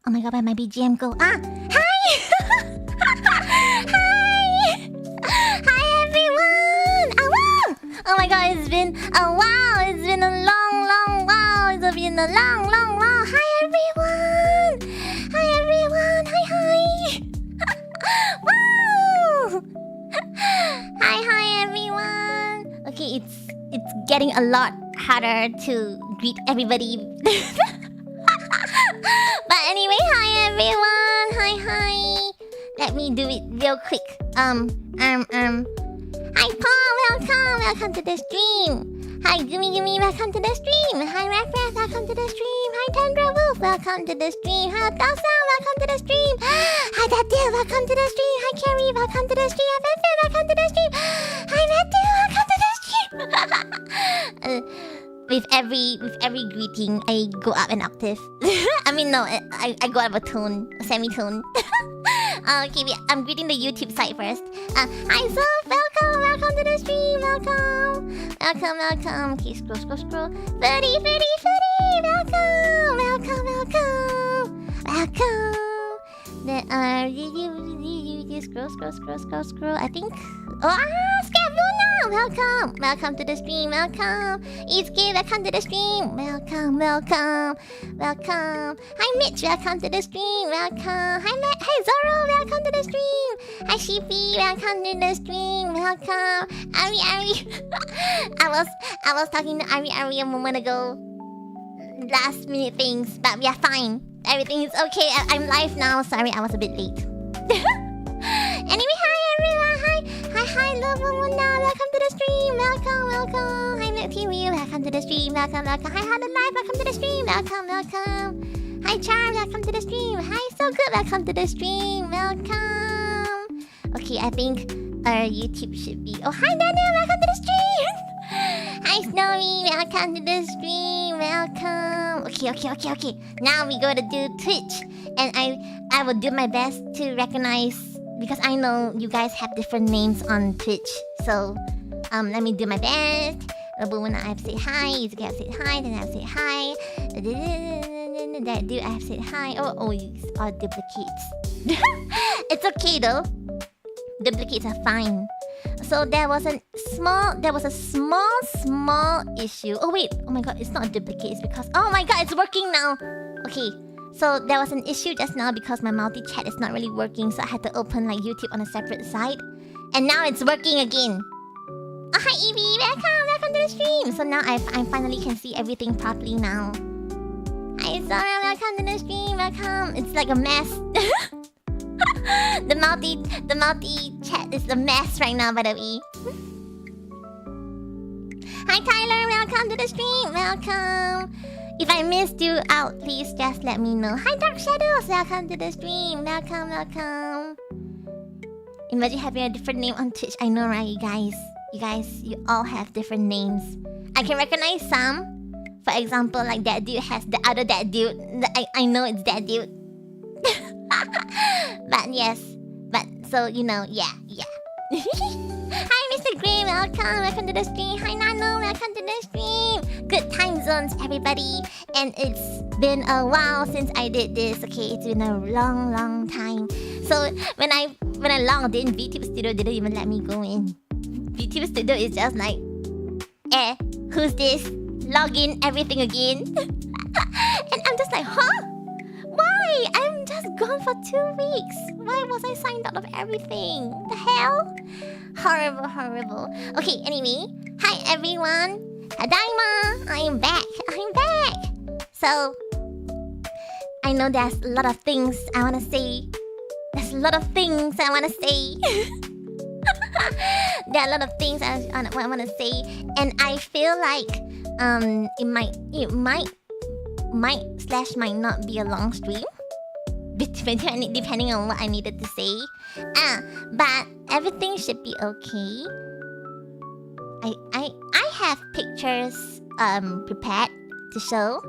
Oh my god, where my BGM go? Hi! Hi! Hi everyone! Awooo! Oh my god, it's been a while. It's been a long while. It's been a long while. Hi everyone! Hi everyone! Hi! Woo! Hi everyone! Okay, it's getting a lot harder to greet everybody. But anyway, hi everyone! Hi! Let me do it real quick. Hi Paul, welcome to the stream. Hi Gumi, welcome to the stream. Hi Raph, welcome to the stream. Hi Tundra Wolf, welcome to the stream. Hi Dawson, welcome to the stream. Hi Datil, welcome to the stream. Hi Carrie, welcome to the stream. Hi Fefe, welcome to the stream. Hi Matthew, welcome to the stream. With every greeting, I go up an octave. I mean, no, I go up a tone, a semitone. Okay, I'm greeting the YouTube side first. Hi Soph, welcome to the stream, welcome. Okay, scroll. Freddy, welcome. Then you scroll. I think. Scavuna, welcome to the stream, welcome. Itsuki, welcome to the stream, welcome. Hi Mitch, welcome to the stream, welcome. Hi Zoro, welcome to the stream. Hi Shippy, welcome to the stream, welcome. Ari. I was talking to Ari a moment ago. Last minute things, but we are fine. Everything is okay. I'm live now. Sorry, I was a bit late. Anyway, hi everyone. Hi, love Mona. Welcome to the stream. Welcome. Hi, Material. Welcome to the stream. Welcome. Hi, How to Live. Welcome to the stream. Welcome. Hi, Charm. Welcome to the stream. Hi, So Good. Welcome to the stream. Welcome. Okay, I think our YouTube should be. Oh, hi, Daniel. Welcome to the stream. Hi, Snowy. Welcome to the stream. Welcome. Okay. Now we go to do Twitch, and I will do my best to recognize. Because I know you guys have different names on Twitch. So, let me do my best. But when I have to say hi, you have to say hi, then I have to say hi. That dude, I have to say hi. Oh, it's all duplicates. It's okay though. Duplicates are fine. So there was a small issue. Oh wait, oh my god, it's not a duplicate, it's because oh my god, it's working now. Okay. So there was an issue just now because my multi-chat is not really working, so I had to open like YouTube on a separate side. And now it's working again. Oh, hi Evie, welcome to the stream. So now I finally can see everything properly now. Hi Zara, welcome to the stream, welcome. It's like a mess. The multi-chat is a mess right now, by the way. Hi Tyler, welcome to the stream, welcome. If I missed you out, please just let me know. Hi Dark Shadows, welcome to the stream. Welcome. Imagine having a different name on Twitch. I know, right, you guys? You all have different names. I can recognize some. For example, like that dude has the other that dude. I know it's that dude. But yes. But so, you know, yeah. Hi Mr. Gray, welcome to the stream. Hi Nano, welcome to the stream. Good time zones, everybody. And it's been a while since I did this. Okay, it's been a long time. So when I logged in, VTube Studio didn't even let me go in. VTube Studio is just like, who's this? Log in, everything again. And I'm just like, huh? Why? I'm just gone for 2 weeks. Why was I signed out of everything? The hell? Horrible. Okay, anyway. Hi everyone. Adaima! I'm back. So, I know there's a lot of things I want to say. There are a lot of things I want to say. And I feel like it might not be a long stream. Depending on what I needed to say. But everything should be okay. I have pictures prepared to show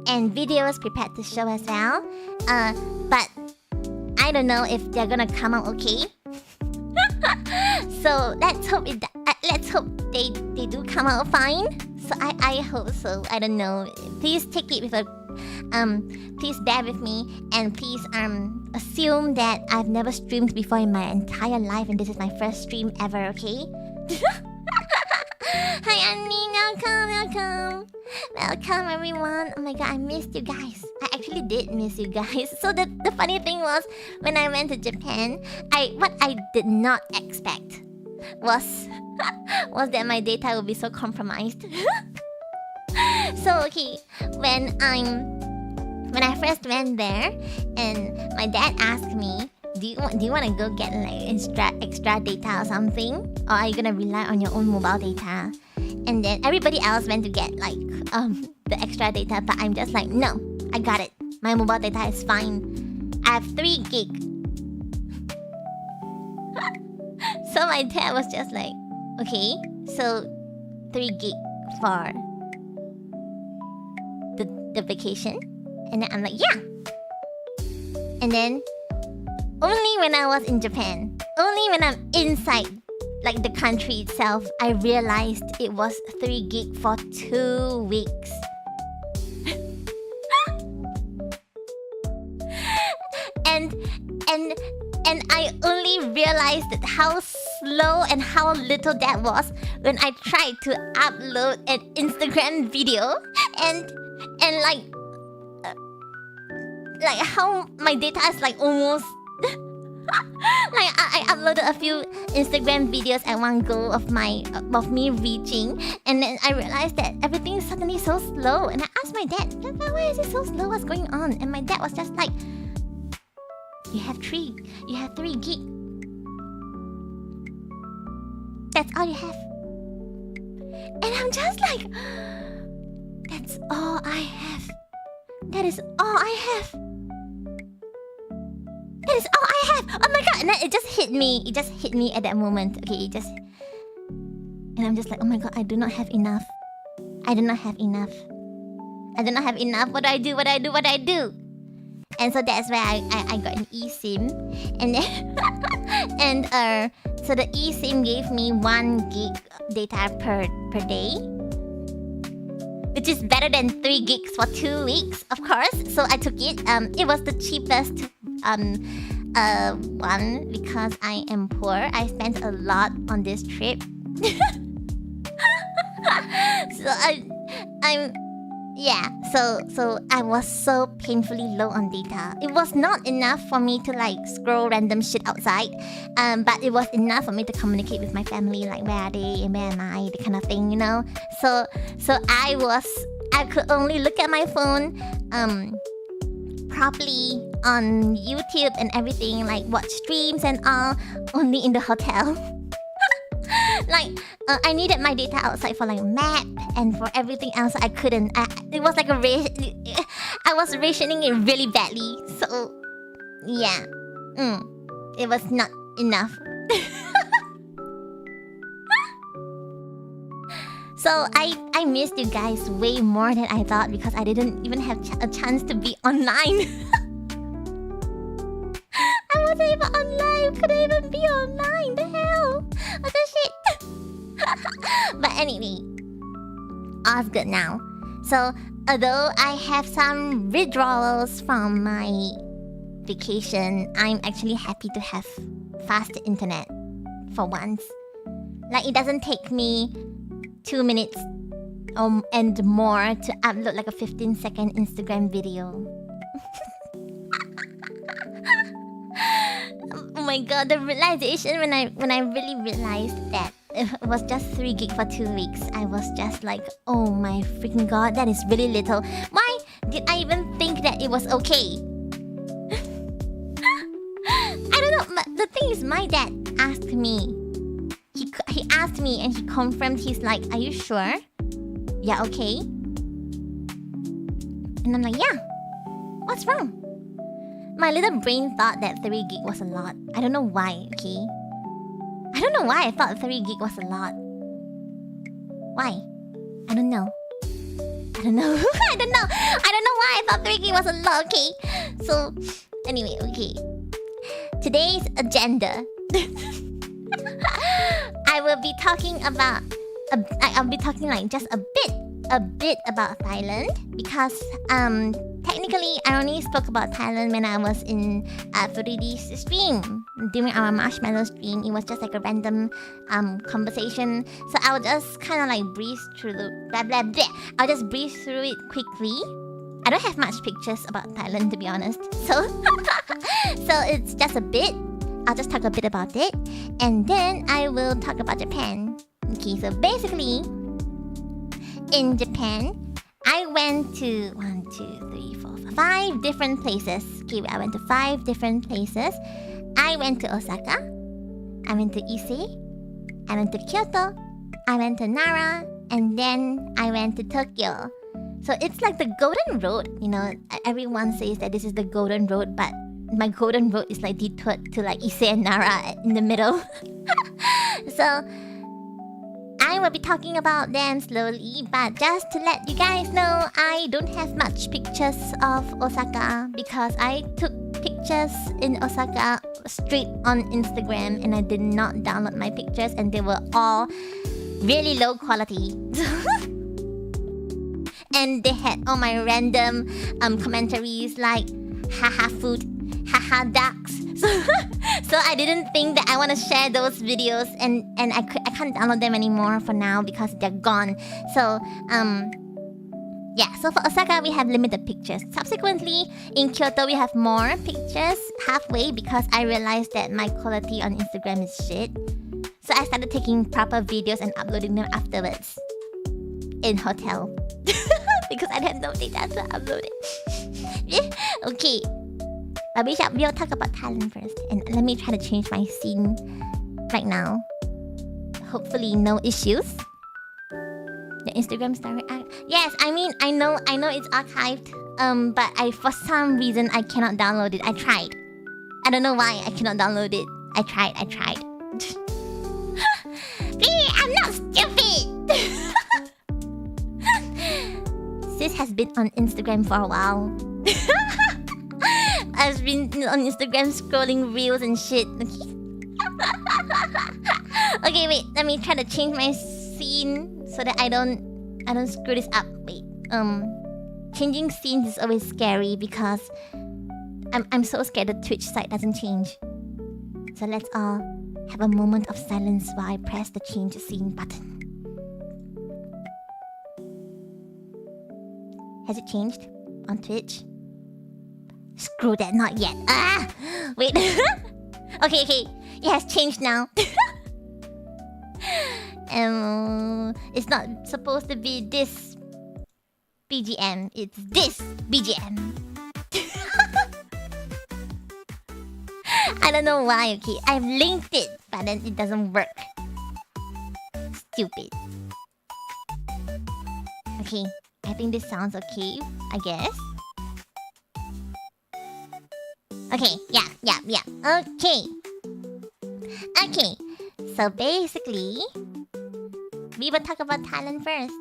and videos prepared to show as well. But I don't know if they're gonna come out okay. So let's hope they do come out fine. So I hope so. I don't know. Please take it with a Please bear with me and please assume that I've never streamed before in my entire life and this is my first stream ever, okay? Hi Annie, welcome. Welcome everyone. Oh my god, I missed you guys. I actually did miss you guys. So the funny thing was when I went to Japan, what I did not expect was that my data would be so compromised. So okay, when I first went there and my dad asked me, do you want to go get like extra data or something, or are you gonna rely on your own mobile data? And then everybody else went to get like the extra data, but I'm just like, no, I got it. My mobile data is fine. I have 3 gig. So my dad was just like, okay, so 3 gig for the vacation? And then I'm like, yeah. And then only when I was in Japan, only when I'm inside like the country itself, I realized it was 3 gig for 2 weeks. and I only realized how slow and how little that was when I tried to upload an Instagram video and like how my data is like almost like I uploaded a few Instagram videos at one go of me reaching, and then I realized that everything is suddenly so slow. And I asked my dad, why is it so slow? What's going on? And my dad was just like, you have 3 gig. That's all you have. And I'm just like, that's all I have. That is all I have. That is all I have. Oh my god! And then it just hit me. It just hit me at that moment. Okay, and I'm just like, oh my god, I do not have enough. I do not have enough. What do I do? And so that's where I got an eSIM. And then so the eSIM gave me 1 gig data per day, which is better than 3 gigs for 2 weeks, of course. So I took it. It was the cheapest one because I am poor. I spent a lot on this trip. So I was so painfully low on data. It was not enough for me to like scroll random shit outside, but it was enough for me to communicate with my family, like where are they and where am I, the kind of thing, you know. So I could only look at my phone properly on YouTube and everything, like watch streams and all, only in the hotel. Like I needed my data outside for like map and for everything else I couldn't. It was like I was rationing it really badly. So yeah, it was not enough. So I missed you guys way more than I thought because I didn't even have a chance to be online. I wasn't even online. Couldn't even be online. The hell? What the shit? But anyway, all's good now. So although I have some withdrawals from my vacation, I'm actually happy to have fast internet for once. Like it doesn't take me 2 minutes and more to upload like a 15-second Instagram video. Oh my god, the realization when I really realized that it was just 3 gig for 2 weeks, I was just like, oh my freaking god, that is really little. Why did I even think that it was okay? I don't know, but the thing is, my dad asked me. He asked me and he confirmed. He's like, are you sure? Yeah, okay. And I'm like, yeah. What's wrong? My little brain thought that 3 gig was a lot. I don't know why, okay? I don't know why I thought 3 gig was a lot. Why? I don't know. I don't know. I don't know why I thought 3 gig was a lot, okay? So, anyway, okay. Today's agenda. I will be talking about... I'll be talking like just a bit a bit about Thailand because technically I only spoke about Thailand when I was in Furidi's stream during our marshmallow stream. It was just like a random conversation, so I would just kind of like breeze through the blah blah blah. I'll just breeze through it quickly. I don't have much pictures about Thailand, to be honest, so so it's just a bit. I'll just talk a bit about it, and then I will talk about Japan. Okay, so basically, in Japan, I went to 5 different places. Okay, I went to 5 different places. I went to Osaka. I went to Ise. I went to Kyoto. I went to Nara, and then I went to Tokyo. So it's like the Golden Road, you know. Everyone says that this is the Golden Road, but my Golden Road is like detoured to like Ise and Nara in the middle. So I will be talking about them slowly, but just to let you guys know, I don't have much pictures of Osaka because I took pictures in Osaka straight on Instagram and I did not download my pictures and they were all really low quality. And they had all my random commentaries like haha food, haha ducks. So I didn't think that I want to share those videos and I can't download them anymore for now because they're gone. So yeah, so for Osaka we have limited pictures. Subsequently in Kyoto we have more pictures halfway because I realized that my quality on Instagram is shit. So I started taking proper videos and uploading them afterwards in hotel because I had no data to upload it. Okay, but we'll talk about Thailand first, and let me try to change my scene right now. Hopefully no issues. The Instagram story yes, I mean I know it's archived, but for some reason I cannot download it. I tried. I don't know why I cannot download it. I tried. I'm not stupid. Sis has been on Instagram for a while. I've been on Instagram scrolling reels and shit. Okay, wait. Let me try to change my scene so that I don't screw this up. Wait. Changing scenes is always scary because I'm so scared the Twitch site doesn't change. So let's all have a moment of silence while I press the change scene button. Has it changed on Twitch? Screw that, not yet. Wait. Okay. It has changed now. It's not supposed to be this BGM. It's this BGM. I don't know why, okay. I've linked it, but then it doesn't work. Stupid. Okay, I think this sounds okay, I guess. Okay, yeah. Okay, so basically, we will talk about Thailand first.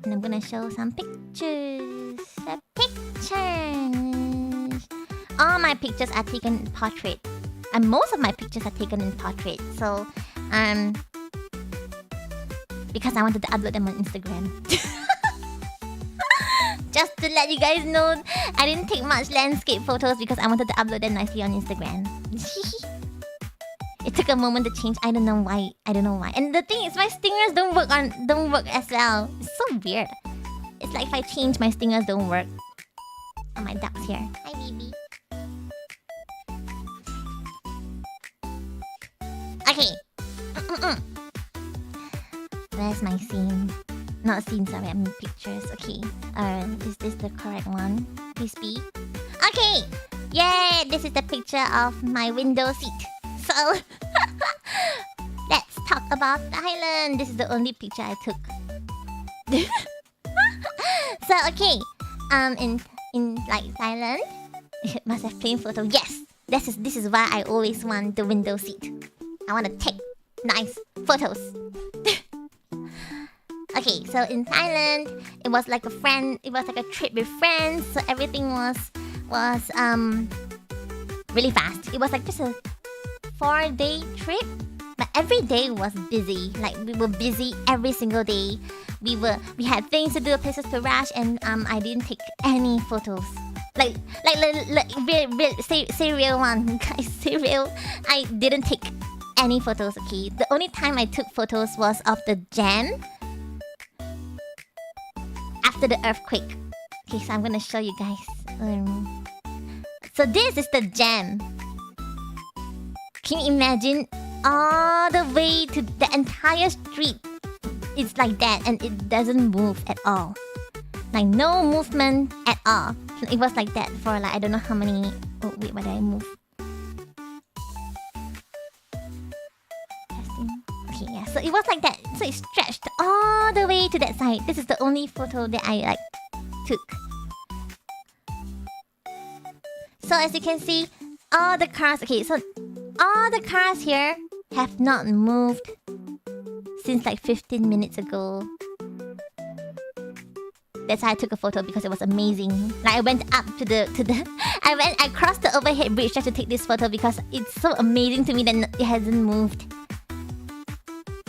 And I'm gonna show some pictures. All my pictures are taken in portrait. And most of my pictures are taken in portrait. So, because I wanted to upload them on Instagram. Just to let you guys know, I didn't take much landscape photos because I wanted to upload them nicely on Instagram. It took a moment to change. I don't know why. And the thing is, my stingers don't work as well. It's so weird. It's like if I change, my stingers don't work. Oh, my duck's here. Hi, baby. Okay. Where's my scene? Not scene, sorry, I mean pictures. Okay. Is this the correct one? Please be. Okay! Yay! This is the picture of my window seat. So, let's talk about Thailand. This is the only picture I took. So, okay. In like Thailand, it must have plain photo. Yes! This is why I always want the window seat. I want to take nice photos. Okay, so in Thailand, it was like a trip with friends, so everything was really fast. It was like just a 4-day trip, but every day was busy. Like we were busy every single day. We had things to do, places to rush, and I didn't take any photos. Like real, say real one, guys, say real. I didn't take any photos. Okay, the only time I took photos was of the jam after the earthquake. Okay, so I'm gonna show you guys. So this is the jam. Can you imagine all the way to the entire street? It's like that, and it doesn't move at all. Like no movement at all. It was like that for like I don't know how many. Oh wait, why did I move? Testing. Okay, yeah. So it was like that. So it stretched all the way to that side. This is the only photo that I like took. So as you can see, all the cars. Okay, so all the cars here have not moved since like 15 minutes ago. That's why I took a photo, because it was amazing. Like I went up to the I crossed the overhead bridge just to take this photo because it's so amazing to me that it hasn't moved.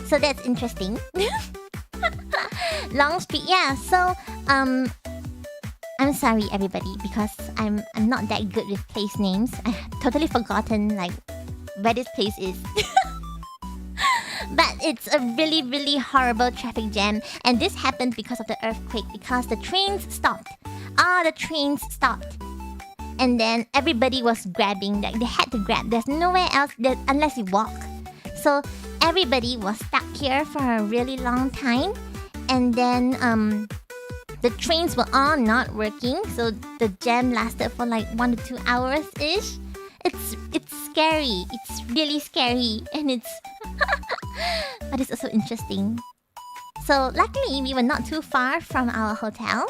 So that's interesting. Long street, yeah. So I'm sorry everybody, because I'm not that good with place names. I totally forgotten like where this place is. But it's a really, really horrible traffic jam. And this happened because of the earthquake, because the trains stopped. All the trains stopped. And then everybody was grabbing. Like they had to grab. There's nowhere else unless you walk. So everybody was stuck here for a really long time. And then the trains were all not working. So the jam lasted for like 1 to 2 hours-ish. It's scary. It's really scary. And it's... but it's also interesting. So luckily we were not too far from our hotel.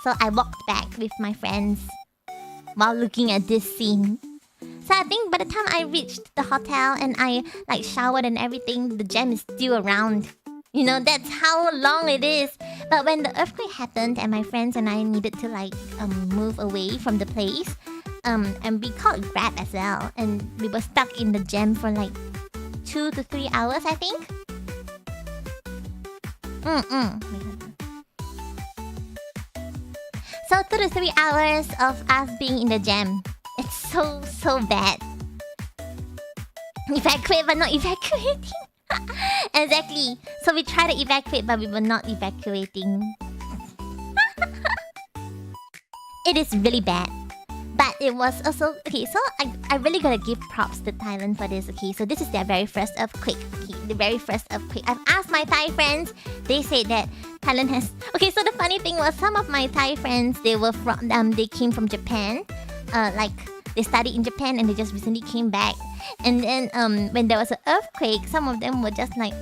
So I walked back with my friends while looking at this scene. So I think by the time I reached the hotel and I like showered and everything, the jam is still around. You know, that's how long it is. But when the earthquake happened and my friends and I needed to like move away from the place, and we called Grab as well, and we were stuck in the jam for like 2 to 3 hours, I think. So 2 to 3 hours of us being in the jam. It's so bad. Evacuate but not evacuating. Exactly. So we tried to evacuate but we were not evacuating. It is really bad. But it was also... Okay, so I really gotta give props to Thailand for this, okay? So this is their very first earthquake. Okay, the very first earthquake. I've asked my Thai friends. They said that Thailand has... Okay, so the funny thing was some of my Thai friends, they were from... they came from Japan. Like, they studied in Japan and they just recently came back. And then when there was an earthquake, some of them were just like,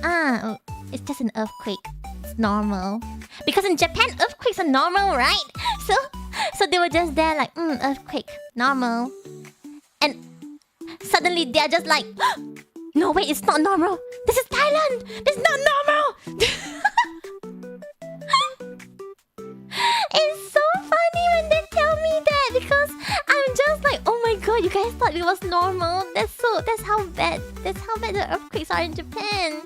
it's just an earthquake. It's normal. Because in Japan, earthquakes are normal, right? So they were just there like, earthquake, normal. And suddenly they're just like, no, wait, it's not normal. This is Thailand. This is not normal. It's so funny when they tell me that, because I'm just like, oh my god, you guys thought it was normal. That's how bad the earthquakes are in Japan.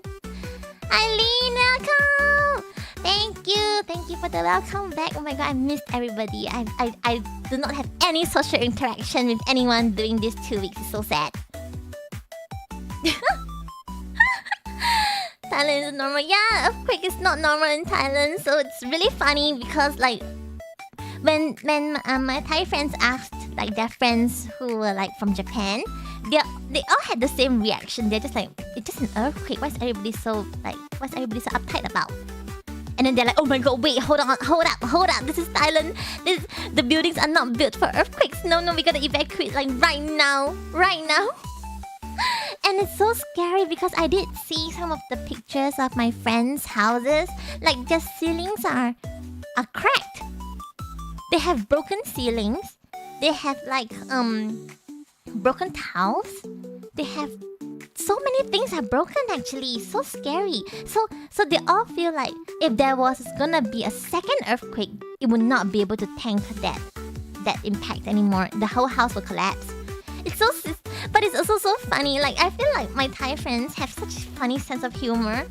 Eileen, welcome. Thank you for the welcome back. Oh my god, I missed everybody. I do not have any social interaction with anyone during these 2 weeks. It's so sad. Thailand is normal. Yeah, earthquake is not normal in Thailand. So it's really funny because like when my Thai friends asked like their friends who were like from Japan, they all had the same reaction. They're just like, it's just an earthquake. What's everybody so uptight about? And then they're like, oh my god, wait, hold up. This is Thailand. The buildings are not built for earthquakes. No, we gotta evacuate like right now. And it's so scary because I did see some of the pictures of my friends' houses. Like their ceilings are cracked. They have broken ceilings. They have like broken tiles. They have so many things are broken actually. So scary. So they all feel like if there was gonna be a second earthquake, it would not be able to tank that impact anymore. The whole house will collapse. It's so... But it's also so funny. Like I feel like my Thai friends have such a funny sense of humor.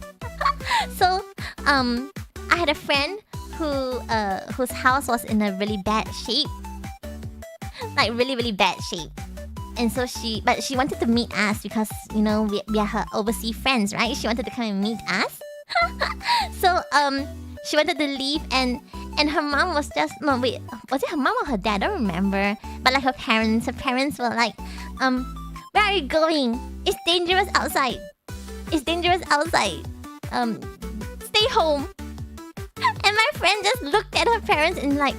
So I had a friend whose house was in a really bad shape. Like really bad shape. And so she wanted to meet us because, you know, we are her overseas friends, right? She wanted to come and meet us. So she wanted to leave and her mom was just, no wait, was it her mom or her dad? I don't remember. But like her parents were like, where are you going? It's dangerous outside. It's dangerous outside. Stay home. And my friend just looked at her parents and like,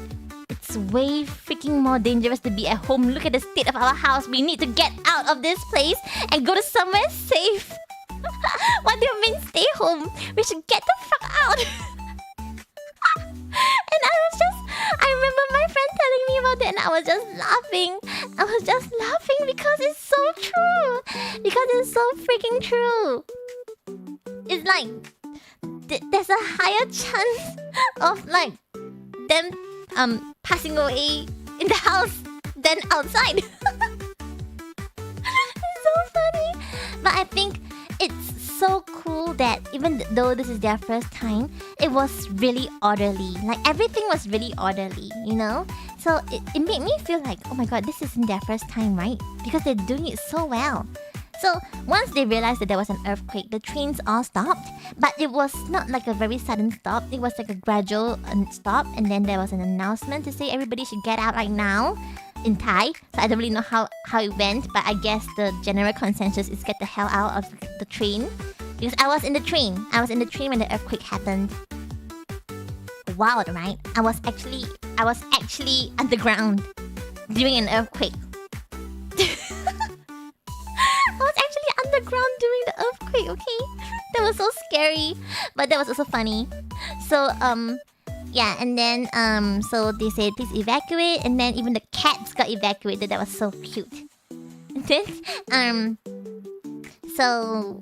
it's way freaking more dangerous to be at home. Look at the state of our house. We need to get out of this place and go to somewhere safe. What do you mean stay home? We should get the fuck out. And I remember my friend telling me about it and I was just laughing. I was just laughing because it's so true. Because it's so freaking true. It's like there's a higher chance of like them passing away in the house than outside. It's so funny. But I think it's so cool that even though this is their first time, it was really orderly. Like everything was really orderly, you know? So it made me feel like, oh my god, this isn't their first time, right? Because they're doing it so well. So once they realized that there was an earthquake, the trains all stopped. But it was not like a very sudden stop. It was like a gradual stop. And then there was an announcement to say everybody should get out right now in Thai. So I don't really know how it went. But I guess the general consensus is get the hell out of the train. Because I was in the train. I was in the train when the earthquake happened. Wild, right? I was actually underground during an earthquake. I was actually underground during the earthquake, okay? That was so scary. But that was also funny. So, yeah, and then, so they said, please evacuate. And then even the cats got evacuated. That was so cute. And then, so...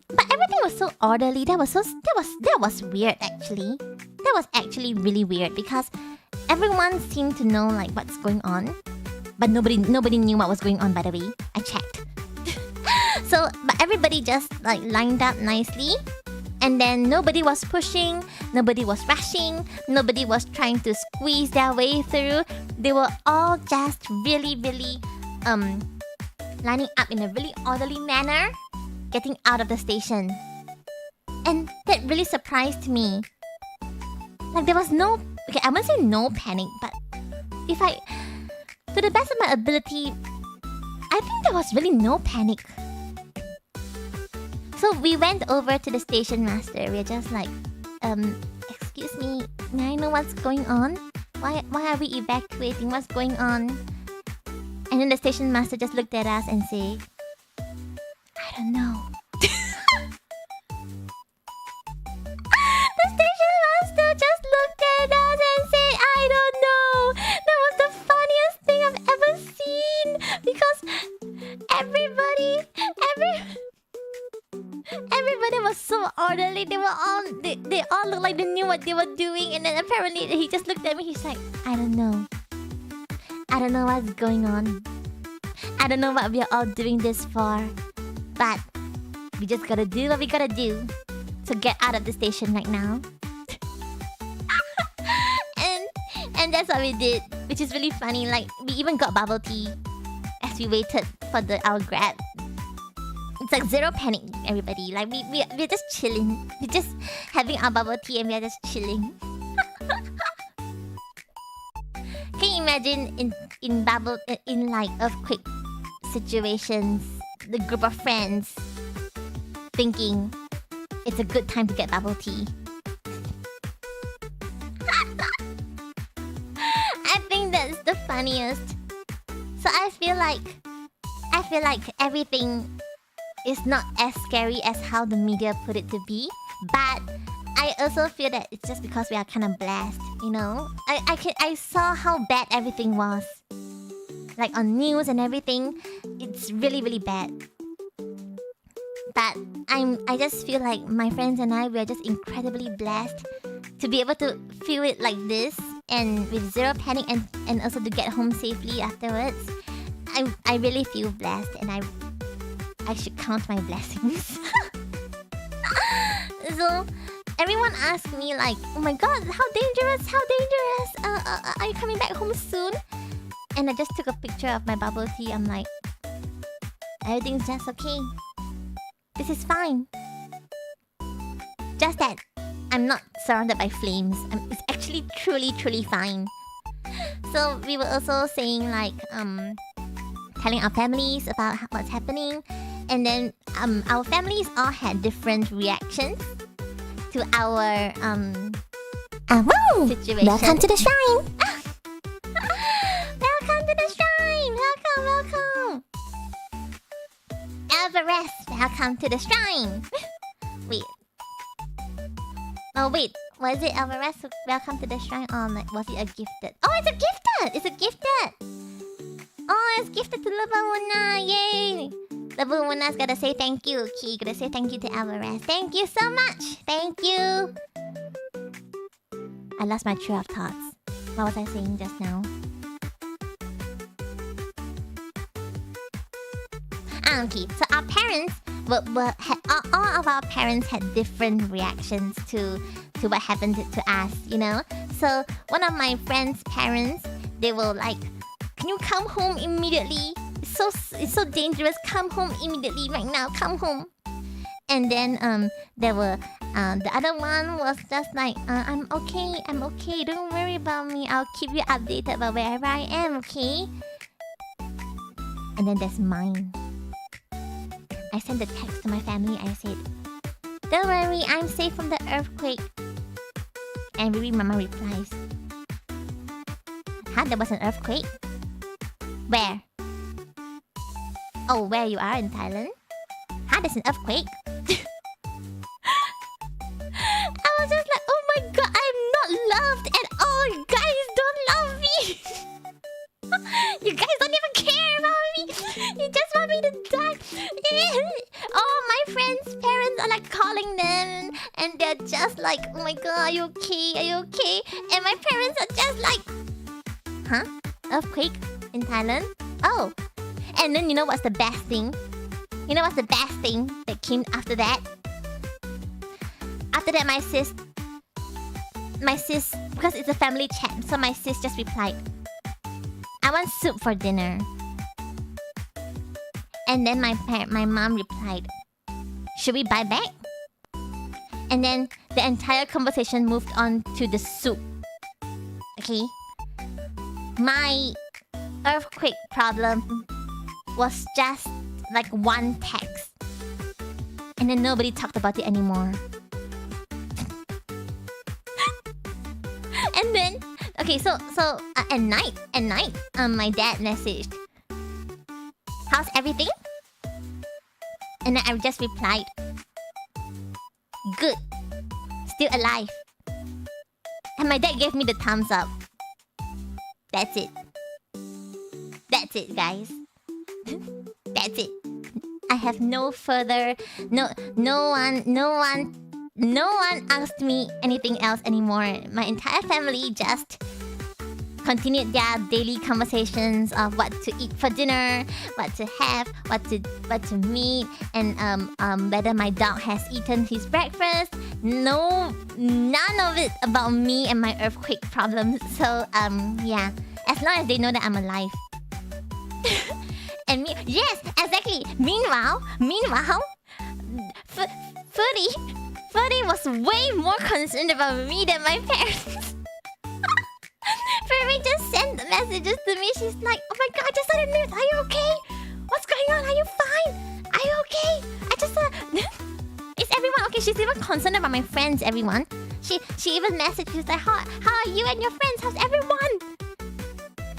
But everything was so orderly. That was weird, actually. That was actually really weird because everyone seemed to know, like, what's going on. But nobody knew what was going on, by the way. I checked. So, but everybody just like lined up nicely. And then nobody was pushing, nobody was rushing, nobody was trying to squeeze their way through. They were all just really lining up in a really orderly manner, getting out of the station. And that really surprised me. Like there was no... Okay, I wouldn't say no panic, but if I... To the best of my ability, I think there was really no panic. So we went over to the station master. We're just like, excuse me, may I know what's going on? Why are we evacuating? What's going on? And then the station master just looked at us and said, I don't know. The station master just looked at us and said, I don't know. That was the funniest thing I've ever seen. Because everybody was so orderly. They all looked like they knew what they were doing. And then apparently he just looked at me. He's like, I don't know. I don't know what's going on. I don't know what we are all doing this for. But we just gotta do what we gotta do to get out of the station right now. and that's what we did, which is really funny. Like we even got bubble tea as we waited for our grab. It's like zero panic, everybody. Like we're just chilling. We're just having our bubble tea and we're just chilling. Can you imagine in like earthquake situations, the group of friends thinking it's a good time to get bubble tea? I think that's the funniest. So I feel like everything is not as scary as how the media put it to be, but I also feel that it's just because we are kind of blessed, you know? I saw how bad everything was. Like on news and everything, it's really bad. But I just feel like my friends and we are just incredibly blessed to be able to feel it like this and with zero panic and also to get home safely afterwards. I really feel blessed, and I should count my blessings. So everyone asked me like, "Oh my God, how dangerous? How dangerous? Are you coming back home soon?" And I just took a picture of my bubble tea. I'm like, everything's just okay. This is fine. Just that I'm not surrounded by flames. It's actually truly fine. So we were also saying like telling our families about what's happening, and then our families all had different reactions to our Awooo! situation. Welcome to the shrine! Welcome to the shrine! Welcome! Everest, welcome to the shrine! Wait. Oh wait, was it Everest? Welcome to the shrine, or like, was it a gifted? Oh, it's a gifted! It's a gifted! Oh, it's gifted to Labawuna! Yay! Labawuna's gotta say thank you. Okay, gotta say thank you to Everest. Thank you so much! Thank you! I lost my train of thoughts. What was I saying just now? Okay, so our parents all of our parents had different reactions to what happened to us, you know? So one of my friend's parents, they were like, "Can you come home immediately? It's so dangerous. Come home immediately right now. Come home." And then there were the other one was just like, I'm okay. Don't worry about me. I'll keep you updated about wherever I am, okay? And then there's mine. I sent a text to my family. I said, "Don't worry, I'm safe from the earthquake." And Riri Mama replies, "Huh? There was an earthquake? Where? Oh, where you are in Thailand? Huh? There's an earthquake?" I was just like, oh my God, I'm not loved at all. You guys don't love me. You guys don't even care about me. You just want me to die. Oh, my friends' parents are like calling them, and they're just like, "Oh my God, are you okay? Are you okay?" And my parents are just like, "Huh? Earthquake in Thailand? Oh." And then you know what's the best thing? You know what's the best thing that came after that? After that, my sis, because it's a family chat, so my sis just replied, "I want soup for dinner." And then my mom replied, "Should we buy back?" And then the entire conversation moved on to the soup. Okay? My earthquake problem was just like one text. And then nobody talked about it anymore. And then, okay, so at night, my dad messaged, "How's everything?" And then I just replied, "Good. Still alive." And my dad gave me the thumbs up. That's it. That's it, guys. That's it. I have no further... No one asked me anything else anymore. My entire family just continued their daily conversations of what to eat for dinner, what to have, what to meet, and whether my dog has eaten his breakfast. No, none of it about me and my earthquake problems. So yeah, as long as they know that I'm alive. And yes, exactly. Meanwhile, Ferdy was way more concerned about me than my parents. Ferdy just sent messages to me. She's like, "Oh my God, I just saw the news. Are you okay? What's going on? Are you fine? Are you okay? I just saw..." Is everyone okay? She's even concerned about my friends, everyone. She even messaged. She's like, how are you and your friends? How's everyone?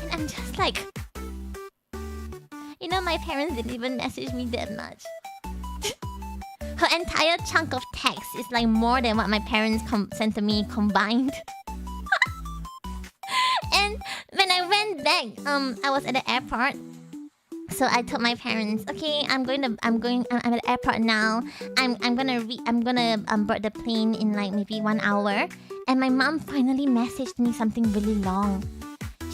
And I'm just like... You know, my parents didn't even message me that much. Her entire chunk of text is like more than what my parents sent to me combined. And when I went back, I was at the airport. So I told my parents, "Okay, I'm at the airport now. I'm gonna board the plane in like maybe 1 hour." And my mom finally messaged me something really long.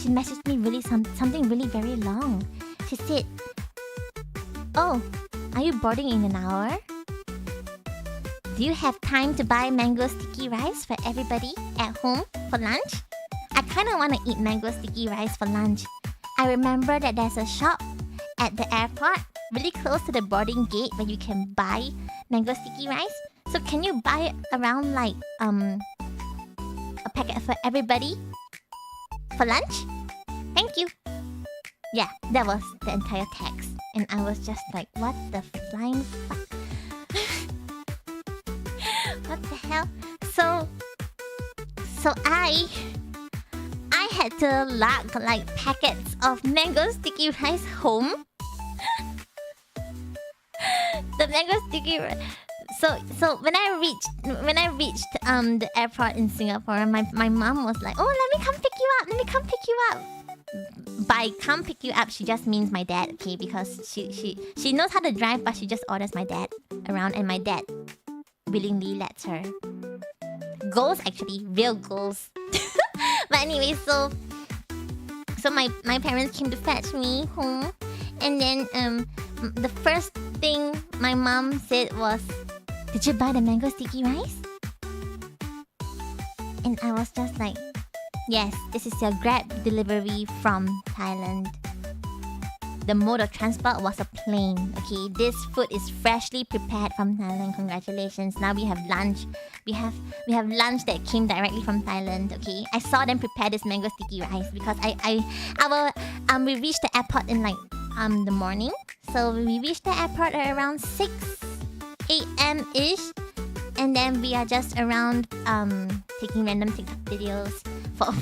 She messaged me something really very long. She said, "Oh, are you boarding in an hour? Do you have time to buy mango sticky rice for everybody at home for lunch? I kind of want to eat mango sticky rice for lunch. I remember that there's a shop at the airport really close to the boarding gate where you can buy mango sticky rice. So can you buy around like a packet for everybody for lunch? Thank you." Yeah, that was the entire text. And I was just like, what the flying fuck? What the hell? So I had to lug like packets of mango sticky rice home. The mango sticky rice. So when I reached the airport in Singapore, my mom was like, "Oh, let me come pick you up. Let me come pick you up." By come pick you up, she just means my dad, okay? Because she knows how to drive, but she just orders my dad around, and my dad willingly lets her. Goals, actually, real goals. But anyway, so my parents came to fetch me home, and then the first thing my mom said was, "Did you buy the mango sticky rice?" And I was just like, "Yes, this is your Grab delivery from Thailand." The mode of transport was a plane. Okay, this food is freshly prepared from Thailand. Congratulations. Now we have lunch. We have lunch that came directly from Thailand. Okay, I saw them prepare this mango sticky rice because we reached the airport in like the morning. So we reached the airport at around 6 a.m. ish, and then we are just around taking random TikTok videos for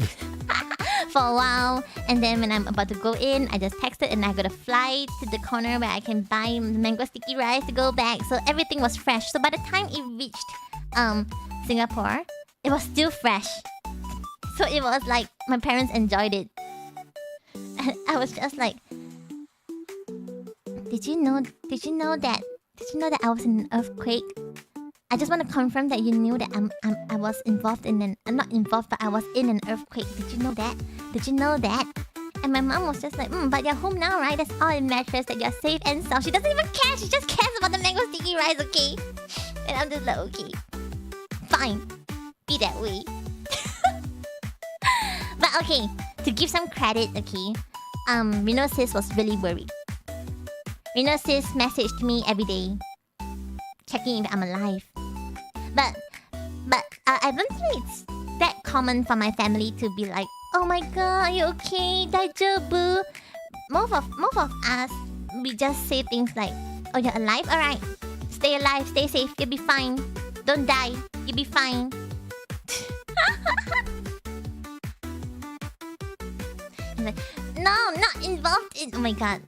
for a while. And then when I'm about to go in, I just texted and I got to fly to the corner where I can buy mango sticky rice to go back. So everything was fresh. So by the time it reached Singapore, it was still fresh. So it was like my parents enjoyed it. And I was just like, Did you know that I was in an earthquake? I just want to confirm that you knew that I was involved in an... I'm not involved, but I was in an earthquake. Did you know that? Did you know that? And my mom was just like, but you're home now, right? That's all it matters, that you're safe and sound. She doesn't even care. She just cares about the mango sticky rice, okay? And I'm just like, okay. Fine. Be that way. But okay, to give some credit, okay? Rino sis was really worried. Rino sis messaged me every day, checking if I'm alive. But I don't think it's that common for my family to be like, "Oh my god, are you okay? Daijoubu?" Most of us, we just say things like, "Oh, you're alive? Alright. Stay alive, stay safe, you'll be fine. Don't die, you'll be fine." Like, no, I'm not involved in... Oh my god.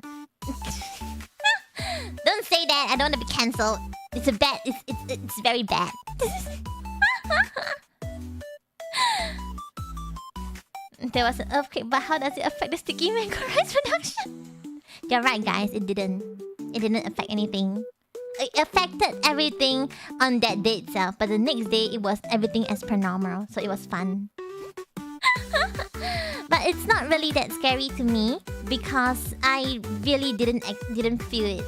Don't say that, I don't want to be cancelled. It's very bad. There was an earthquake, but how does it affect the sticky mango rice production? You're right, guys. It didn't affect anything. It affected everything on that day itself, but the next day it was everything as per normal, so it was fun. But it's not really that scary to me because I really didn't feel it.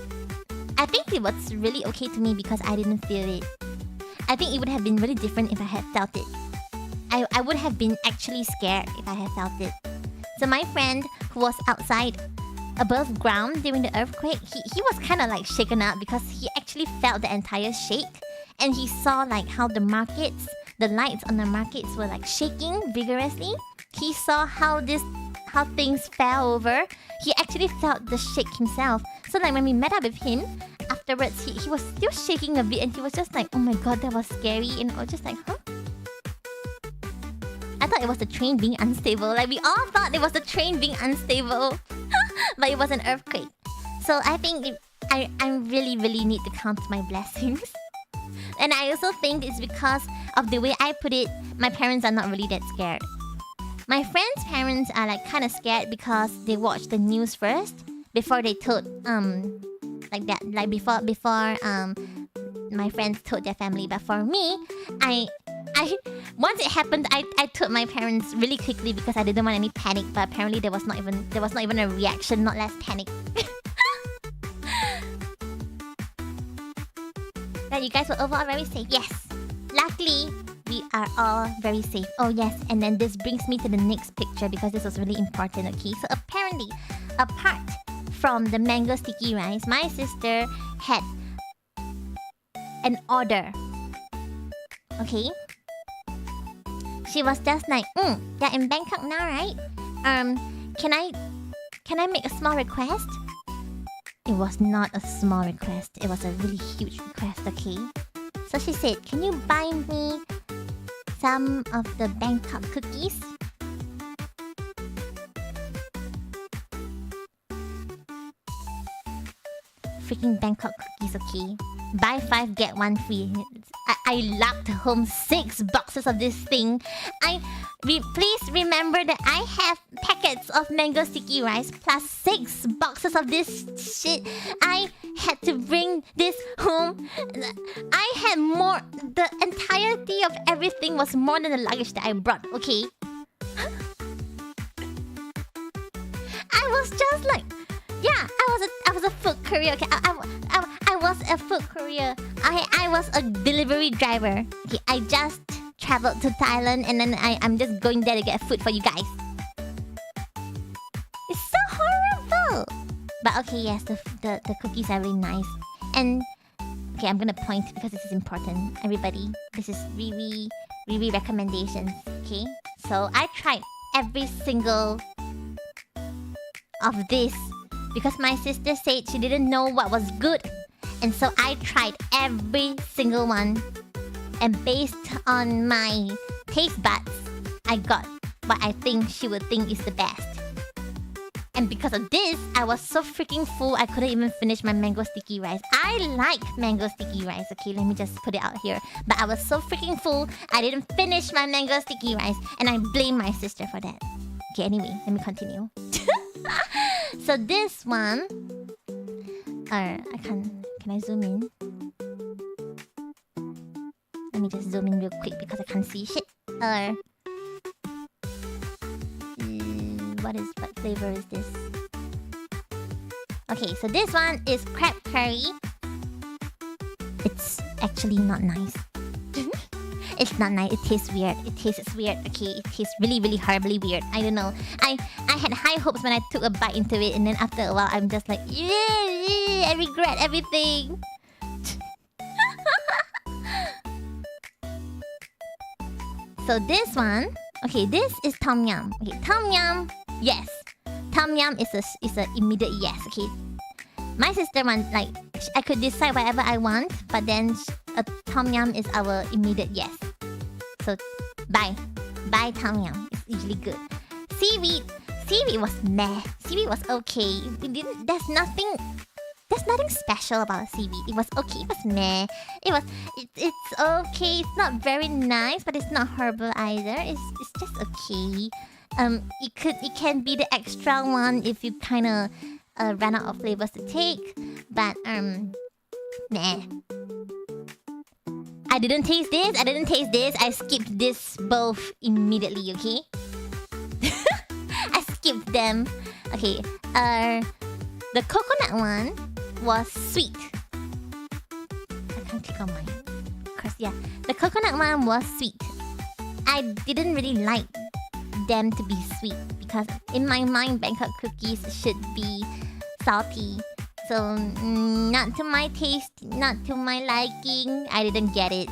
I think it was really okay to me because I didn't feel it. I think it would have been really different if I had felt it. I would have been actually scared if I had felt it. So my friend who was outside above ground during the earthquake, he was kind of like shaken up because he actually felt the entire shake. And he saw like how the lights on the markets were like shaking vigorously. He saw how things fell over. He actually felt the shake himself. So like when we met up with him afterwards, he was still shaking a bit and he was just like, "Oh my god, that was scary." And I was just like, huh? I thought it was the train being unstable. Like we all thought it was the train being unstable. But it was an earthquake. So I think I really need to count my blessings. And I also think it's because of the way I put it, my parents are not really that scared. My friends' parents are like kind of scared because they watched the news first before they told like that, like before my friends told their family. But for me, Once it happened, I told my parents really quickly because I didn't want any panic. But apparently there was not even a reaction, not less panic. That you guys were overall very safe. Yes, luckily we are all very safe. Oh yes, and then this brings me to the next picture because this was really important. Okay, so apparently, apart from the mango sticky rice, my sister had an order. Okay. She was just like, they're in Bangkok now, right? Can I make a small request? It was not a small request. It was a really huge request, okay? So she said, can you buy me some of the Bangkok cookies? Freaking Bangkok cookies, okay? Buy 5, get 1 free. I lugged home 6 boxes of this thing. Please remember that I have packets of mango sticky rice plus 6 boxes of this shit. I had to bring this home. I had more. The entirety of everything was more than the luggage that I brought, okay? I was just like... Yeah, I was a food courier. Okay, I was a food courier. I was a delivery driver. Okay, I just traveled to Thailand and then I'm just going there to get food for you guys. It's so horrible. But okay, yes, the cookies are really nice. And okay, I'm gonna point because this is important. Everybody, this is really recommendations. Okay, so I tried every single of this. Because my sister said she didn't know what was good. And so I tried every single one. And based on my taste buds, I got what I think she would think is the best. And because of this, I was so freaking full I couldn't even finish my mango sticky rice. I like mango sticky rice, okay? Let me just put it out here. But I was so freaking full, I didn't finish my mango sticky rice. And I blame my sister for that. Okay, anyway, let me continue. So this one... I can't... Can I zoom in? Let me just zoom in real quick because I can't see shit. What flavor is this? Okay, so this one is crab curry. It's actually not nice. It's not nice. It tastes weird. It's weird. Okay, it tastes really horribly weird. I don't know. I had high hopes when I took a bite into it, and then after a while, I'm just like, I regret everything. So this one, okay, this is tom yum. Okay, tom yum, yes. Tom yum is a immediate yes. Okay, my sister wants like I could decide whatever I want, but then a tom yum is our immediate yes. So buy tom yum. It's usually good. Seaweed was meh. Seaweed was okay. There's nothing special about seaweed. It was okay. It was meh. It's okay. It's not very nice, but it's not horrible either. It's just okay. It can be the extra one if you kind of ran out of flavors to take, but meh. I didn't taste this. I skipped this both immediately, okay? I skipped them. Okay, the coconut one was sweet. I can't click on mine. Cause yeah, the coconut one was sweet. I didn't really like them to be sweet because in my mind, Bangkok cookies should be salty. So, not to my taste, not to my liking. I didn't get it.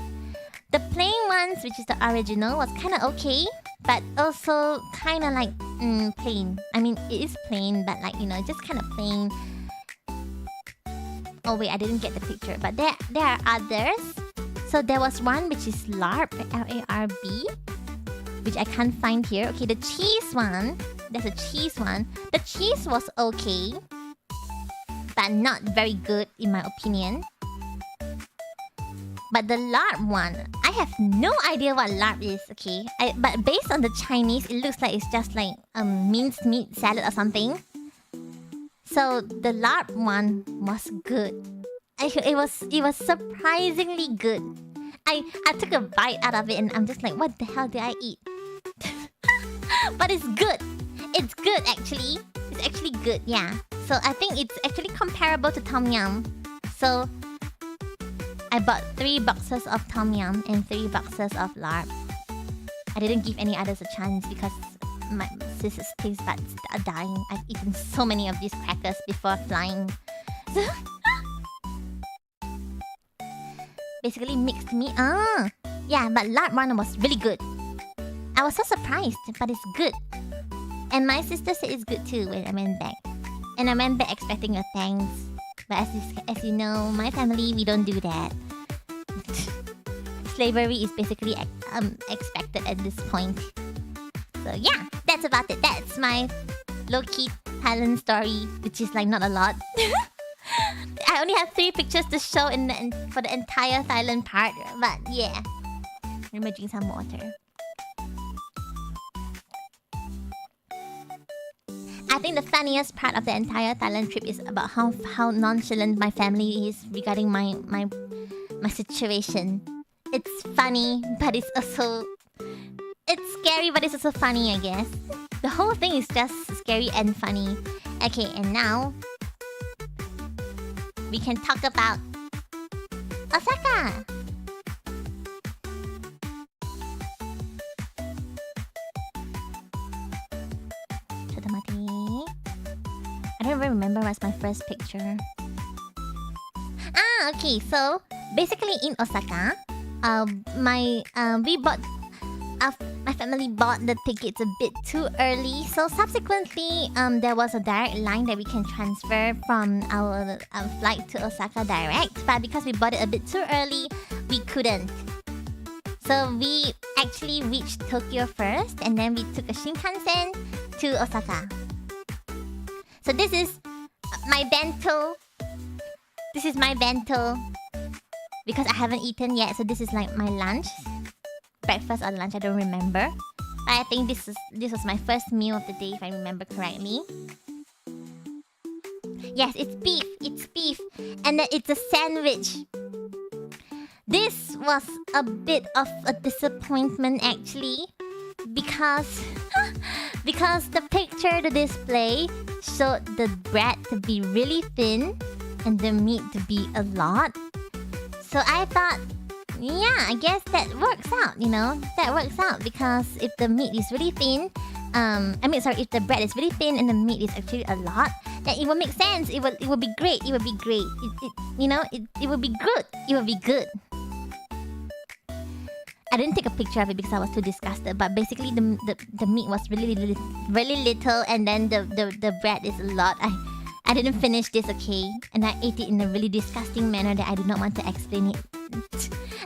The plain ones, which is the original, was kind of okay. But also kind of like, plain. I mean, it is plain, but like, you know, just kind of plain. Oh wait, I didn't get the picture. But there are others. So there was one which is LARB, L-A-R-B. Which I can't find here. Okay, the cheese one. There's a cheese one. The cheese was okay. But not very good in my opinion. But the LARB one, I have no idea what LARB is, okay? But based on the Chinese, it looks like it's just like minced meat salad or something. So the LARB one was good. It was surprisingly good. I took a bite out of it and I'm just like, what the hell did I eat? But it's good. It's good actually. It's actually good, yeah. So I think it's actually comparable to Tom Yum. So I bought 3 boxes of Tom Yum and 3 boxes of larb. I didn't give any others a chance because my sister's taste buds are dying. I've eaten so many of these crackers before flying. So basically mixed meat. Yeah, but larb one was really good. I was so surprised, but it's good. And my sister said it's good too when I went back. And I went back expecting a thanks. But as you know, my family, we don't do that. Slavery is basically expected at this point. So yeah, that's about it. That's my low-key Thailand story, which is like not a lot. I only have 3 pictures to show for the entire Thailand part. But yeah, let me drink some water. I think the funniest part of the entire Thailand trip is about how nonchalant my family is regarding my situation. It's funny, but it's also... It's scary, but it's also funny, I guess. The whole thing is just scary and funny. Okay, and now... we can talk about... Osaka! I don't even remember what's my first picture. Okay, so basically in Osaka, my family bought the tickets a bit too early. So subsequently, there was a direct line that we can transfer from our flight to Osaka direct. But because we bought it a bit too early, we couldn't. So we actually reached Tokyo first, and then we took a Shinkansen to Osaka. So this is my bento. This is my bento. Because I haven't eaten yet, so this is like my lunch. Breakfast or lunch, I don't remember. But I think this was my first meal of the day, if I remember correctly. Yes, it's beef. It's beef. And then it's a sandwich. This was a bit of a disappointment actually. Because the picture, the display, showed the bread to be really thin and the meat to be a lot. So I thought, yeah, I guess that works out, you know? That works out because if the meat is really thin, if the bread is really thin and the meat is actually a lot, then it will make sense. It will be great. It will be great. It will be good. It will be good. I didn't take a picture of it because I was too disgusted. But basically, the meat was really little, and then the bread is a lot. I didn't finish this, okay, and I ate it in a really disgusting manner that I do not want to explain it.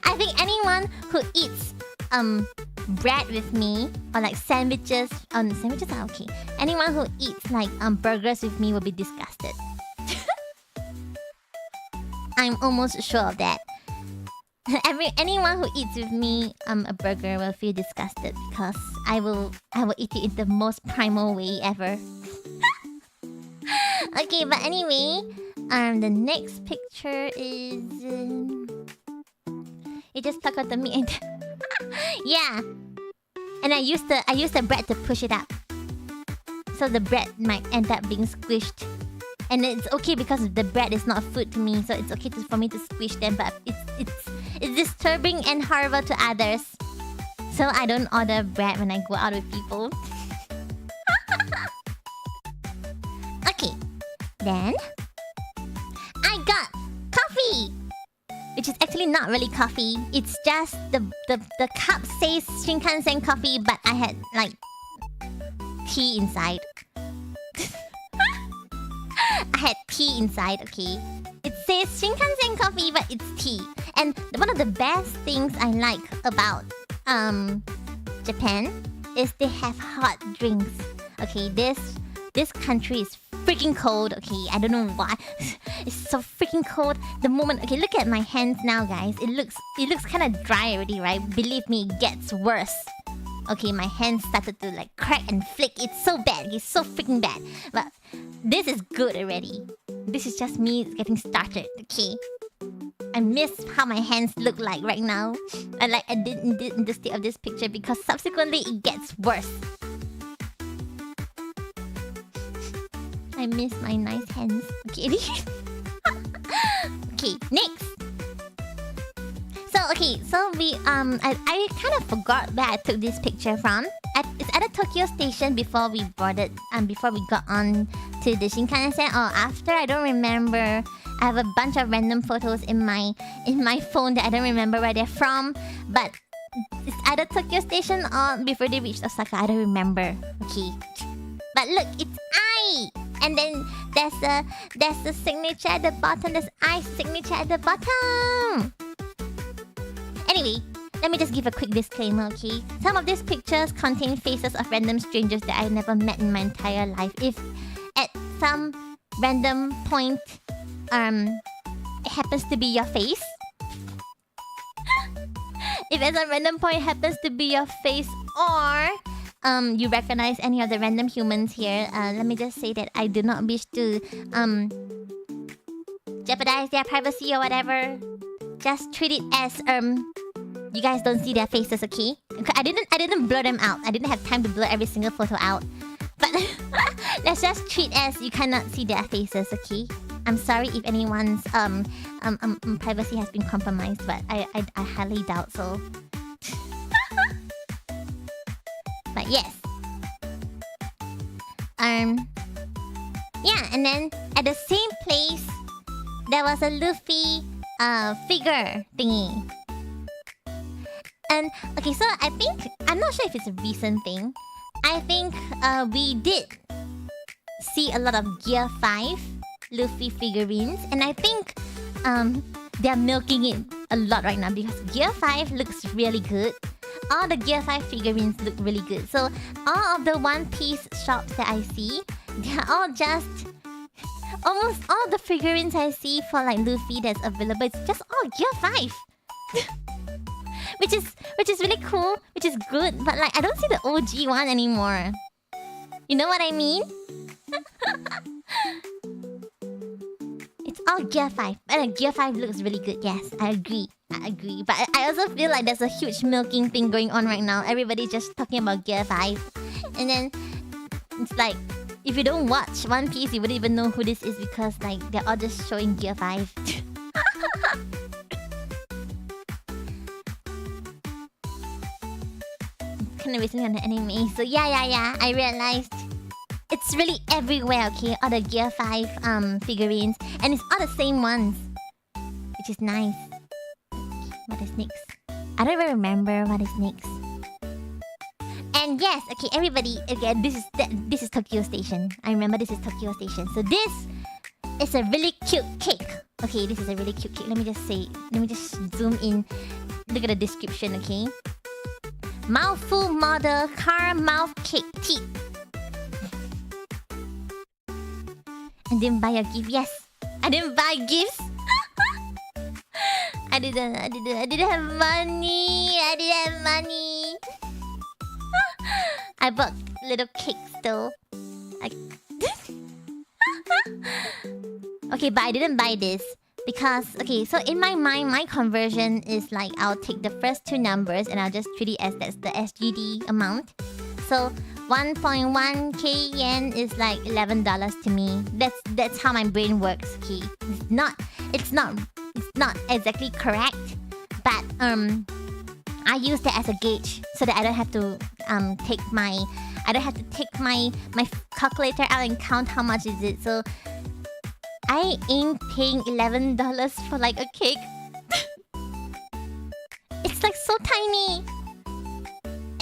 I think anyone who eats bread with me or like sandwiches, sandwiches are okay. Anyone who eats like burgers with me will be disgusted. I'm almost sure of that. Anyone who eats with me a burger will feel disgusted because I will eat it in the most primal way ever. Okay, but anyway, the next picture is it just stuck out the meat. Yeah, and I used the bread to push it up, so the bread might end up being squished. And it's okay because the bread is not food to me, so it's okay for me to squish them. But it's disturbing and horrible to others, so I don't order bread when I go out with people. Okay, then I got coffee, which is actually not really coffee. It's just the cup says Shinkansen coffee, but I had like tea inside. I had tea inside, okay? It says Shinkansen coffee, but it's tea. And one of the best things I like about Japan is they have hot drinks. Okay, this country is freaking cold, okay? I don't know why. It's so freaking cold. The moment... Okay, look at my hands now, guys. It looks kind of dry already, right? Believe me, it gets worse. Okay, my hands started to like crack and flick. It's so bad. It's so freaking bad. But this is good already. This is just me getting started, okay? I miss how my hands look like right now. And like I did in the state of this picture because subsequently it gets worse. I miss my nice hands. Okay. Okay, next. So we I kind of forgot where I took this picture from. It's at a Tokyo station before we boarded before we got on to the Shinkansen or after. I don't remember. I have a bunch of random photos in my phone that I don't remember where they're from. But it's at a Tokyo station or before they reached Osaka. I don't remember. Okay. But look, it's I. And then there's the signature at the bottom. There's I signature at the bottom. Anyway, let me just give a quick disclaimer, okay? Some of these pictures contain faces of random strangers that I've never met in my entire life. If at some random point, it happens to be your face. If at some random point happens to be your face, or you recognize any of the random humans here, let me just say that I do not wish to jeopardize their privacy or whatever. Just treat it as you guys don't see their faces, okay? I didn't blur them out. I didn't have time to blur every single photo out. But let's just treat as you cannot see their faces, okay? I'm sorry if anyone's privacy has been compromised, but I highly doubt so. But yes. Yeah, and then at the same place there was a Luffy figure thingy. And okay, so I think I'm not sure if it's a recent thing. I think we did see a lot of Gear 5 Luffy figurines, and I think they're milking it a lot right now because Gear 5 looks really good. All the Gear 5 figurines look really good. So all of the One Piece shops that I see, they're all just almost all the figurines I see for like Luffy that's available. It's just all Gear 5. Which is really cool, which is good, but like I don't see the OG one anymore. You know what I mean? It's all Gear 5. And Gear 5 looks really good, yes, I agree. But I also feel like there's a huge milking thing going on right now. Everybody's just talking about Gear 5. And then it's like if you don't watch One Piece, you wouldn't even know who this is because like they're all just showing Gear 5. Kind of recently on the anime, so yeah, I realized it's really everywhere, okay? All the Gear 5 figurines, and it's all the same ones, which is nice. What is next? I don't even remember what is next. And yes, okay, everybody, again, this is Tokyo Station. I remember this is Tokyo Station. So this is a really cute cake. Okay, this is a really cute cake. Let me just zoom in. Look at the description, okay? Mouthful model car mouth cake teeth. I didn't buy a gift. Yes, I didn't buy gifts. I didn't have money. I bought little cakes though. Okay, but I didn't buy this. Because, okay, so in my mind, my conversion is like I'll take the first two numbers and I'll just treat it as that's the SGD amount. So 1.1k yen is like $11 to me. That's how my brain works, okay? It's not exactly correct, but I use that as a gauge so that I don't have to take my calculator out and count how much is it. So I ain't paying $11 for like a cake. It's like so tiny.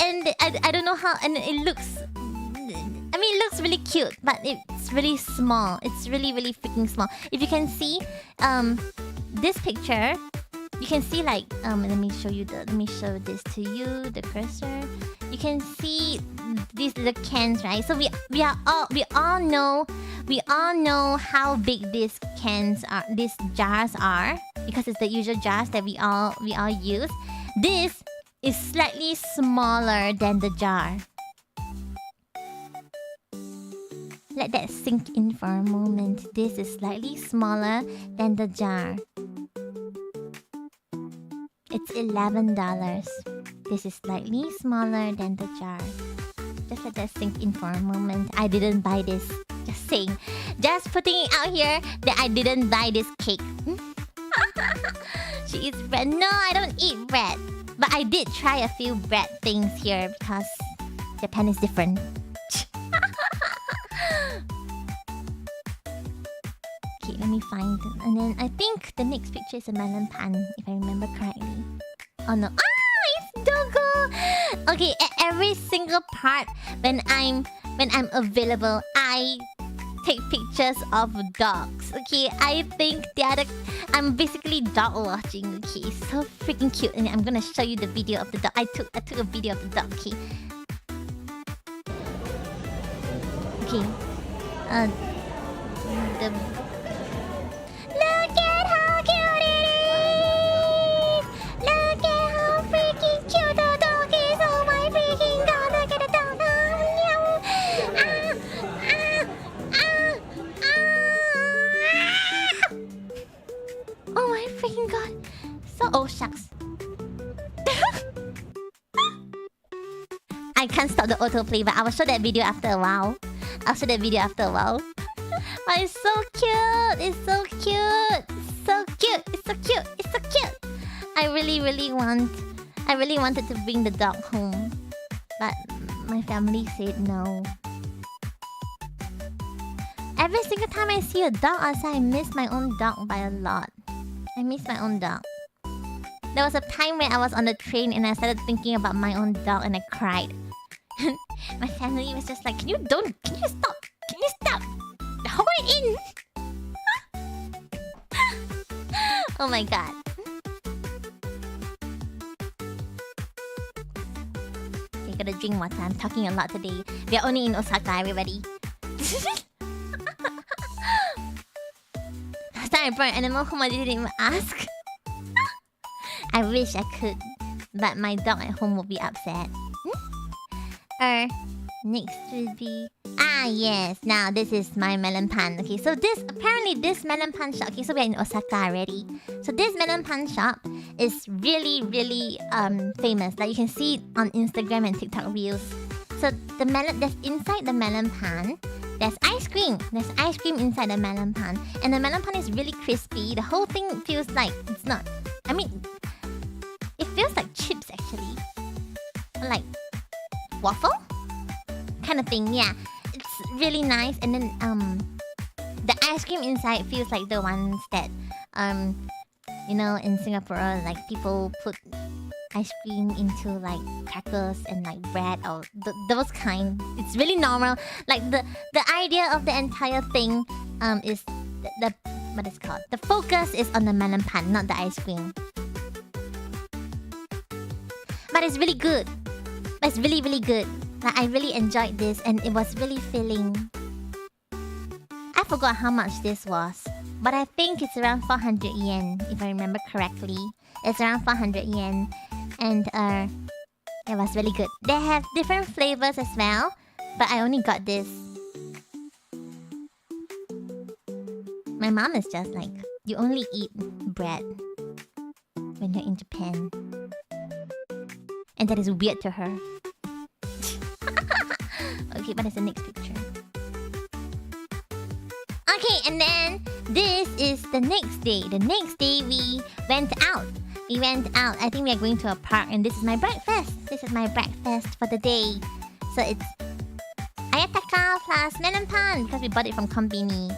And I don't know how, and it looks, I mean it looks really cute, but it's really small. It's really freaking small. If you can see this picture, you can see like let me show this to you, the cursor. You can see these little cans, right? So we all know how big these jars are because it's the usual jars that we all use. This is slightly smaller than the jar. Let that sink in for a moment. This is slightly smaller than the jar. It's $11. This is slightly smaller than the jar. Just let that sink in for a moment. I didn't buy this. Just saying. Just putting it out here that I didn't buy this cake. She eats bread. No, I don't eat bread. But I did try a few bread things here because Japan is different. Okay, let me find them. And then I think the next picture is a melon pan, if I remember correctly. Oh no. It's Dogo! Okay, at every single part when I'm available, I take pictures of dogs. Okay, I think I'm basically dog watching. Okay, so freaking cute, and I'm gonna show you the video of the dog. I took a video of the dog. Okay, the look at how cute it is. Look at how freaking cute the dog is. Oh my freaking god! Look at the dog. Oh my freaking god. Oh shucks. I can't stop the autoplay, but I will show that video after a while. But it's so cute. It's so cute. I really wanted to bring the dog home, but my family said no. Every single time I see a dog outside, I miss my own dog by a lot. I miss my own dog. There was a time when I was on the train and I started thinking about my own dog and I cried. My family was just like, Can you stop? Hold it in! Oh my god. Okay, gotta drink water. I'm talking a lot today. We are only in Osaka, everybody. Last time I brought an animal home, I didn't even ask. I wish I could, but my dog at home will be upset. Next will be... yes. Now, this is my melon pan. Okay, so apparently this melon pan shop... Okay, so we're in Osaka already. So this melon pan shop is really, really famous. Like, you can see it on Instagram and TikTok reels. So, that's inside the melon pan, there's ice cream. There's ice cream inside the melon pan. And the melon pan is really crispy. The whole thing feels like... It's not... I mean... It feels like chips, actually. Like... waffle? Kind of thing, yeah. It's really nice. And then the ice cream inside feels like the ones that you know, in Singapore, like people put ice cream into like crackers and like bread or those kind. It's really normal. Like the idea of the entire thing is the what is it called? The focus is on the melon pan, not the ice cream. But it's really good. It's really, really good. Like, I really enjoyed this and it was really filling. I forgot how much this was, but I think it's around 400 yen, if I remember correctly. It's around 400 yen. And it was really good. They have different flavors as well, but I only got this. My mom is just like, you only eat bread when you're in Japan. And that is weird to her. Okay, but it's the next picture. Okay, and then this is the next day. The next day we went out. I think we are going to a park and this is my breakfast. This is my breakfast for the day. So it's ayataka plus melon pan because we bought it from Konbini.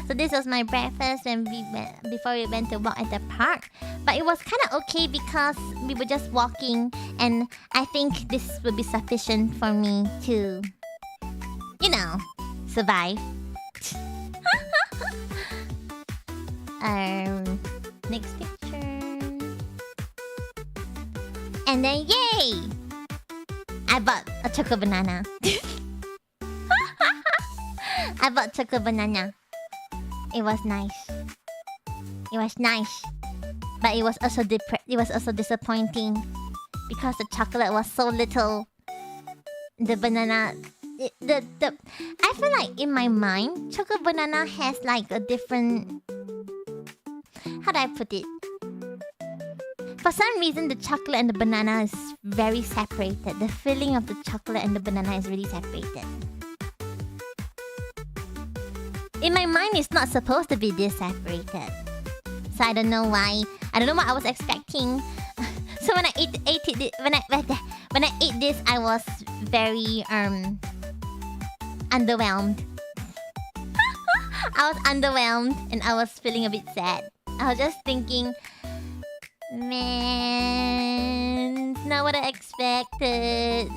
So this was my breakfast when before we went to walk at the park. But it was kind of okay because we were just walking and I think this would be sufficient for me to, you know, survive. Next picture. And then yay! I bought a choco banana. I bought choco banana. It was nice. But it was also disappointing because the chocolate was so little. The banana, I feel like in my mind, choco banana has like a different. How do I put it? For some reason, the chocolate and the banana is very separated. The filling of the chocolate and the banana is really separated. In my mind, it's not supposed to be this separated. So I don't know why. I don't know what I was expecting. So when I ate this, I was very underwhelmed. I was underwhelmed and I was feeling a bit sad. I was just thinking, man, it's not what I expected.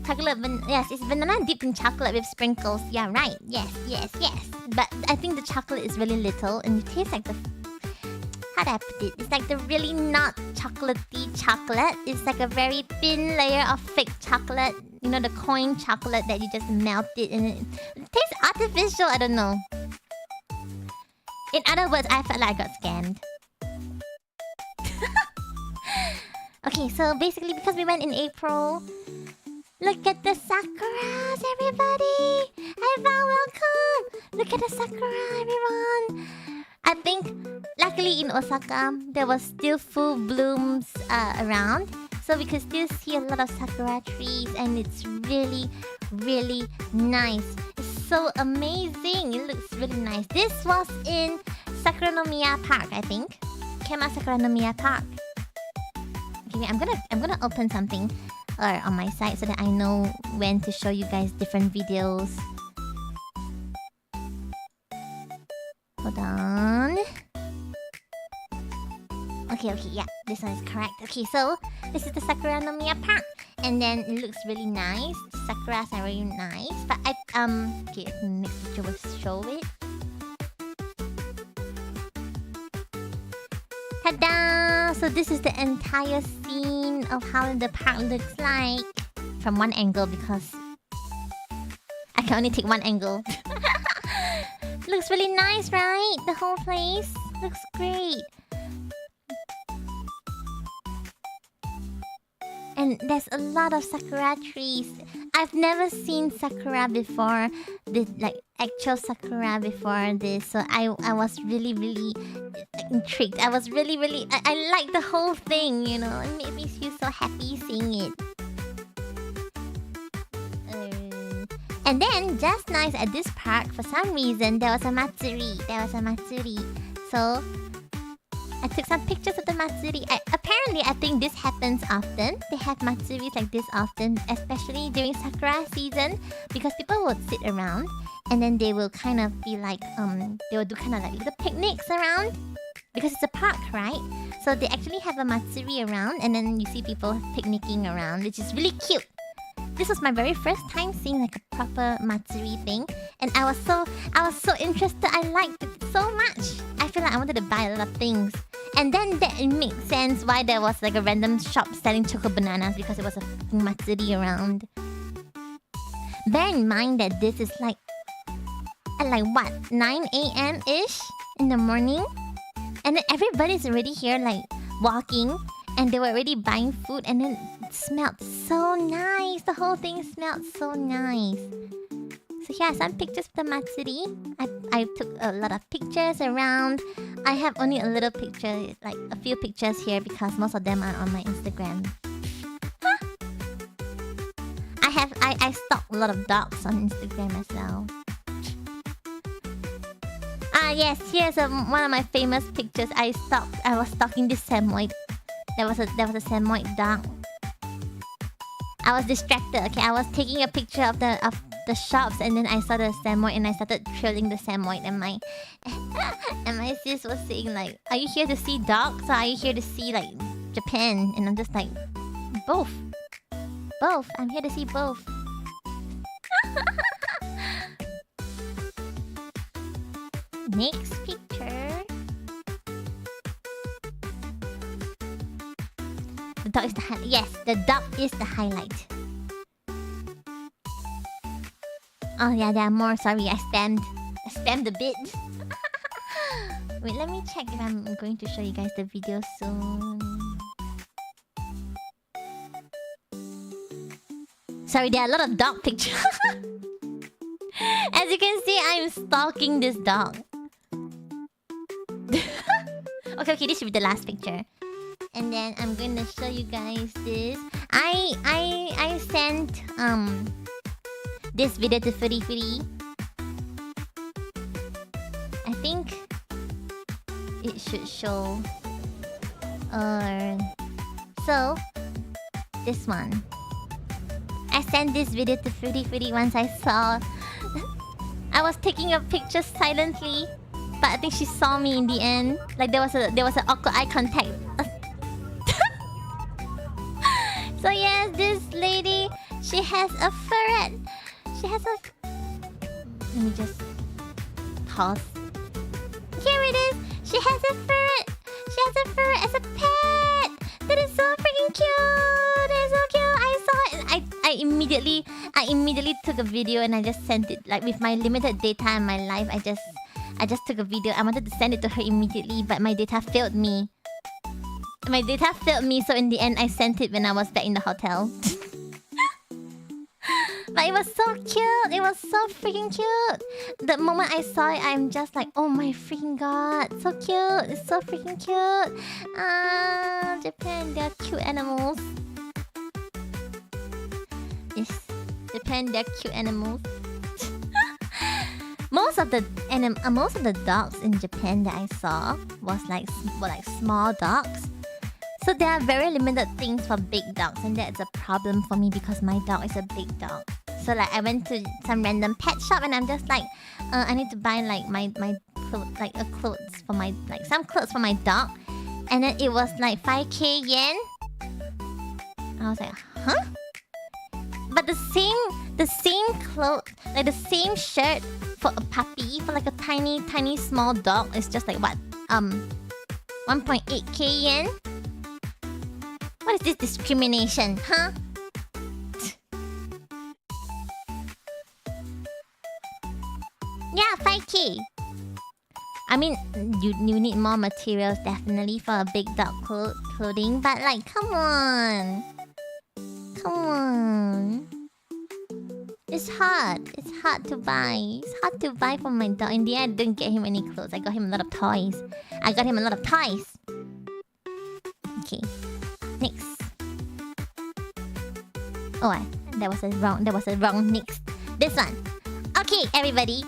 Chocolate, yes, it's banana dipped in chocolate with sprinkles. Yeah, right. Yes. But I think the chocolate is really little and it tastes like the... How do I put it? It's like the really not chocolatey chocolate. It's like a very thin layer of fake chocolate. You know, the coin chocolate that you just melt it and it tastes artificial. I don't know. In other words, I felt like I got scammed. Okay, so basically because we went in April... Look at the sakuras, everybody! Everyone, welcome! Look at the sakura, everyone! I think, luckily in Osaka, there was still full blooms around. So we could still see a lot of sakura trees and it's really, really nice. It's so amazing! It looks really nice. This was in Sakuranomiya Park, I think. Kema Sakuranomiya Park. Okay, wait, I'm gonna open something on my site so that I know when to show you guys different videos. Hold on. Okay, yeah, this one is correct. Okay, so this is the Sakuranomiya Park, and then it looks really nice. The sakuras are really nice, but okay, next picture will show it. Ta-da! So this is the entire scene of how the park looks like from one angle because I can only take one angle. Looks really nice, right? The whole place looks great. And there's a lot of sakura trees. I've never seen sakura before, like actual sakura before this. So I was really intrigued. I was really I liked the whole thing, you know. It made me feel so happy seeing it. And then, just nice at this park, for some reason, there was a matsuri. So I took some pictures of the matsuri. Apparently, I think this happens often. They have matsuris like this often, especially during sakura season, because people would sit around and then they will kind of be like, they will do kind of like little picnics around because it's a park, right? So they actually have a matsuri around and then you see people picnicking around, which is really cute. This was my very first time seeing like a proper matsuri thing, and I was so interested. I liked it so much. I feel like I wanted to buy a lot of things. And then that it makes sense why there was like a random shop selling choco bananas because it was a fucking matsuri around. Bear in mind that this is like at like what, 9 AM ish in the morning, and then everybody's already here like walking, and they were already buying food, and then it smelled so nice. The whole thing smelled so nice. So here are some pictures of the matsuri. I took a lot of pictures around. I have only a little picture, like a few pictures here because most of them are on my Instagram. I stalk a lot of dogs on Instagram as well. Ah yes, here's one of my famous pictures. I was stalking this samoyed. There was a samoyed dog. I was distracted. Okay, I was taking a picture of the shops, and then I saw the samoyed, and I started trailing the samoyed, and my and my sis was saying like, "Are you here to see dogs, or are you here to see like Japan?" And I'm just like, both. I'm here to see both. Next picture. The dog is the highlight. Yes, the dog is the highlight. Oh yeah, there are more. Sorry, I spammed a bit. Wait, let me check if I'm going to show you guys the video soon. Sorry, there are a lot of dog pictures. As you can see, I'm stalking this dog. Okay, this should be the last picture. And then I'm gonna show you guys this. I sent this video to Furi Furi. I think it should show. So this one. I sent this video to Furi Furi once I saw. I was taking a picture silently, but I think she saw me in the end. Like there was an awkward eye contact. So yes, this lady, she has a ferret. She has a... Let me just pause. Here it is. She has a ferret. She has a ferret as a pet. That is so freaking cute. That is so cute. I saw it. I immediately took a video and I just sent it. Like with my limited data in my life, I just took a video. I wanted to send it to her immediately, but my data failed me. So in the end, I sent it when I was back in the hotel. But it was so cute. It was so freaking cute. The moment I saw it, I'm just like, oh my freaking god. So cute. It's so freaking cute. Japan, they're cute animals. Yes. Japan, they're cute animals. Most of the dogs in Japan that I saw were like small dogs. So there are very limited things for big dogs, and that's a problem for me because my dog is a big dog. So like I went to some random pet shop and I'm just like, I need to buy like my clothes for my some clothes for my dog, and then it was like 5k yen. I was like, huh? But the same clothes, like the same shirt for a puppy, for like a tiny small dog is just like what 1.8k yen. What is this discrimination, huh? Yeah, 5k. I mean, you need more materials definitely for a big dog clothing, but like, come on. It's hard to buy. It's hard to buy for my dog. In the end, I didn't get him any clothes. I got him a lot of toys. Okay. Next. Oh, that was a wrong next. This one. Okay, everybody.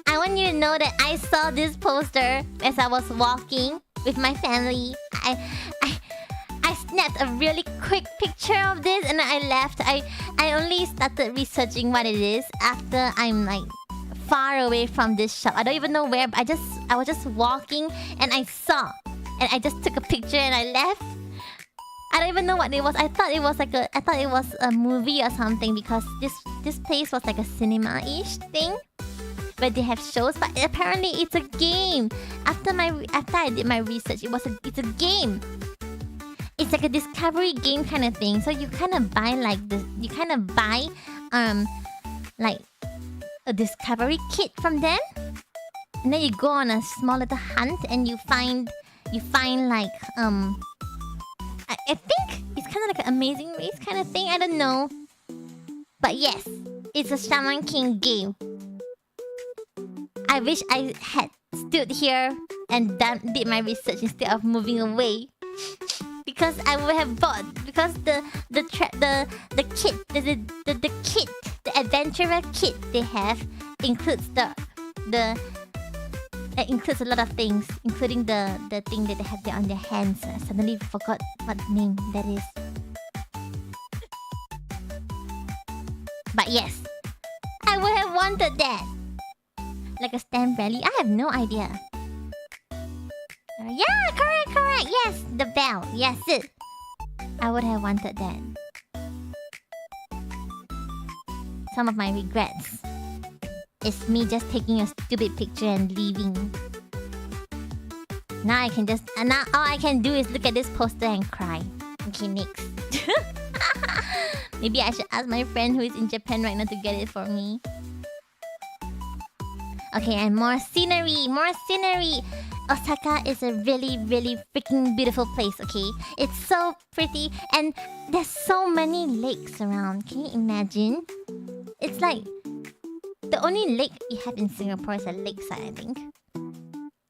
I want you to know that I saw this poster as I was walking with my family. I snapped a really quick picture of this and I left. I only started researching what it is after I'm like far away from this shop. I don't even know where, but I was just walking and I saw. And I just took a picture and I left. I don't even know what it was. I thought it was a movie or something because this place was like a cinema-ish thing where they have shows, but apparently it's a game. After I did my research, it's a game. It's like a discovery game kind of thing. So you kind of buy like a discovery kit from them, and then you go on a small little hunt and you find like I think it's kind of like an Amazing Race kind of thing. I don't know, but yes, it's a Shaman King game. I wish I had stood here and did my research instead of moving away, because I would have bought. Because the adventurer kit they have includes it includes a lot of things, including the thing that they have there on their hands. I suddenly forgot what name that is. But yes, I would have wanted that. Like a stamp rally. I have no idea. Yeah, correct. Yes, the bell. Yes, it. I would have wanted that. Some of my regrets is me just taking a stupid picture and leaving. Now all I can do is look at this poster and cry. Okay, next. Maybe I should ask my friend who is in Japan right now to get it for me. Okay, and more scenery. Osaka is a really, really freaking beautiful place, okay? It's so pretty and there's so many lakes around. Can you imagine? It's like the only lake we have in Singapore is a lakeside, I think.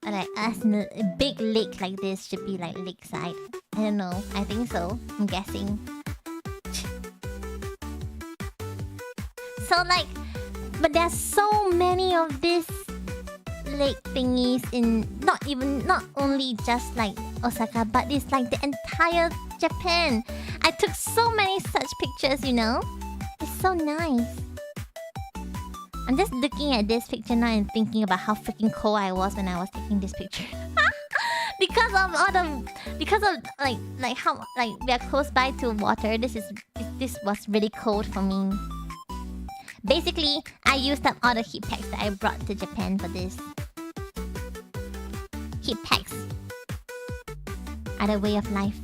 like a big lake like this should be like lakeside. I don't know. I think so. I'm guessing. So like, but there's so many of these lake thingies in not only just like Osaka, but it's like the entire Japan. I took so many such pictures, you know? It's so nice. I'm just looking at this picture now and thinking about how freaking cold I was when I was taking this picture. Because of how we are close by to water. This was really cold for me. Basically, I used up all the heat packs that I brought to Japan for this. Heat packs are the way of life.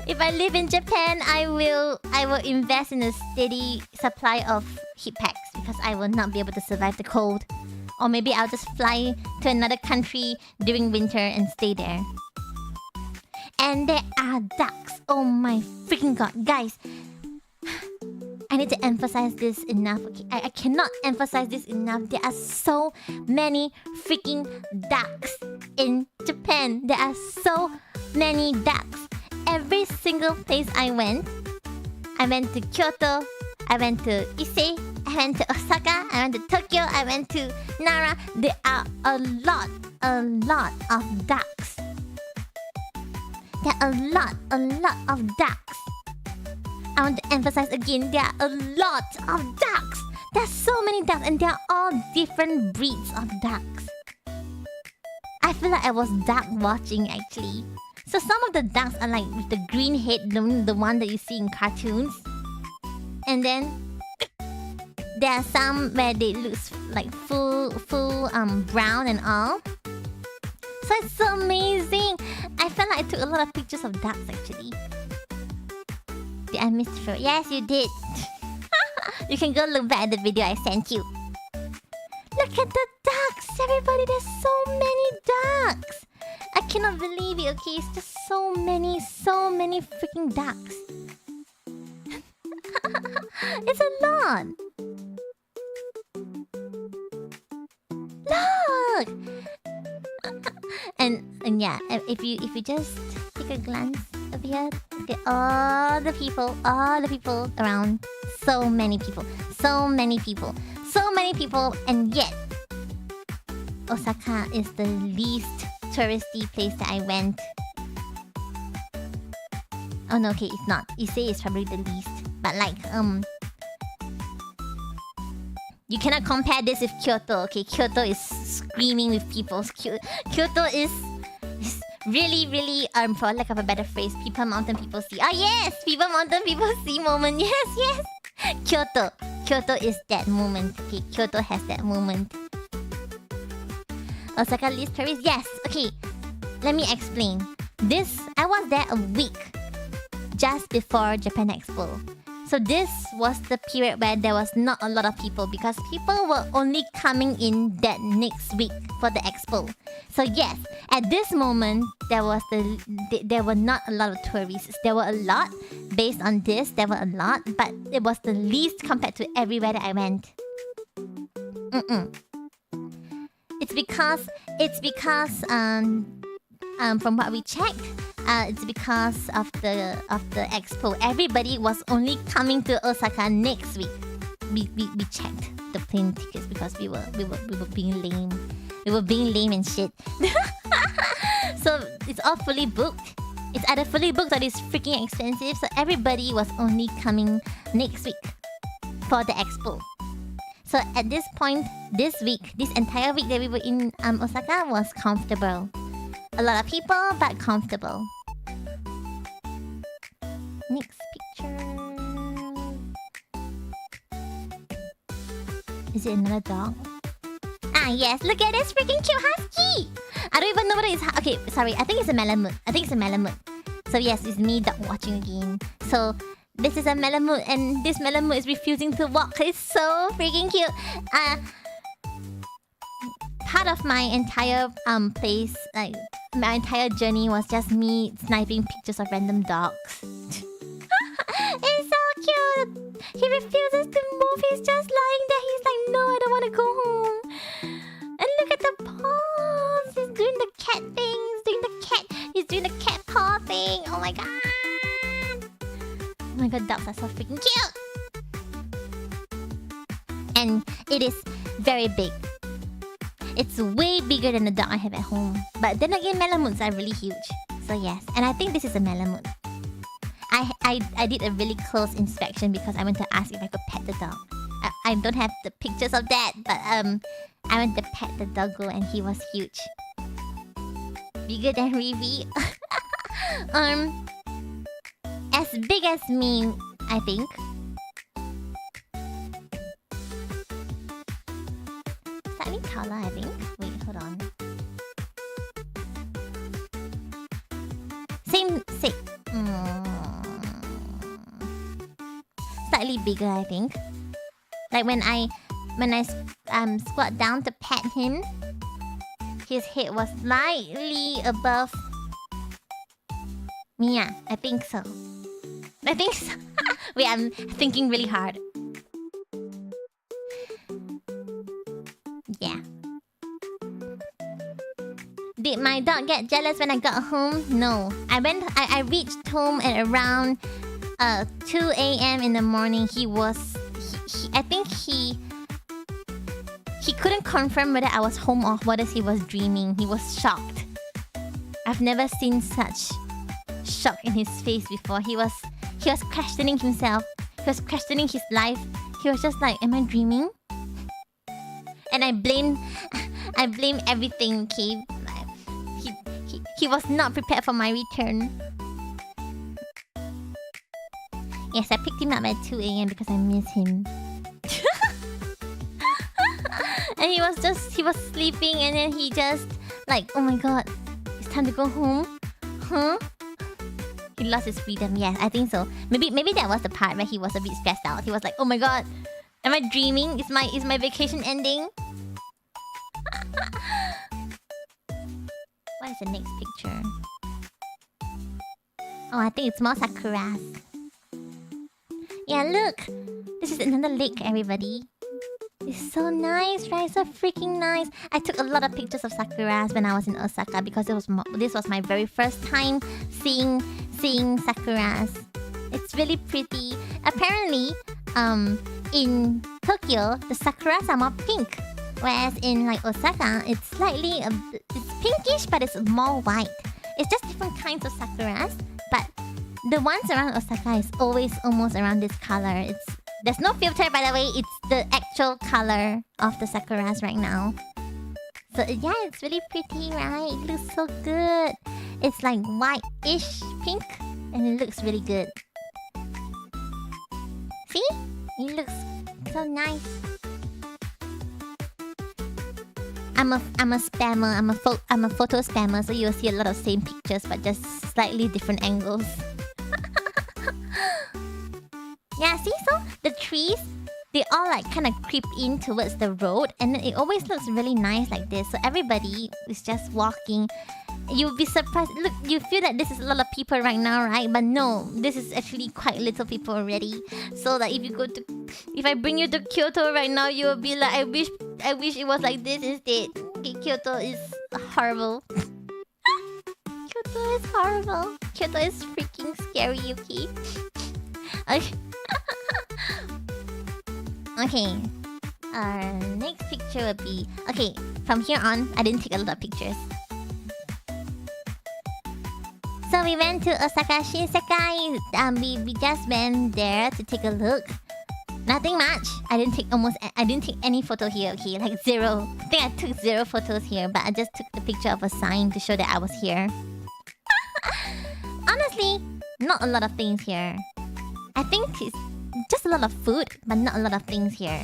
If I live in Japan, I will invest in a steady supply of heat packs because I will not be able to survive the cold. Or maybe I'll just fly to another country during winter and stay there. And there are ducks. Oh my freaking god, guys! I need to emphasize this enough. Okay, I cannot emphasize this enough. There are so many freaking ducks in Japan. There are so many ducks. Every single place I went to Kyoto, I went to Ise, I went to Osaka, I went to Tokyo, I went to Nara. There are a lot of ducks. There are a lot of ducks. I want to emphasize again, there are a lot of ducks. There are so many ducks and they are all different breeds of ducks. I feel like I was duck watching actually. So some of the ducks are like with the green head, the one that you see in cartoons. And then there are some where they look like full brown and all. So it's so amazing. I felt like I took a lot of pictures of ducks actually. Did I miss it? Yes, you did. You can go look back at the video I sent you. Look at the ducks, everybody. There's so many ducks. I cannot believe it. Okay, it's just so many freaking ducks. It's a lot. Look. And yeah, if you just take a glance over here, look at all the people around. So many people, and yet Osaka is the least touristy place that I went. Oh no, okay, it's not. Ise is probably the least, but like you cannot compare this with Kyoto. Okay, Kyoto is screaming with people. Kyoto is really for lack of a better phrase, people mountain people see. Oh yes, people mountain people see moment. Yes. Kyoto is that moment. Okay, Kyoto has that moment. Osaka least tourist. Yes. Okay, let me explain. I was there a week just before Japan Expo. So this was the period where there was not a lot of people because people were only coming in that next week for the expo. So yes, at this moment there were not a lot of tourists. There were a lot based on this. There were a lot, but it was the least compared to everywhere that I went. It's because from what we checked, it's because of the expo. Everybody was only coming to Osaka next week. We checked the plane tickets because we were being lame. We were being lame and shit. So it's all fully booked. It's either fully booked or it's freaking expensive. So everybody was only coming next week for the expo. So at this point, this entire week that we were in Osaka was comfortable. A lot of people, but comfortable. Next picture. Is it another dog? Ah, yes. Look at this freaking cute husky. I don't even know what it is. Okay, sorry. I think it's a Malamute. So yes, it's me dog watching again. So this is a Malamute, and this Malamute is refusing to walk. It's so freaking cute. Part of my entire place, like my entire journey, was just me sniping pictures of random dogs. It's so cute. He refuses to move. He's just lying there. He's like, no, I don't want to go home. And look at the because dogs are so freaking cute. And it is very big. It's way bigger than the dog I have at home. But then again, Malamutes are really huge. So yes, and I think this is a Malamute. I did a really close inspection because I went to ask if I could pet the dog. I don't have the pictures of that, but I went to pet the doggo and he was huge. Bigger than Rivi. As big as me, I think. Slightly taller, I think. Wait, hold on. Same. Slightly bigger, I think. Like when I squat down to pet him, his head was slightly above me. Yeah, I think so. Wait, I'm thinking really hard. Yeah. Did my dog get jealous when I got home? No. I reached home at around 2 a.m. in the morning. I think he couldn't confirm whether I was home or whether he was dreaming. He was shocked. I've never seen such shock in his face before. He was questioning himself. He was questioning his life. He was just like, am I dreaming? And I blame everything, okay? He was not prepared for my return. Yes, I picked him up at 2 a.m. because I miss him. And he was sleeping and then he just like, oh my god, it's time to go home. Huh? He lost his freedom. Yeah, I think so. Maybe that was the part where he was a bit stressed out. He was like, oh my god, am I dreaming? Is my vacation ending? What is the next picture? Oh, I think it's more sakuras. Yeah, look! This is another lake, everybody. It's so nice, right? So freaking nice. I took a lot of pictures of sakuras when I was in Osaka because this was my very first time seeing sakuras. It's really pretty. Apparently, in Tokyo, the sakuras are more pink. Whereas in like Osaka, it's slightly it's pinkish, but it's more white. It's just different kinds of sakuras, but the ones around Osaka is always almost around this color. There's no filter, by the way. It's the actual color of the sakuras right now. So yeah, it's really pretty, right? It looks so good. It's like white-ish pink, and it looks really good. See? It looks so nice. I'm a spammer. I'm a photo spammer, so you'll see a lot of same pictures, but just slightly different angles. Yeah, see, so the trees, they all like kind of creep in towards the road, and then it always looks really nice like this. So everybody is just walking. You'll be surprised. Look, you feel that this is a lot of people right now, right? But no, this is actually quite little people already. So like if I bring you to Kyoto right now, you'll be like, I wish it was like this instead. Okay, Kyoto is horrible. Kyoto is horrible. Kyoto is freaking scary, okay? Okay. Okay. Our next picture would be... Okay, from here on, I didn't take a lot of pictures. So we went to Osaka Shinsekai. We just went there to take a look. Nothing much. I didn't take any photo here, okay? Like zero. I think I took 0 photos here, but I just took the picture of a sign to show that I was here. Honestly, not a lot of things here. I think it's just a lot of food, but not a lot of things here.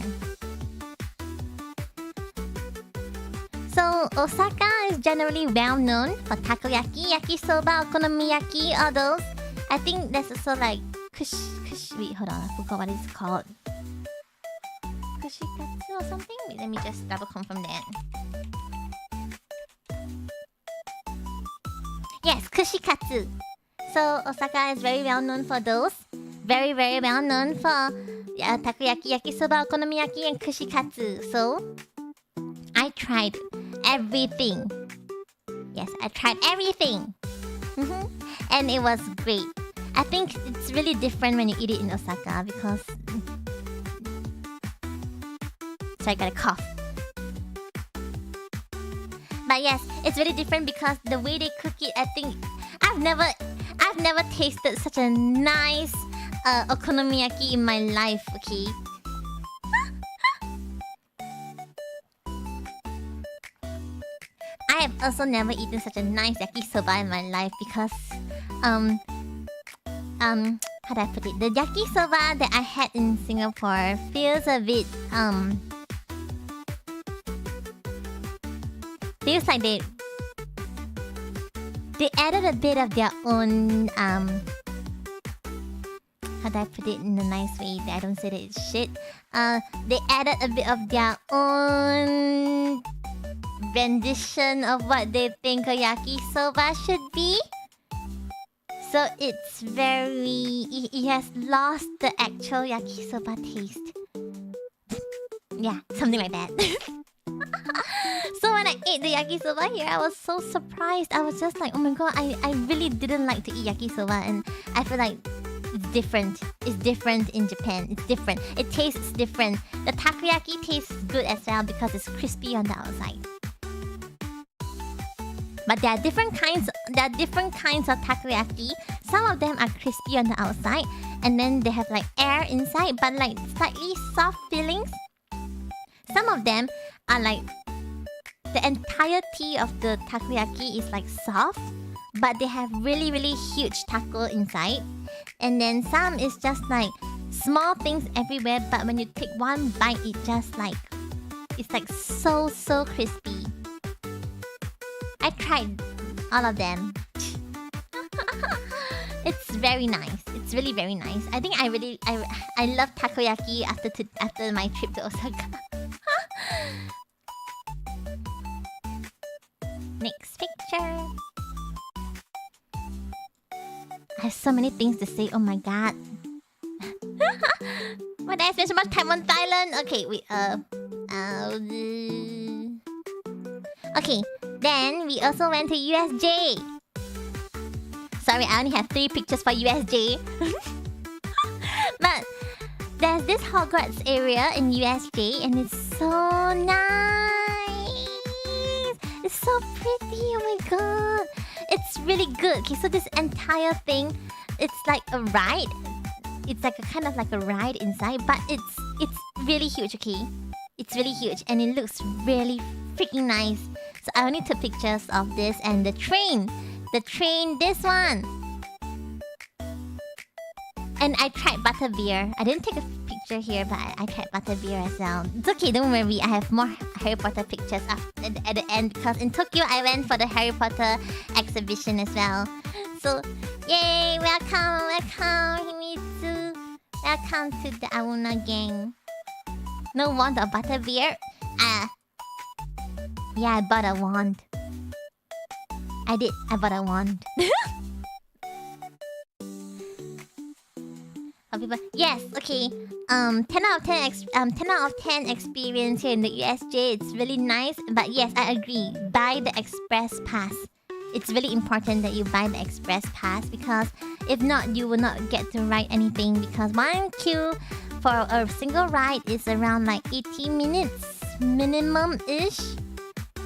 So Osaka is generally well known for takoyaki, yakisoba, okonomiyaki, all those. I think there's also like wait, hold on, I forgot what it's called. Kushikatsu or something? Wait, let me just double confirm that. Yes, kushikatsu. So Osaka is very well known for those. Very, very well known for takoyaki, yakisoba, okonomiyaki, and kushikatsu. So I tried everything. Yes, I tried everything. And it was great. I think it's really different when you eat it in Osaka because... Sorry, I got a cough. But yes, it's really different because the way they cook it, I think... I've never tasted such a nice okonomiyaki in my life, okay? I have also never eaten such a nice yakisoba in my life because how do I put it? The yakisoba that I had in Singapore feels a bit feels like they added a bit of their own how do I put it in a nice way that I don't say that it's shit? They added a bit of their own rendition of what they think a yakisoba should be. So it's very... It has lost the actual yakisoba taste. Yeah, something like that. So when I ate the yakisoba here, I was so surprised. I was just like, oh my god, I really didn't like to eat yakisoba. And I feel like it's different. It's different in Japan. It's different. It tastes different. The takoyaki tastes good as well because it's crispy on the outside. But there are different kinds. There are different kinds of takoyaki. Some of them are crispy on the outside, and then they have like air inside, but like slightly soft fillings. Some of them are like the entirety of the takoyaki is like soft, but they have really really huge taco inside. And then some is just like small things everywhere, but when you take one bite, it just like it's like so crispy. I tried all of them. It's very nice. It's really very nice. I think I love takoyaki after my trip to Osaka. Next picture. I have so many things to say. Oh my god. Why did I spend so much time on Thailand? Okay, wait. Okay. Then we also went to USJ. Sorry, I only have 3 pictures for USJ. But there's this Hogwarts area in USJ and it's so nice. It's so pretty, oh my god. It's really good. Okay, so this entire thing, it's like a ride. It's like a kind of like a ride inside, but it's really huge, okay? It's really huge and it looks really freaking nice. So I only took pictures of this and the train. The train, this one. And I tried butterbeer. I didn't take a picture here, but I tried butterbeer as well. It's okay, don't worry. I have more Harry Potter pictures at the end because in Tokyo I went for the Harry Potter exhibition as well. So, yay! Welcome, Himitsu. Welcome to the Awooo gang. No wand of butterbeer? Yeah, I bought a wand. I did. I bought a wand. Yes, okay. 10 out of 10 experience here in the USJ. It's really nice. But yes, I agree. Buy the express pass. It's really important that you buy the express pass because if not, you will not get to ride anything because one queue for a single ride is around like 80 minutes minimum-ish.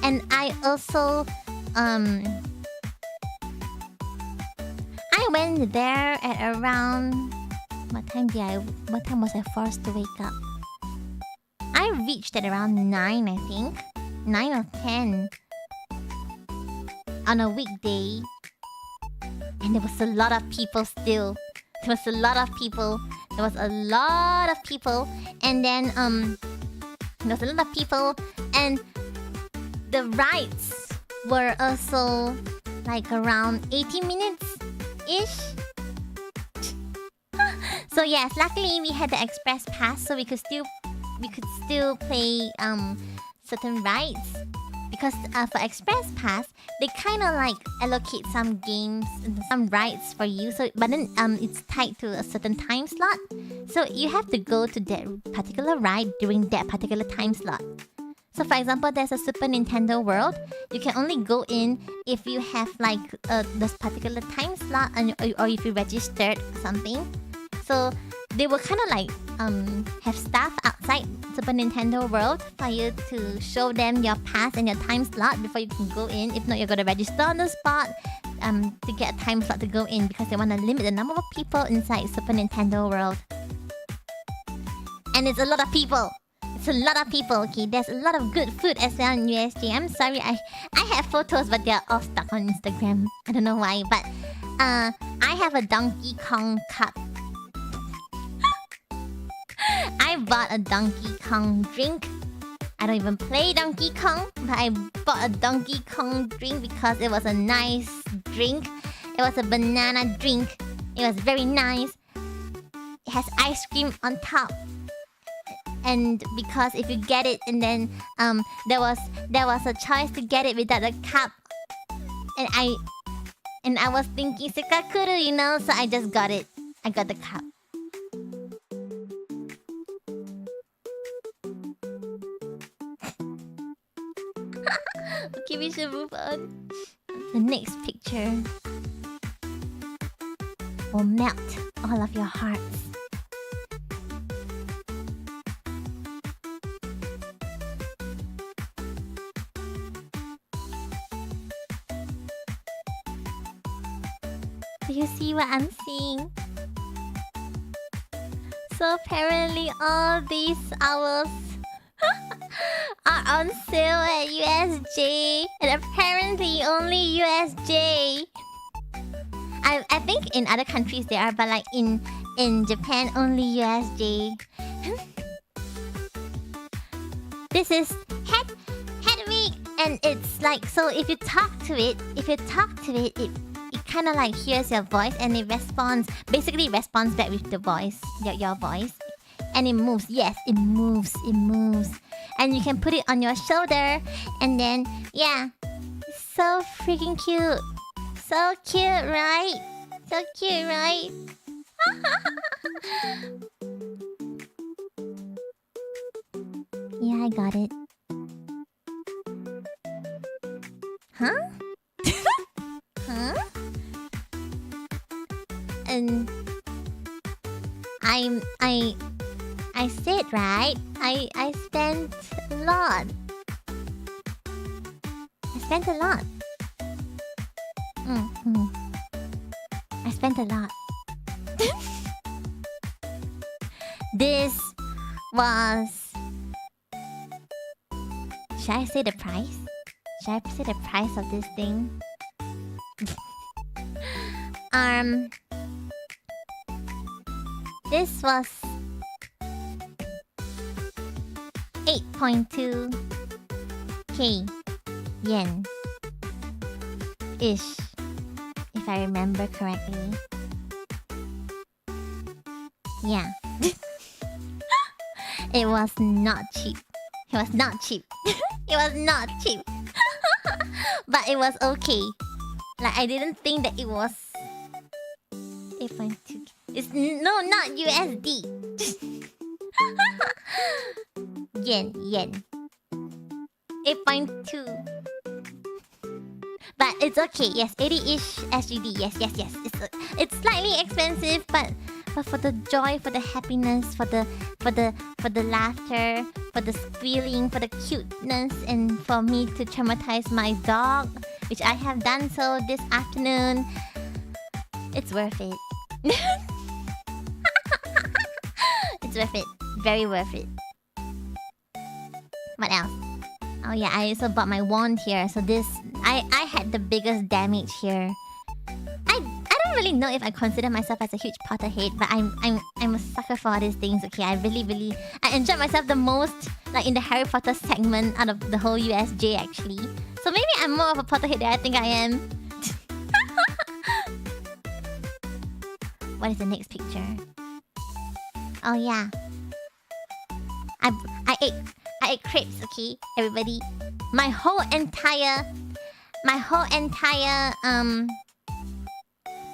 And I also I went there at around what time was I forced to wake up? I reached at around 9, I think. 9 or 10 on a weekday. And there was a lot of people still. There was a lot of people. And then there was a lot of people and the rides were also like around 80 minutes-ish. So yes, luckily we had the express pass so we could still play certain rides. Because for express pass, they kind of like allocate some games and some rides for you. So but then it's tied to a certain time slot. So you have to go to that particular ride during that particular time slot. So for example, there's a Super Nintendo World. You can only go in if you have like this particular time slot, or if you registered something. So they will kind of like have staff outside Super Nintendo World for you to show them your pass and your time slot before you can go in. If not, you're gonna register on the spot to get a time slot to go in, because they want to limit the number of people inside Super Nintendo World. And it's a lot of people. It's a lot of people, okay? There's a lot of good food as well in USJ. I'm sorry, I have photos, but they're all stuck on Instagram. I don't know why, but I have a Donkey Kong cup. I bought a Donkey Kong drink. I don't even play Donkey Kong, but I bought a Donkey Kong drink because it was a nice drink. It was a banana drink. It was very nice. It has ice cream on top. And because if you get it, and then there was a choice to get it without a cup, and I was thinking sekakuru, you know, so I just got it. I got the cup. Okay, we should move on. The next picture will melt all of your hearts. Do you see what I'm seeing? So apparently all these owls are on sale at USJ. And apparently only USJ. I think in other countries they are, but like in Japan only USJ. This is Hedwig, and it's like, so if you talk to it, it kind of like hears your voice and it responds, basically responds back with the voice, your voice, and it moves. Yes, it moves, and you can put it on your shoulder, and then yeah, so freaking cute, so cute, right? So cute, right? Yeah, I got it. Huh? Huh? And I said, right? I spent a lot. I spent a lot. I spent a lot. This was... Should I say the price? Should I say the price of this thing? This was 8.2k yen ish, if I remember correctly. Yeah. It was not cheap. It was not cheap. It was not cheap. But it was okay. Like, I didn't think that it was 8.2. It's no, not USD. Yen. 8.2. But it's okay. Yes, 80-ish SGD. Yes. It's slightly expensive, but for the joy, for the happiness, for the laughter, for the squealing, for the cuteness, and for me to traumatize my dog, which I have done so this afternoon, it's worth it. It's worth it. Very worth it. What else? Oh yeah, I also bought my wand here. So this... I had the biggest damage here. I don't really know if I consider myself as a huge Potterhead, but I'm a sucker for all these things, okay? I enjoyed myself the most, like in the Harry Potter segment out of the whole USJ, actually. So maybe I'm more of a Potterhead than I think I am. What is the next picture? Oh yeah. I ate crepes, okay, everybody. My whole entire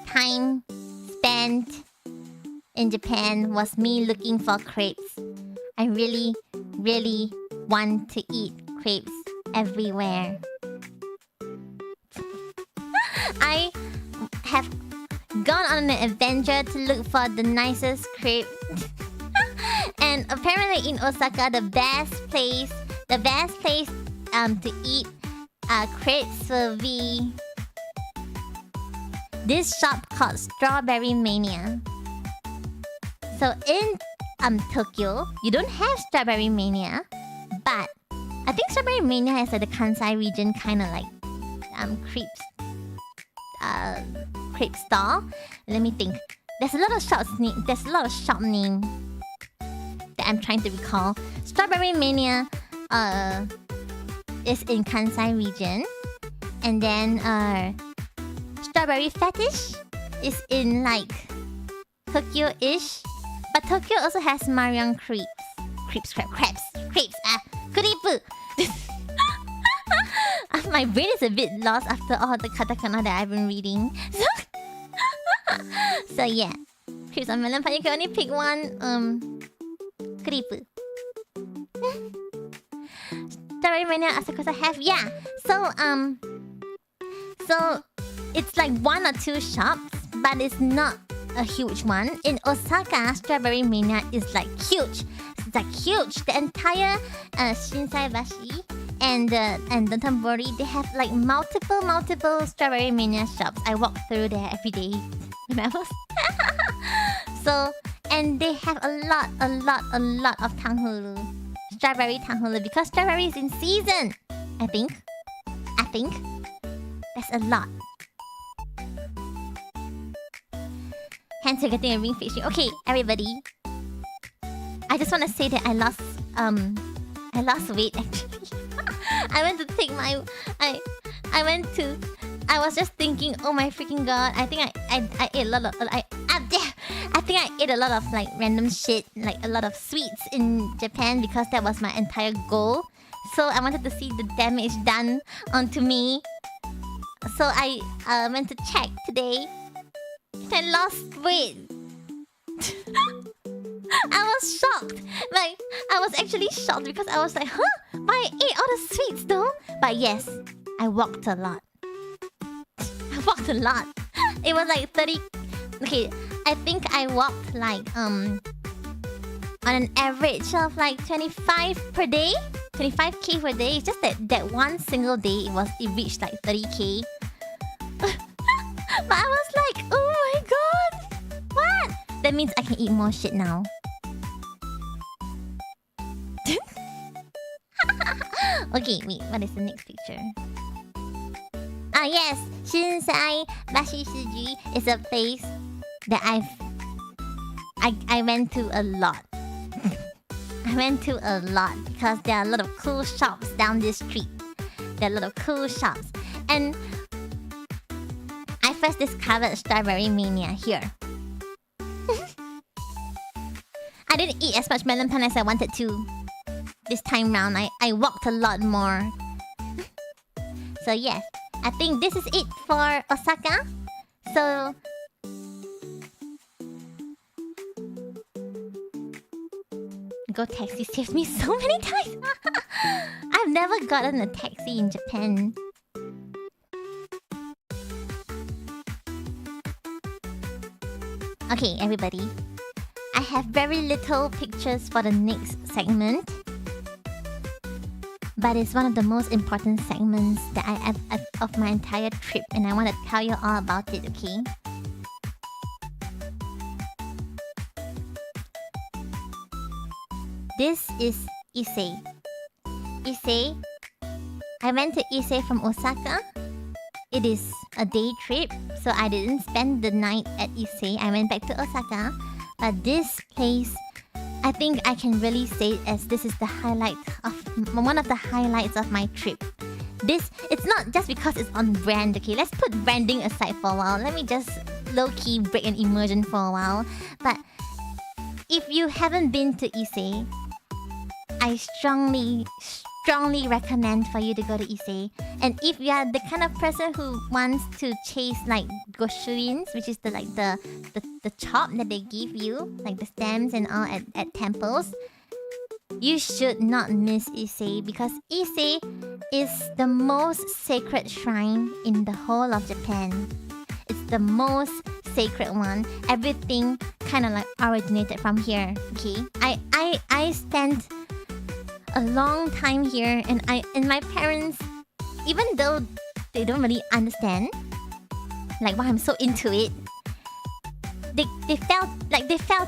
time spent in Japan was me looking for crepes. I really want to eat crepes everywhere. I have gone on an adventure to look for the nicest crepe. And apparently in Osaka, the best place to eat crepes will be this shop called Strawberry Mania. So in Tokyo, you don't have Strawberry Mania, but I think Strawberry Mania has like the Kansai region kind of like crepes crepe stall. Let me think. There's a lot of shop name that I'm trying to recall. Strawberry Mania is in Kansai region, and then Strawberry Fetish is in like Tokyo-ish, but Tokyo also has Marion crepes. Crepes. Crepe. My brain is a bit lost after all the katakana that I've been reading. So yeah, crepes on melon pie. You can only pick one. Crepe. Strawberry Mania Asakusa have, yeah. So it's like one or two shops, but it's not a huge one. In Osaka, Strawberry Mania is like huge. It's like huge. The entire Shinsaibashi and Dotonbori, they have like multiple Strawberry Mania shops. I walk through there every day when I was so, and they have a lot of tanghulu. Strawberry tanghulu, because strawberry is in season. I think that's a lot. Hence you're getting a ring fishing. Okay, everybody. I just want to say that I lost weight actually. I was just thinking, oh my freaking god, I think I ate a lot of I think I ate a lot of like random shit, like a lot of sweets in Japan, because that was my entire goal. So I wanted to see the damage done onto me. So I went to check today. And I lost weight. I was shocked. Like, I was actually shocked because I was like, huh? But I ate all the sweets though. But yes, I walked a lot. It was like 30... Okay, I think I walked like, on an average of like 25 per day. 25k per day. It's just that one single day, it reached like 30k. But I was like, oh my god! What? That means I can eat more shit now. Okay, wait, what is the next picture? Ah yes, Shinsai Bashi Shiji is a place that I went to a lot. I went to a lot because there are a lot of cool shops down this street. There are a lot of cool shops. And I first discovered Strawberry Mania here. I didn't eat as much melon pan as I wanted to. This time round, I walked a lot more. So yes, I think this is it for Osaka. So Go taxi saved me so many times. I've never gotten a taxi in Japan. Okay, everybody. I have very little pictures for the next segment, but it's one of the most important segments that I have of my entire trip, and I want to tell you all about it, okay? This is Issei. Issei. I went to Issei from Osaka. It is a day trip, so I didn't spend the night at Issei. I went back to Osaka. But this place, I think I can really say it as this is the highlight of one of the highlights of my trip. It's not just because it's on brand, okay? Let's put branding aside for a while. Let me just low-key break an immersion for a while. But if you haven't been to Issei, I strongly recommend for you to go to Issei. And if you are the kind of person who wants to chase like goshuins, which is the chop that they give you, like the stems and all at temples, you should not miss Ise because Ise is the most sacred shrine in the whole of Japan. It's the most sacred one. Everything kind of like originated from here. Okay, I spent a long time here, and my parents, even though they don't really understand like why I'm so into it, they felt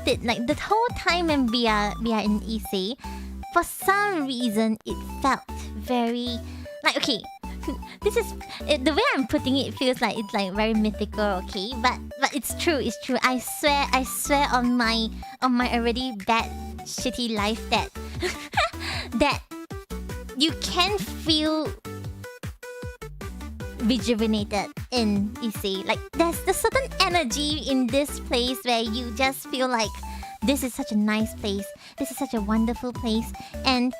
it like the whole time when we are in Ise. For some reason, it felt very like, okay. This is the way I'm putting it feels like it's like very mythical, okay? But it's true, it's true. I swear on my already bad shitty life that that you can feel rejuvenated in Ise. Like there's a certain energy in this place where you just feel like this is such a nice place. This is such a wonderful place, and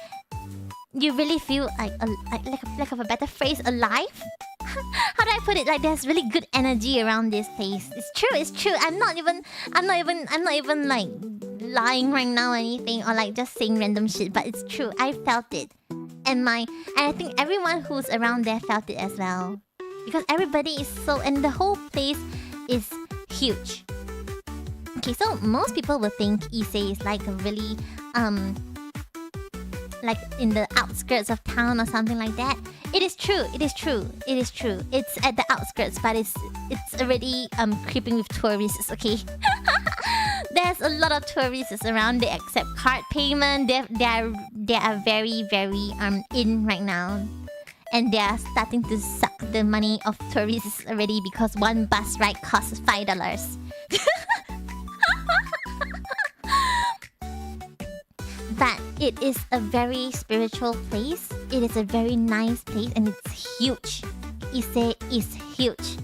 you really feel like lack of a better phrase, alive. How do I put it? Like there's really good energy around this place. It's true. It's true. I'm not even like lying right now or anything, or like just saying random shit. But it's true. I felt it, and I think everyone who's around there felt it as well, because everybody is so, and the whole place is huge. Okay, so most people will think Ise is like a really like in the outskirts of town or something like that. It is true. It is true. It is true. It's at the outskirts, but it's already creeping with tourists. Okay, there's a lot of tourists around. They accept card payment. They are very in right now, and they are starting to suck the money of tourists already because one bus ride costs $5. But it is a very spiritual place. It is a very nice place, and it's huge. Ise is huge.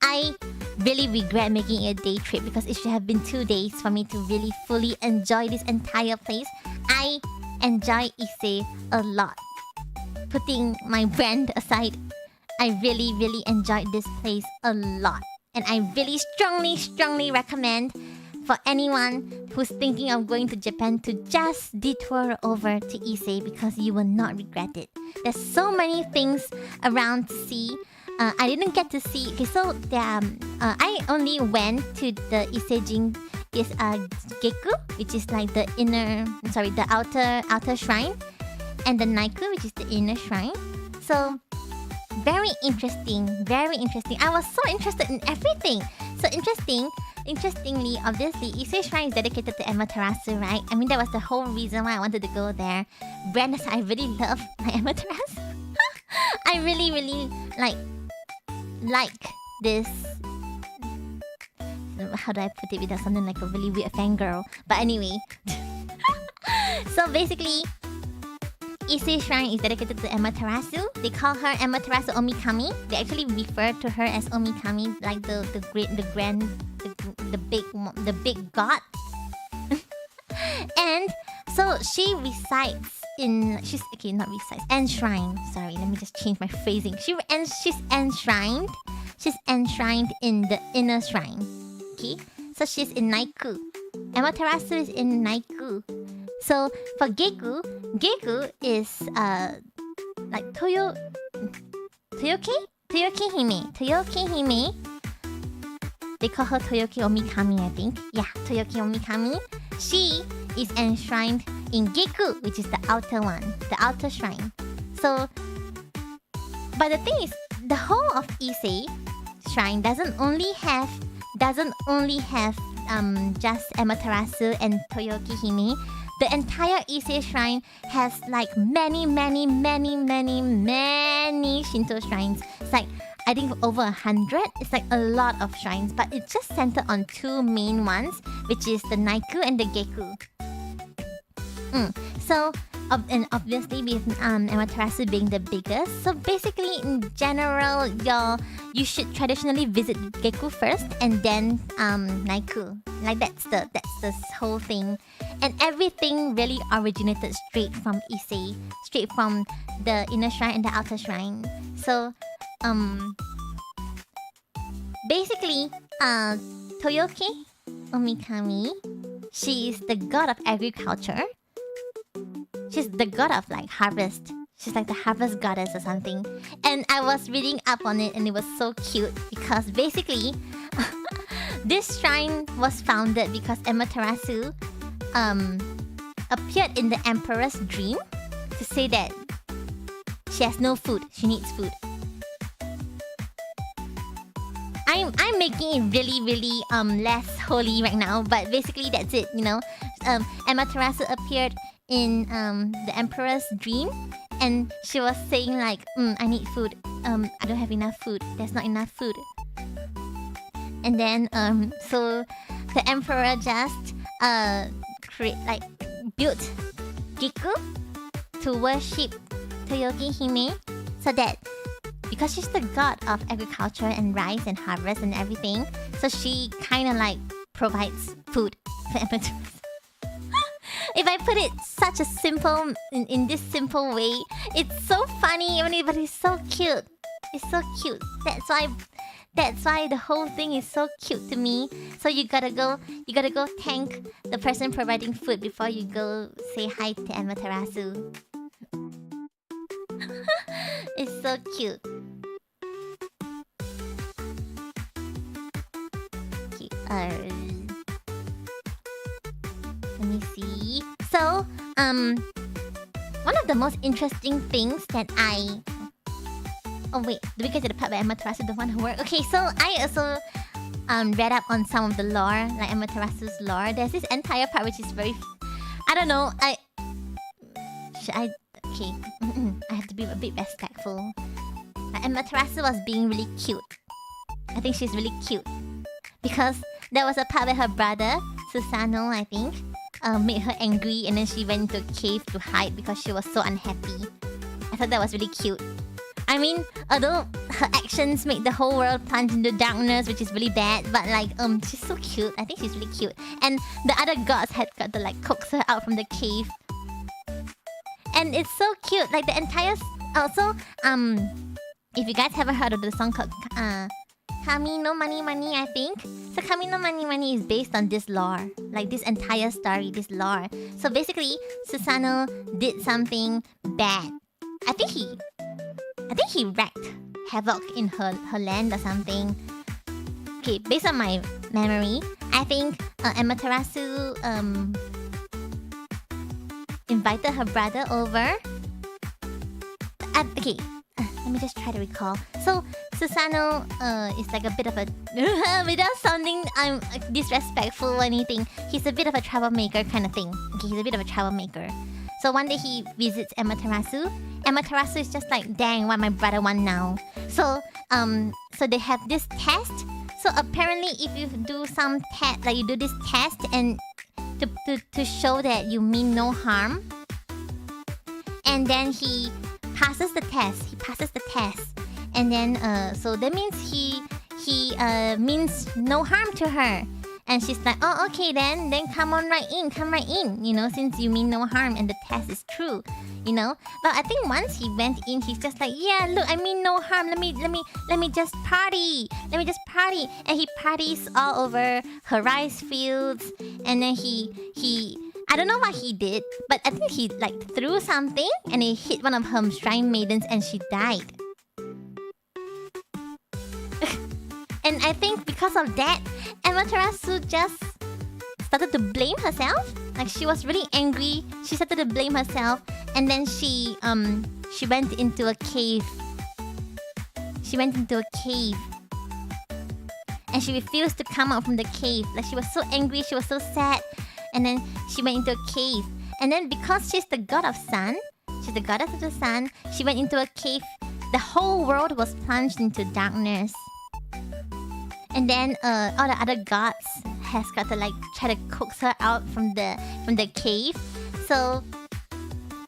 I really regret making it a day trip because it should have been 2 days for me to really fully enjoy this entire place. I enjoy Ise a lot. Putting my brand aside, I really enjoyed this place a lot. And I really strongly recommend for anyone who's thinking of going to Japan to just detour over to Ise because you will not regret it. There's so many things around to see. I didn't get to see. Okay, so I only went to the Isejin Geku, which is like the outer shrine, and the Naiku, which is the inner shrine. So very interesting. I was so interested in everything. So Interestingly, obviously, Ise Shrine is dedicated to Amaterasu, right? I mean, that was the whole reason why I wanted to go there. Brand, I really love my Amaterasu. I really like this. How do I put it without something like a really weird fangirl? But anyway. So basically, Ise Shrine is dedicated to Amaterasu. They call her Amaterasu Omikami. They actually refer to her as Omikami, like the big god. And so she resides in enshrined. Sorry, let me just change my phrasing. She's enshrined. She's enshrined in the inner shrine. Okay, so she's in Naiku. Amaterasu is in Naiku. So for Geku is like Toyoke Hime. They call her Toyoke Omikami, I think. Yeah, Toyoke Omikami. She is enshrined in Geku, which is the outer one, the outer shrine. So, but the thing is, the whole of Ise Shrine doesn't only have just Amaterasu and Toyoke Hime. The entire Ise Shrine has like many Shinto shrines. It's like, I think over 100. It's like a lot of shrines, but it's just centered on 2 main ones, which is the Naiku and the Geku. So, and obviously with Amaterasu being the biggest, so basically in general, you should traditionally visit Geku first and then Naiku. Like that's the whole thing, and everything really originated straight from Ise, straight from the inner shrine and the outer shrine. So basically, Toyoke Omikami, she is the god of agriculture. the god of like harvest. She's like the harvest goddess or something. And I was reading up on it and it was so cute because basically this shrine was founded because Amaterasu appeared in the emperor's dream to say that she has no food, she needs food. I'm making it really less holy right now, but basically that's it, you know. Amaterasu appeared in the emperor's dream and she was saying like, I need food. I don't have enough food. There's not enough food. And then so the emperor just built Giku to worship Toyogi Hime so that because she's the god of agriculture and rice and harvest and everything, so she kind of like provides food for Amaterasu. If I put it such a simple in this simple way, it's so funny, but it's so cute. It's so cute. That's why the whole thing is so cute to me. So you gotta go thank the person providing food before you go say hi to Amaterasu. It's so cute. Let me see. So, one of the most interesting things that I... Oh wait, do we get to the part where Amaterasu don't want to work? Okay, so I also read up on some of the lore, like Amaterasu's lore. There's this entire part which is very... I don't know, Okay, I have to be a bit respectful. Amaterasu was being really cute. I think she's really cute. Because there was a part where her brother, Susanoo, I think, made her angry and then she went into a cave to hide because she was so unhappy. I thought that was really cute. I mean, although her actions make the whole world plunge into darkness, which is really bad, but like, she's so cute. I think she's really cute. And the other gods had got to like coax her out from the cave. And it's so cute. Like the entire... Also, if you guys haven't heard of the song called Kami no Mani Mani, I think. So Kami no Mani Mani is based on this lore. Like this entire story, this lore. So basically, Susanoo did something bad. I think he wreaked havoc in her land or something. Okay, based on my memory, I think Amaterasu invited her brother over. Okay, let me just try to recall. So Susanoo is like a bit of a without sounding disrespectful or anything, he's a bit of a troublemaker kind of thing. Okay, he's a bit of a troublemaker. So one day he visits Amaterasu. Amaterasu is just like, dang, what my brother want now. So so they have this test. So apparently if you do some test, like you do this test and to show that you mean no harm, and then he passes the test. And then so that means he means no harm to her. And she's like, oh, okay then come right in, you know, since you mean no harm and the test is true, you know. But I think once he went in, he's just like, yeah, look, I mean no harm. Let me just party. And he parties all over her rice fields. And then he I don't know what he did, but I think he like threw something and it hit one of her shrine maidens and she died. And I think because of that, Amaterasu just started to blame herself. Like she was really angry. She started to blame herself, and then she went into a cave. And she refused to come out from the cave. Like she was so angry, she was so sad, and then she went into a cave. And then because she's the god of sun, she's the goddess of the sun, she went into a cave. The whole world was plunged into darkness. And then all the other gods has got to like try to coax her out from the cave. So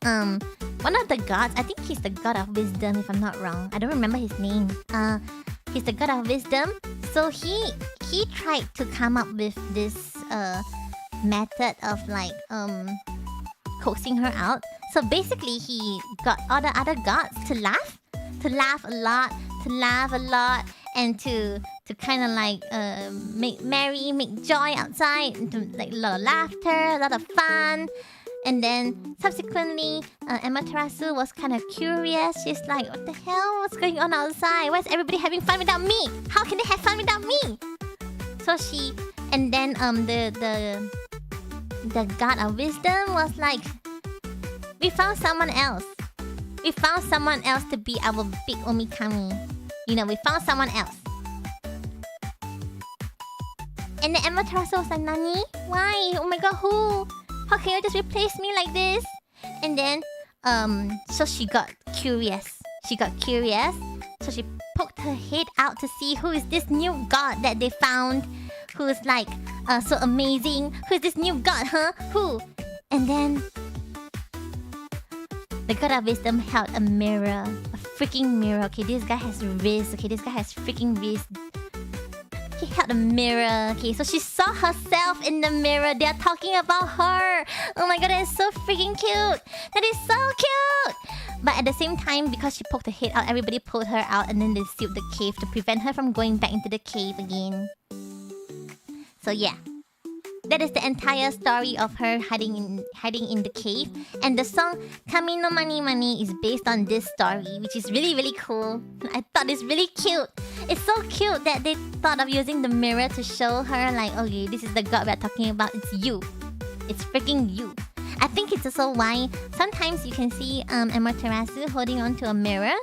one of the gods, I think he's the god of wisdom if I'm not wrong. I don't remember his name. He's the god of wisdom. So he tried to come up with this method of like coaxing her out. So basically he got all the other gods to laugh a lot, and to kind of like make merry, make joy outside, to, like a lot of laughter, a lot of fun. And then subsequently, Amaterasu was kind of curious. She's like, what the hell? What's going on outside? Why is everybody having fun without me? How can they have fun without me? So she... And then the god of wisdom was like, we found someone else. We found someone else to be our big omikami. You know, we found someone else. And the Amaterasu was like, Nani? Why? Oh my god, who? How can you just replace me like this? And then, so she got curious. So she poked her head out to see who is this new god that they found. Who is like, so amazing. Who is this new god, huh? Who? And then... the god of wisdom held a mirror. A freaking mirror. Okay, this guy has wrist. Okay, this guy has freaking wrist. He held a mirror. Okay, so she saw herself in the mirror. They are talking about her. Oh my god, that is so freaking cute. That is so cute. But at the same time, because she poked her head out, everybody pulled her out and then they sealed the cave to prevent her from going back into the cave again. So yeah. That is the entire story of her hiding in the cave. And the song Kami no Mani Mani is based on this story, which is really, really cool. I thought it's really cute. It's so cute that they thought of using the mirror to show her like, okay, this is the god we're talking about. It's you. It's freaking you. I think it's also why sometimes you can see Amaterasu holding onto a mirror.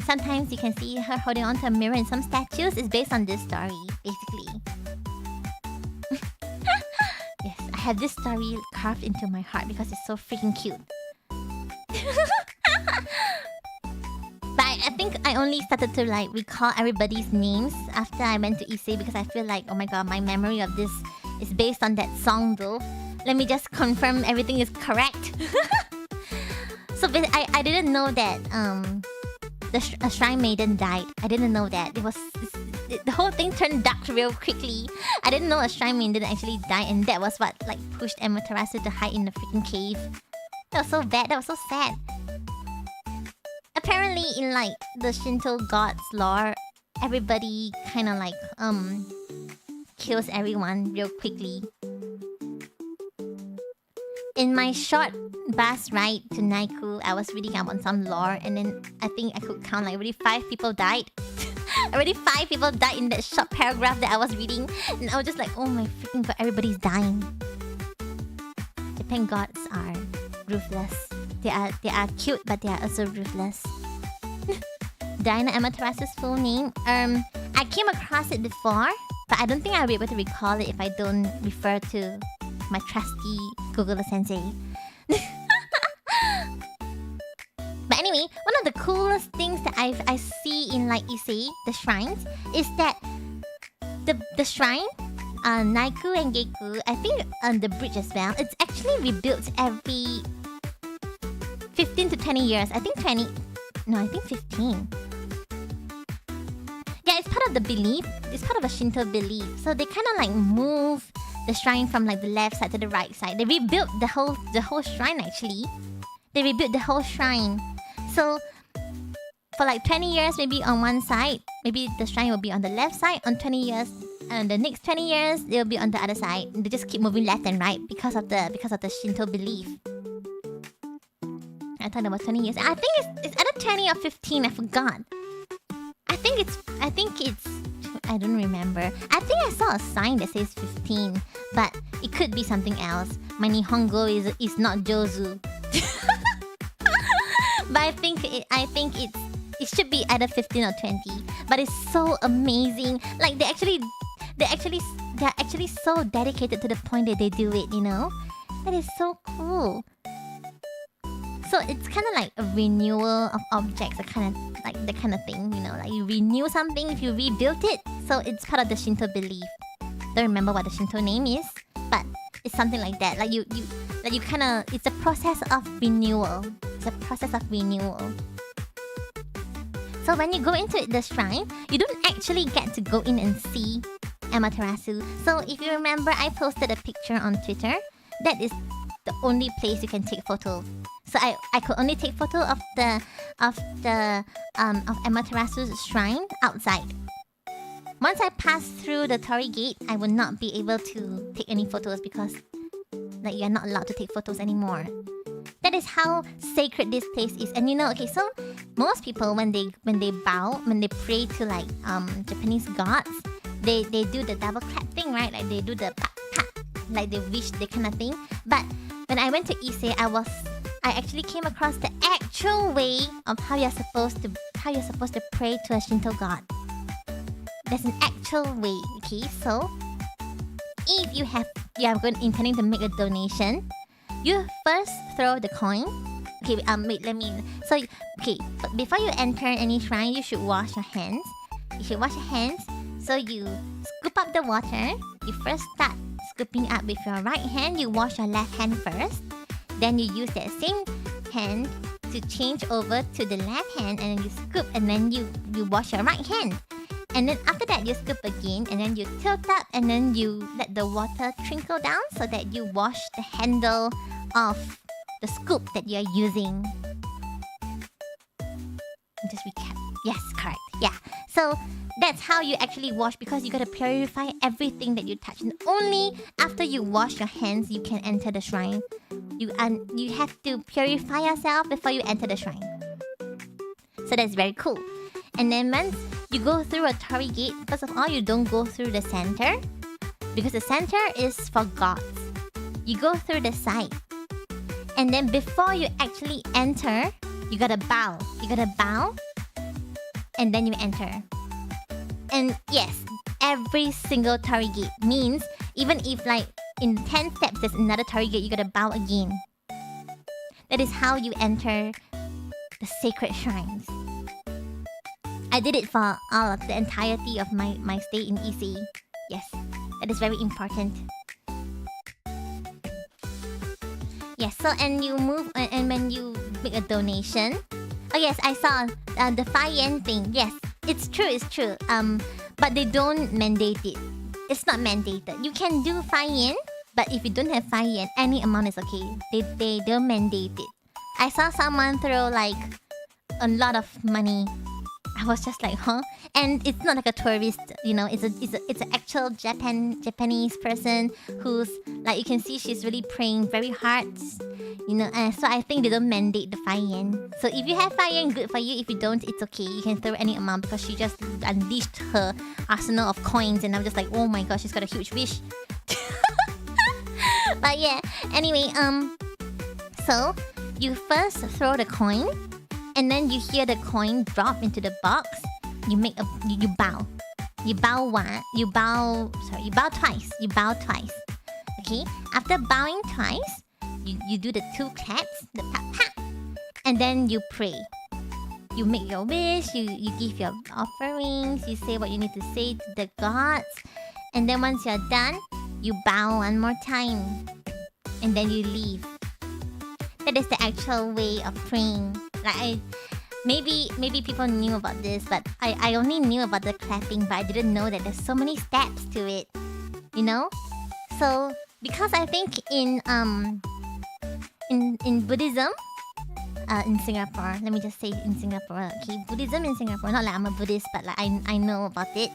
Sometimes you can see her holding onto a mirror in some statues. It's based on this story, basically. Yes, I have this story carved into my heart because it's so freaking cute. But I think I only started to like recall everybody's names after I went to Issei because I feel like, oh my god, my memory of this is based on that song though. Let me just confirm everything is correct. So I didn't know that a shrine maiden died. I didn't know that. The whole thing turned dark real quickly. I didn't know a shrine maiden actually died, and that was what like pushed Amaterasu to hide in the freaking cave. That was so bad. That was so sad. Apparently, in like the Shinto gods lore, everybody kind of like kills everyone real quickly. In my short bus ride to Naiku, I was reading up on some lore, and then I think I could count like already 5 people died. Already 5 people died in that short paragraph that I was reading, and I was just like, oh my freaking god, everybody's dying. Japan gods are ruthless. They are cute, but they are also ruthless. Diana Amaterasu's full name? I came across it before, but I don't think I'll be able to recall it if I don't refer to my trusty Google Sensei. But anyway, one of the coolest things that I see in like Issei, the shrines, is that the shrine, Naiku and Geiku, I think on the bridge as well, it's actually rebuilt every 15 to 20 years. I think 20... No, I think 15. Yeah, it's part of the belief. It's part of a Shinto belief. So they kind of like move the shrine from like the left side to the right side. They rebuilt the whole shrine actually. They rebuilt the whole shrine. So for like 20 years maybe on one side, maybe the shrine will be on the left side. On 20 years, and the next 20 years they'll be on the other side. They just keep moving left and right because of the Shinto belief. I thought it was 20 years. I think it's either 20 or 15. I forgot. I think it's. I don't remember. I think I saw a sign that says 15, but it could be something else. My Nihongo is not Jozu. But I think it should be either 15 or 20. But it's so amazing. Like they're actually so dedicated to the point that they do it. You know, that is so cool. So it's kind of like a renewal of objects, a kind of like the kind of thing, you know, like you renew something if you rebuild it. So it's part of the Shinto belief. Don't remember what the Shinto name is, but it's something like that. Like you kind of, it's a process of renewal. It's a process of renewal. So when you go into the shrine, you don't actually get to go in and see Amaterasu. So if you remember, I posted a picture on Twitter. That is the only place you can take photos. So I could only take photo of Amaterasu's shrine outside. Once I pass through the Torii Gate, I will not be able to take any photos because Like you're not allowed to take photos anymore. That is how sacred this place is. And okay, so most people when they bow, when they pray to like Japanese gods, they do the double clap thing, right? Like they do the pat pat, like they wish, they kind of thing. But when I went to Ise, I actually came across the actual way of how you're supposed to pray to a Shinto god. There's an actual way, okay? So if you are intending to make a donation, you first throw the coin. Okay, wait, so but before you enter any shrine, you should wash your hands. So you scoop up the water. You first start scooping up with your right hand. You wash your left hand first. Then you use that same hand to change over to the left hand, and then you scoop, and then you wash your right hand. And then after that, you scoop again, and then you tilt up, and then you let the water trickle down so that you wash the handle of the scoop that you're using. Just recap. Yes, correct. Yeah. So that's how you actually wash, because you gotta purify everything that you touch. And only after you wash your hands, you can enter the shrine. You have to purify yourself before you enter the shrine. So that's very cool. And then once you go through a torii gate, first of all, you don't go through the center, because the center is for gods. You go through the side. And then before you actually enter, you gotta bow. And then you enter. And yes, every single torii gate means even if like in 10 steps there's another torii gate, you gotta bow again. That is how you enter the sacred shrines. I did it for all of the entirety of my stay in Ise. Yes, that is very important. Yes, so and you move, and when you make a donation. Oh yes, I saw the 5 yen thing. Yes, it's true. But they don't mandate it. It's not mandated. You can do 5 yen, but if you don't have 5 yen, any amount is okay. They don't mandate it. I saw someone throw like a lot of money. I was just like, huh? And it's not like a tourist, it's an actual Japanese person who's like, you can see she's really praying very hard, so I think they don't mandate the 5 yen. So if you have 5 yen, good for you. If you don't, it's okay. You can throw any amount, because she just unleashed her arsenal of coins, and I'm just like, oh my gosh, she's got a huge wish. But yeah, anyway, so you first throw the coin, and then you hear the coin drop into the box. You bow. You bow twice. Okay? After bowing twice, you do the 2 claps, the pat pat. And then you pray. You make your wish, you give your offerings, you say what you need to say to the gods. And then once you're done, you bow one more time. And then you leave. That is the actual way of praying. Like maybe people knew about this, but I only knew about the clapping, but I didn't know that there's so many steps to it. So because I think in Buddhism, in Singapore, let me just say in Singapore, okay, Buddhism in Singapore, not like I'm a Buddhist, but like I know about it.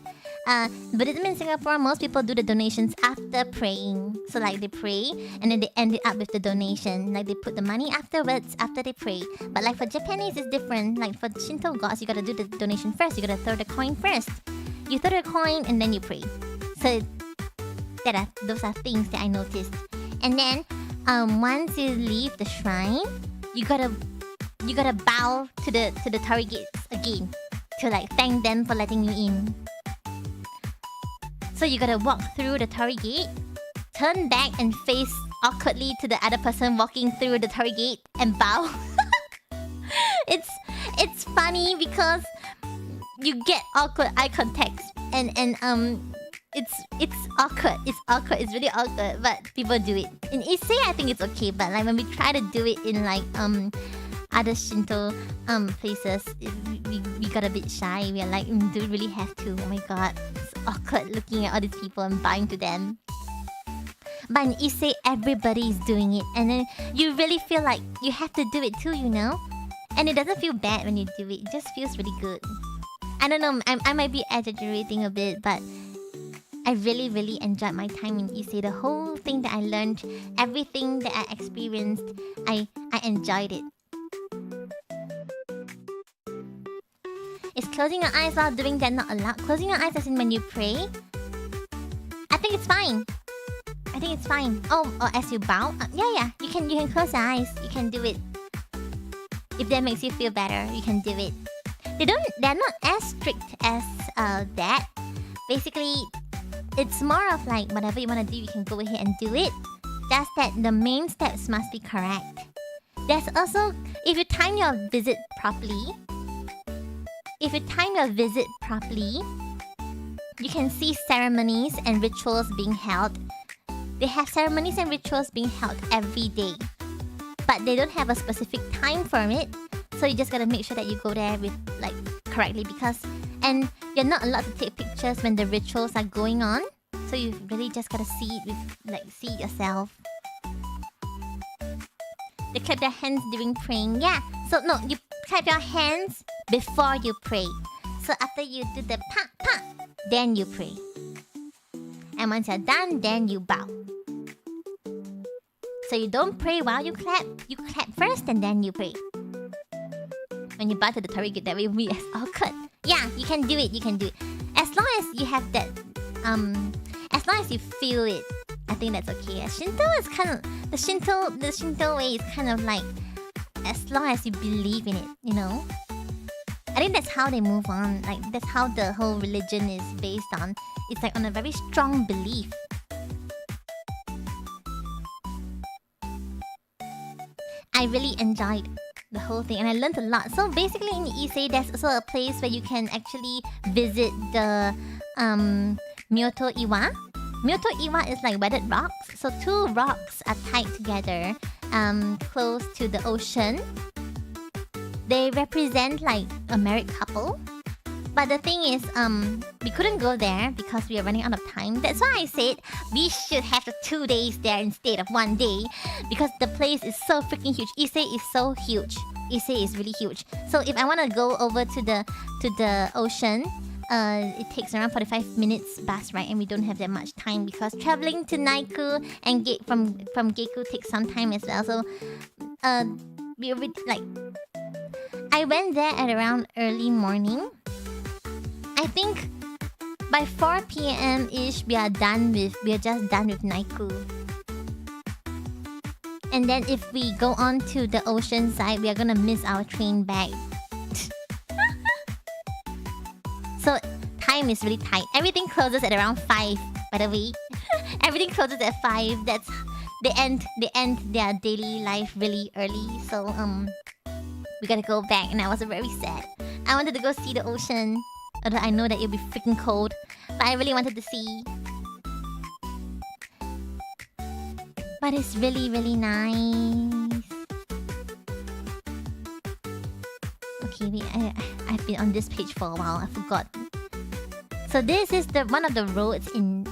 Buddhism in Singapore, most people do the donations after praying. So like they pray and then they end it up with the donation. Like they put the money afterwards after they pray. But like for Japanese, it's different. Like for Shinto gods, you gotta do the donation first. You gotta throw the coin first. You throw the coin and then you pray. So those are things that I noticed. And then once you leave the shrine, you gotta bow to the torii gates again to like thank them for letting you in. So you gotta walk through the torii gate, turn back and face awkwardly to the other person walking through the torii gate and bow. It's funny because you get awkward eye contact and it's awkward. It's really awkward, but people do it. In Ise, I think it's okay, but like when we try to do it in like other Shinto places, we got a bit shy. We are like, do we really have to? Oh my god, it's awkward looking at all these people and bowing to them. But in Ise, everybody is doing it, and then you really feel like you have to do it too, And it doesn't feel bad when you do it. It just feels really good. I don't know. I might be exaggerating a bit, but I really, really enjoyed my time in Issei. The whole thing that I learned, everything that I experienced, I enjoyed it. Is closing your eyes while doing that not allowed? Closing your eyes as in when you pray? I think it's fine. I think it's fine. Oh, or as you bow? Yeah. You can close your eyes. You can do it. If that makes you feel better, you can do it. They're not as strict as that. Basically, it's more of like whatever you want to do, you can go ahead and do it. Just that the main steps must be correct. There's also, if you time your visit properly, you can see ceremonies and rituals being held. They have ceremonies and rituals being held every day. But they don't have a specific time for it. So you just gotta make sure that you go there with like correctly and you're not allowed to take pictures when the rituals are going on. So you really just gotta see it see it yourself. They clap their hands during praying. Yeah. So no, you clap your hands before you pray. So after you do the pa pa, then you pray. And once you're done, then you bow. So you don't pray while you clap first and then you pray. When you bow to the target, that way we as awkward. Yeah, you can do it. As long as you have that, as long as you feel it, I think that's okay. Shinto is kind of the Shinto way is kind of like as long as you believe in it, you know. I think that's how they move on. Like that's how the whole religion is based on. It's like on a very strong belief. I really enjoyed the whole thing and I learned a lot. So basically in Issei there's also a place where you can actually visit the Myoto Iwa. Myoto Iwa is like weathered rocks. So two rocks are tied together close to the ocean. They represent like a married couple. But the thing is, we couldn't go there because we are running out of time. That's why I said we should have the 2 days there instead of 1 day. Because the place is so freaking huge. Issei is so huge. Issei is really huge. So if I want to go over to the ocean, it takes around 45 minutes bus ride and we don't have that much time because traveling to Naiku and from Geku takes some time as well. So we like I went there at around early morning. I think by 4 p.m. ish we are just done with Naiku. And then if we go on to the ocean side, we are gonna miss our train back. So time is really tight. Everything closes at around 5, by the way. Everything closes at 5. That's they end their daily life really early. So we gotta go back and I was very sad. I wanted to go see the ocean. Although I know that it'll be freaking cold. But I really wanted to see. But it's really, really nice. Okay, wait, I've been on this page for a while. I forgot. So this is one of the roads in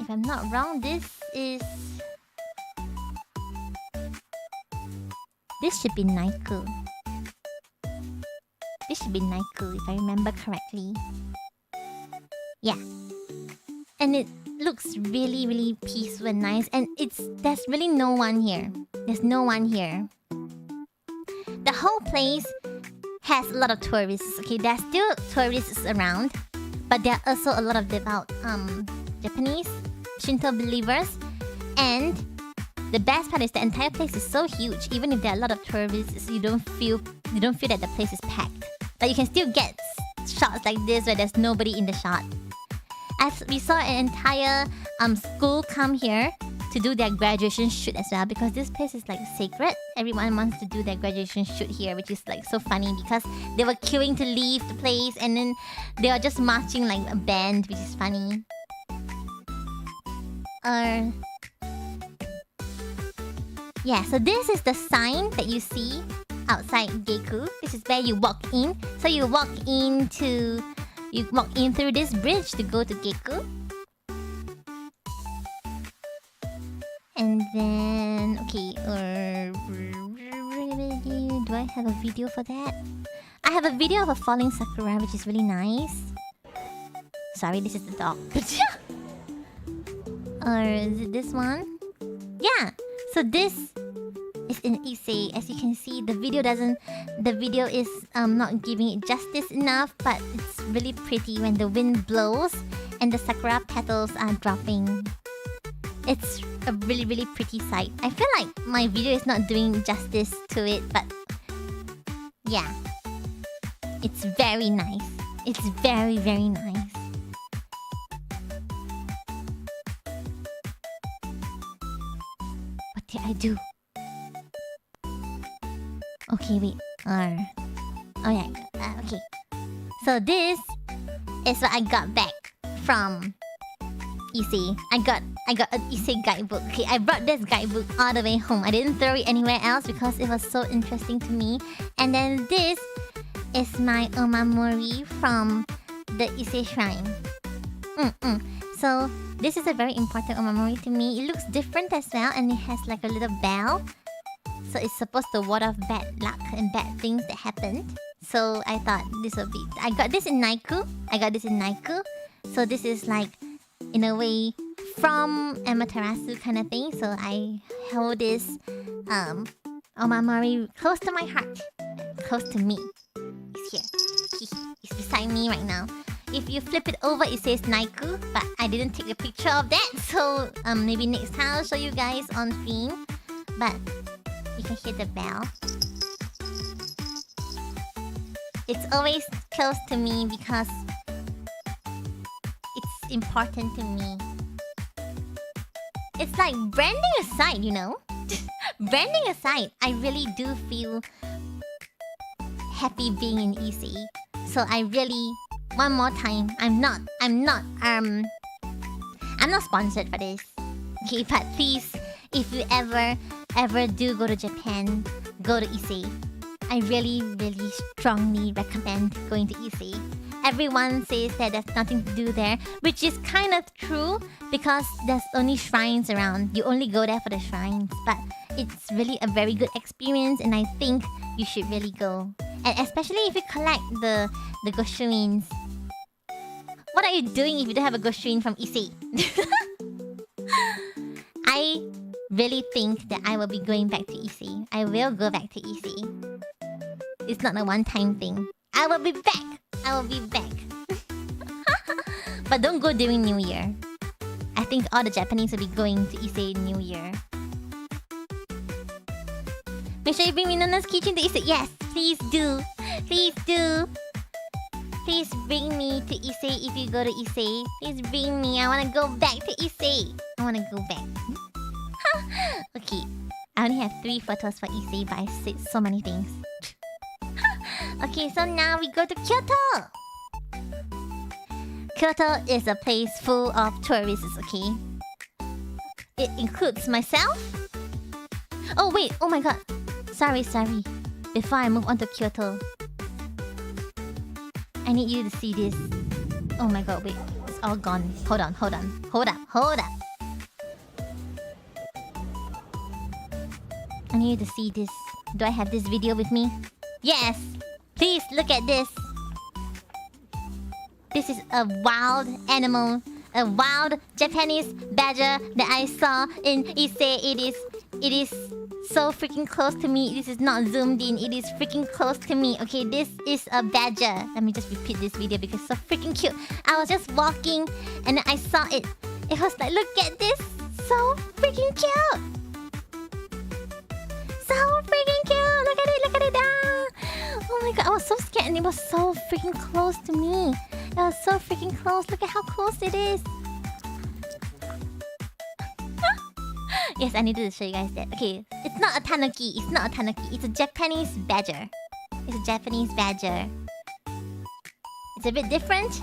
if I'm not wrong, this should be Naiku. This should be Naiku if I remember correctly. Yeah. And it looks really, really peaceful and nice. And there's really no one here. There's no one here. The whole place has a lot of tourists. Okay, there's still tourists around. But there are also a lot of devout Japanese Shinto believers. And the best part is the entire place is so huge. Even if there are a lot of tourists, you don't feel that the place is packed. Like you can still get shots like this where there's nobody in the shot. As we saw an entire school come here to do their graduation shoot as well because this place is like sacred. Everyone wants to do their graduation shoot here, which is like so funny because they were queuing to leave the place and then they were just marching like a band, which is funny. Yeah, so this is the sign that you see outside Geku. This is where you walk in. So you walk in through this bridge to go to Geku. And then okay, do I have a video for that? I have a video of a falling sakura, which is really nice. Sorry, this is the dog. Or is it this one? Yeah. So this is in Issei. As you can see, the video is not giving it justice enough, but it's really pretty when the wind blows and the sakura petals are dropping. It's a really pretty sight. I feel like my video is not doing justice to it, but yeah. It's very nice. It's very nice. What did I do? Okay, wait. Oh yeah. Okay. So this is what I got back from Issei. I got an Issei guidebook. Okay, I brought this guidebook all the way home. I didn't throw it anywhere else because it was so interesting to me. And then this is my omamori from the Issei shrine. So this is a very important omamori to me. It looks different as well, and it has like a little bell. So it's supposed to ward off bad luck and bad things that happened. So I thought this would be... I got this in Naiku. So this is like, in a way, from Amaterasu kind of thing. So I hold this omamori close to my heart. Close to me. It's here. It's beside me right now. If you flip it over, it says Naiku, but I didn't take a picture of that. So maybe next time I'll show you guys on stream. But you can hear the bell. It's always close to me because it's important to me. It's like branding aside, you know? Branding aside, I really do feel happy being in Issei. So I really, one more time, I'm not sponsored for this. Okay, but please, if you ever do go to Japan, go to Issei. I really strongly recommend going to Issei. Everyone says that there's nothing to do there, which is kind of true because there's only shrines around. You only go there for the shrines, but it's really a very good experience, and I think you should really go. And especially if you collect the Goshuins. What are you doing if you don't have a Goshuin from Issei? I really think that I will be going back to Issei. I will go back to Issei. It's not a one-time thing. I will be back. But don't go during New Year. I think all the Japanese will be going to Issei New Year. Make sure you bring Rinona's keychain to Issei. Yes, please do. Please do. Please bring me to Issei if you go to Issei. Please bring me. I want to go back to Issei. I want to go back. Okay. I only have 3 photos for Issei, but I said so many things. Okay, so now we go to Kyoto. Kyoto is a place full of tourists, okay? It includes myself. Oh wait, oh my god. Sorry. Before I move on to Kyoto, I need you to see this. Oh my god, wait. It's all gone. Hold on. Hold up. I need you to see this. Do I have this video with me? Yes! Please look at this. This is a wild animal. A wild Japanese badger that I saw in Issei. It is so freaking close to me. This is not zoomed in. It is freaking close to me. Okay, this is a badger. Let me just repeat this video because it's so freaking cute. I was just walking and I saw it. It was like, look at this. So freaking cute. So freaking cute. Look at it. Oh my god, I was so scared and it was so freaking close to me. It was so freaking close. Look at how close it is. Yes, I needed to show you guys that. Okay, it's not a tanuki. It's a Japanese badger. It's a bit different.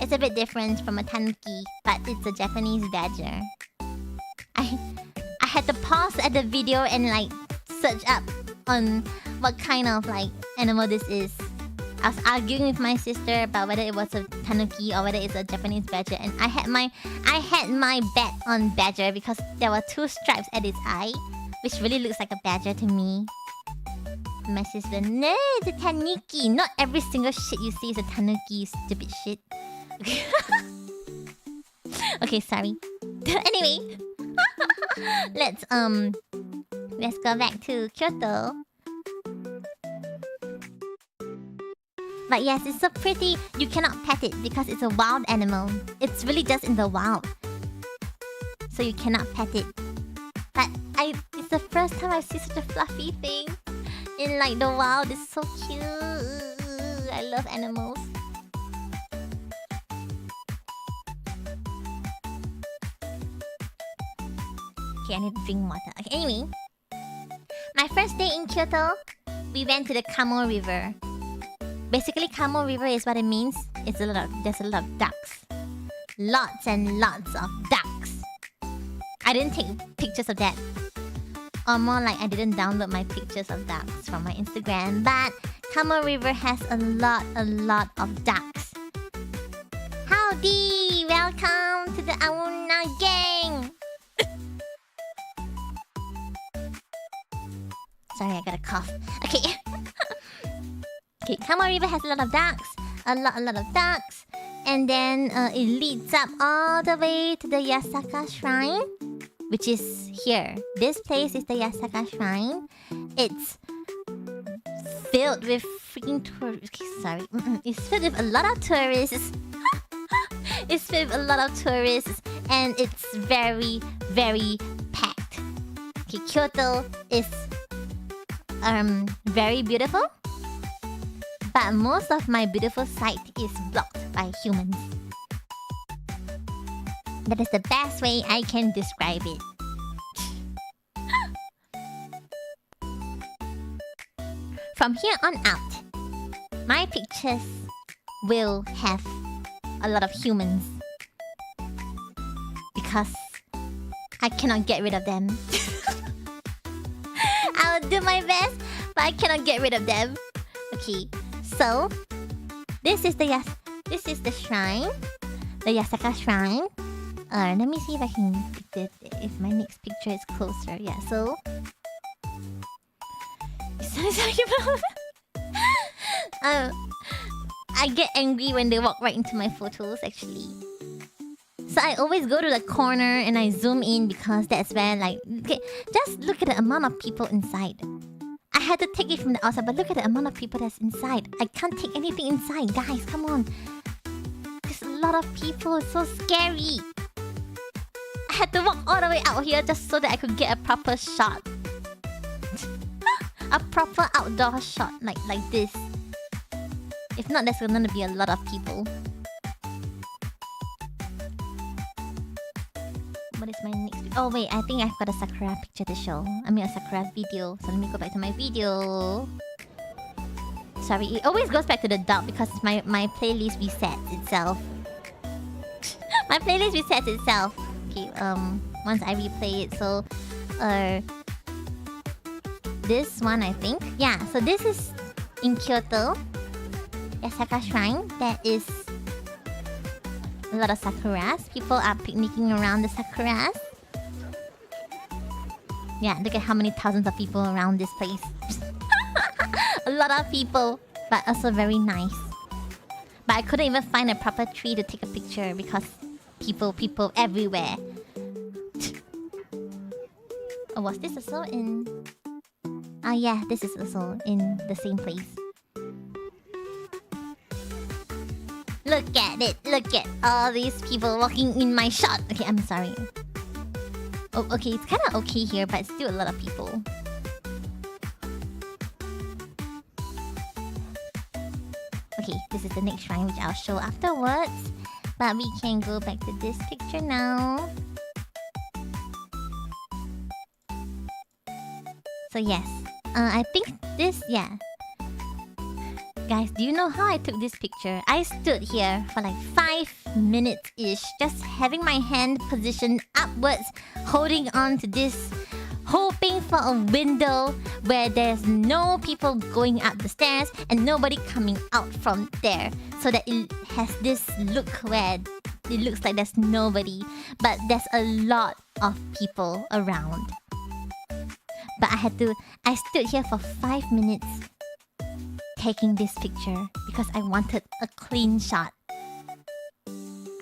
It's a bit different from a tanuki, but it's a Japanese badger. I had to pause at the video and like search up on what kind of like animal this is. I was arguing with my sister about whether it was a tanuki or whether it's a Japanese badger, and I had my bet on badger because there were 2 stripes at its eye, which really looks like a badger to me. My sister, no, it's a tanuki. Not every single shit you see is a tanuki, you stupid shit. Okay, sorry. Anyway, let's go back to Kyoto. But yes, it's so pretty. You cannot pet it because it's a wild animal. It's really just in the wild, so you cannot pet it. But it's the first time I see such a fluffy thing in like the wild. It's so cute. I love animals. Okay, I need to drink water. Okay, anyway, my first day in Kyoto, we went to the Kamo River. Basically, Kamo River is what it means. There's a lot of ducks. Lots and lots of ducks. I didn't take pictures of that. Or more like I didn't download my pictures of ducks from my Instagram. But Kamo River has a lot of ducks. Howdy! Welcome to the Awooo gang! Sorry, I got a cough. Okay. Okay, Kamo River has a lot of ducks. A lot of ducks. And then it leads up all the way to the Yasaka Shrine, which is here. This place is the Yasaka Shrine. It's filled with freaking tourists. Okay, sorry. It's filled with a lot of tourists. It's filled with a lot of tourists. And it's very, very packed. Okay, Kyoto is very beautiful. But most of my beautiful sight is blocked by humans. That is the best way I can describe it. From here on out, my pictures will have a lot of humans. Because I cannot get rid of them. I'll do my best, but I cannot get rid of them. Okay, so this is the shrine, the Yasaka Shrine. Let me see if I can if my next picture is closer. Yeah, so I get angry when they walk right into my photos actually. So I always go to the corner and I zoom in because that's where like okay, just look at the amount of people inside. I had to take it from the outside, but look at the amount of people that's inside. I can't take anything inside, guys. Come on. There's a lot of people. It's so scary. I had to walk all the way out here just so that I could get a proper shot. A proper outdoor shot like this. If not, there's gonna be a lot of people. What is my next? Oh wait, I think I've got a Sakura picture to show. I mean a Sakura video. So let me go back to my video. Sorry, it always goes back to the dog because my playlist resets itself. My playlist resets itself. Okay, once I replay it. So, this one I think. Yeah, so this is in Kyoto. Yasaka Shrine. There is a lot of sakuras. People are picnicking around the sakuras. Yeah, look at how many thousands of people around this place. A lot of people, but also very nice. But I couldn't even find a proper tree to take a picture because people everywhere. Oh, was this also in... Oh yeah, this is also in the same place. Look at it. Look at all these people walking in my shot. Okay, I'm sorry. Oh, okay, it's kind of okay here, but it's still a lot of people. Okay, this is the next shrine, which I'll show afterwards. But we can go back to this picture now. So yes, I think this, yeah. Guys, do you know how I took this picture? I stood here for like 5 minutes-ish, just having my hand positioned upwards, holding on to this, hoping for a window where there's no people going up the stairs and nobody coming out from there, so that it has this look where it looks like there's nobody, but there's a lot of people around. But I stood here for 5 minutes taking this picture because I wanted a clean shot.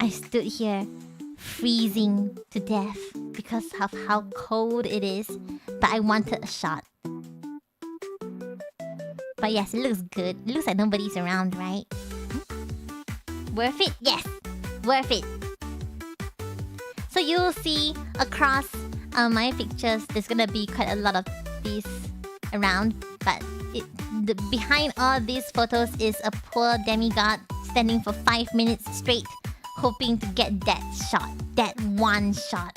I stood here freezing to death because of how cold it is. But I wanted a shot. But yes, it looks good. It looks like nobody's around, right? Worth it? Yes! Worth it! So you'll see across my pictures, there's gonna be quite a lot of these around. But behind all these photos is a poor demigod standing for 5 minutes straight, hoping to get that shot. That one shot.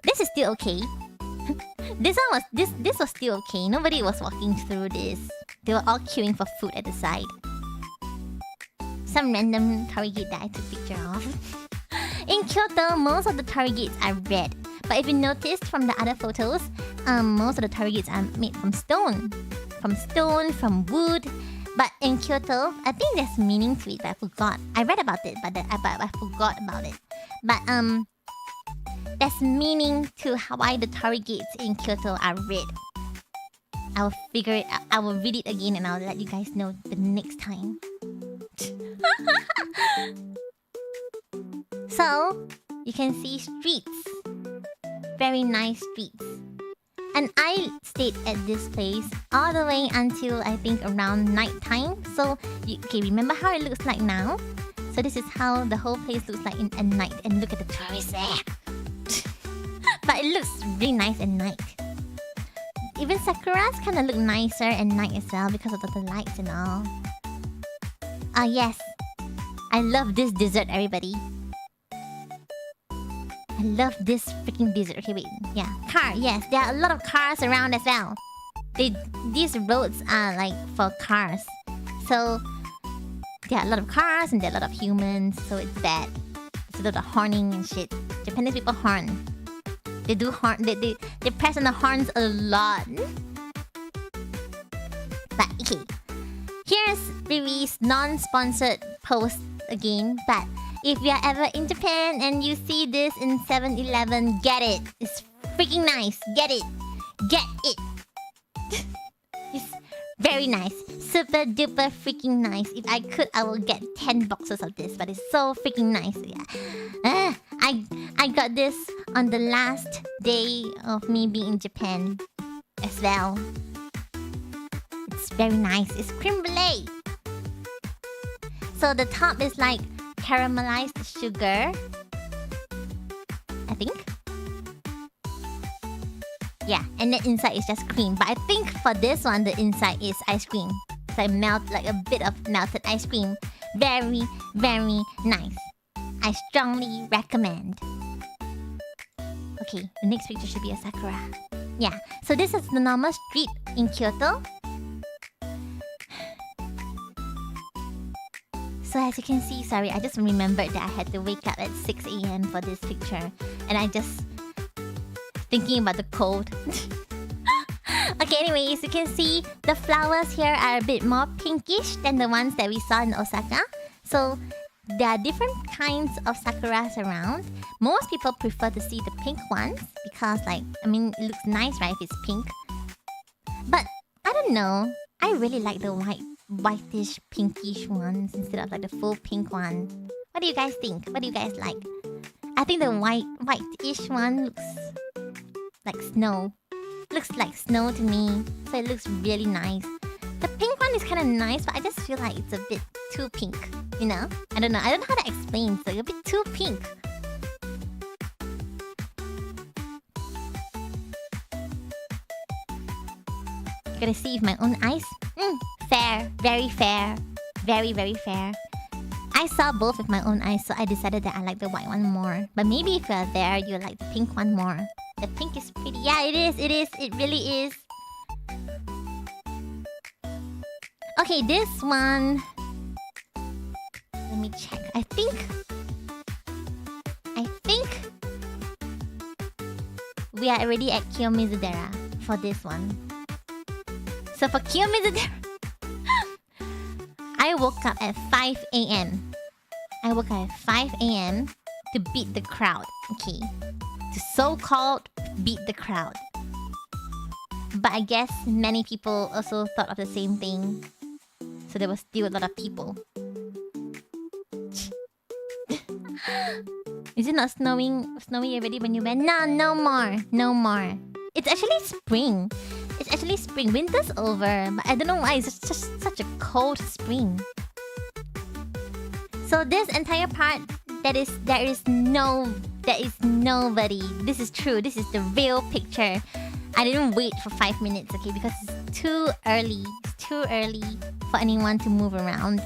This is still okay. This was still okay. Nobody was walking through this. They were all queuing for food at the side. Some random target that I took picture of. In Kyoto, most of the targets are red. But if you noticed from the other photos, most of the targets are made from stone. From wood. But in Kyoto, I think there's meaning to it, but I forgot. I read about it, but I forgot about it. But there's meaning to why the targets in Kyoto are red. I'll figure it out. I will read it again and I'll let you guys know the next time. So, you can see streets. Very nice streets. And I stayed at this place all the way until I think around nighttime. So, okay, remember how it looks like now? So this is how the whole place looks like at night. And look at the tourists there. But it looks really nice at night. Even sakuras kind of look nicer at night as well because of the lights and all. Ah yes. I love this dessert, everybody. I love this freaking dessert. Okay, wait. Yeah. Car. Yes, there are a lot of cars around as well. These roads are like for cars. So, there are a lot of cars and there are a lot of humans. So it's bad. It's a lot of horning and shit. Japanese people horn. They do horn. They press on the horns a lot. But, okay. Here's Riri's non-sponsored post again. But if you're ever in Japan and you see this in 7-Eleven, get it. It's freaking nice. Get it. Get it. It's very nice. Super duper freaking nice. If I could, I will get 10 boxes of this. But it's so freaking nice. Yeah. I got this on the last day of me being in Japan as well. It's very nice. It's creme brulee. So the top is like caramelized sugar, I think. Yeah, and the inside is just cream. But I think for this one, the inside is ice cream. So I melt like a bit of melted ice cream. Very, very nice. I strongly recommend. Okay, the next picture should be a sakura. Yeah, so this is the normal street in Kyoto. So as you can see, sorry, I just remembered that I had to wake up at 6 AM for this picture. And I just... thinking about the cold. Okay, anyways, you can see the flowers here are a bit more pinkish than the ones that we saw in Osaka. So there are different kinds of sakuras around. Most people prefer to see the pink ones because, like, I mean, it looks nice, right, if it's pink. But I don't know. I really like the whitish, pinkish ones instead of like the full pink one. What do you guys think? What do you guys like? I think the whitish one looks like snow. Looks like snow to me. So it looks really nice. The pink one is kind of nice, but I just feel like it's a bit too pink. You know? I don't know. I don't know how to explain. It's like a bit too pink. Gotta see with my own eyes. Fair. Very fair. Very, very fair. I saw both with my own eyes, so I decided that I like the white one more. But maybe if you're there, you like the pink one more. The pink is pretty. Yeah, it is. It is. It really is. Okay, this one... let me check. I think we are already at Kiyomizudera for this one. So for Kiyomizudera, I woke up at 5 AM. I woke up at 5 AM to beat the crowd. Okay. To so-called beat the crowd. But I guess many people also thought of the same thing. So there was still a lot of people. Is it not snowy already when you went? No, no more. No more. It's actually spring. It's actually spring. Winter's over. But I don't know why it's just such a cold spring. So this entire part, there is nobody. This is true. This is the real picture. I didn't wait for 5 minutes, okay? Because it's too early. It's too early for anyone to move around.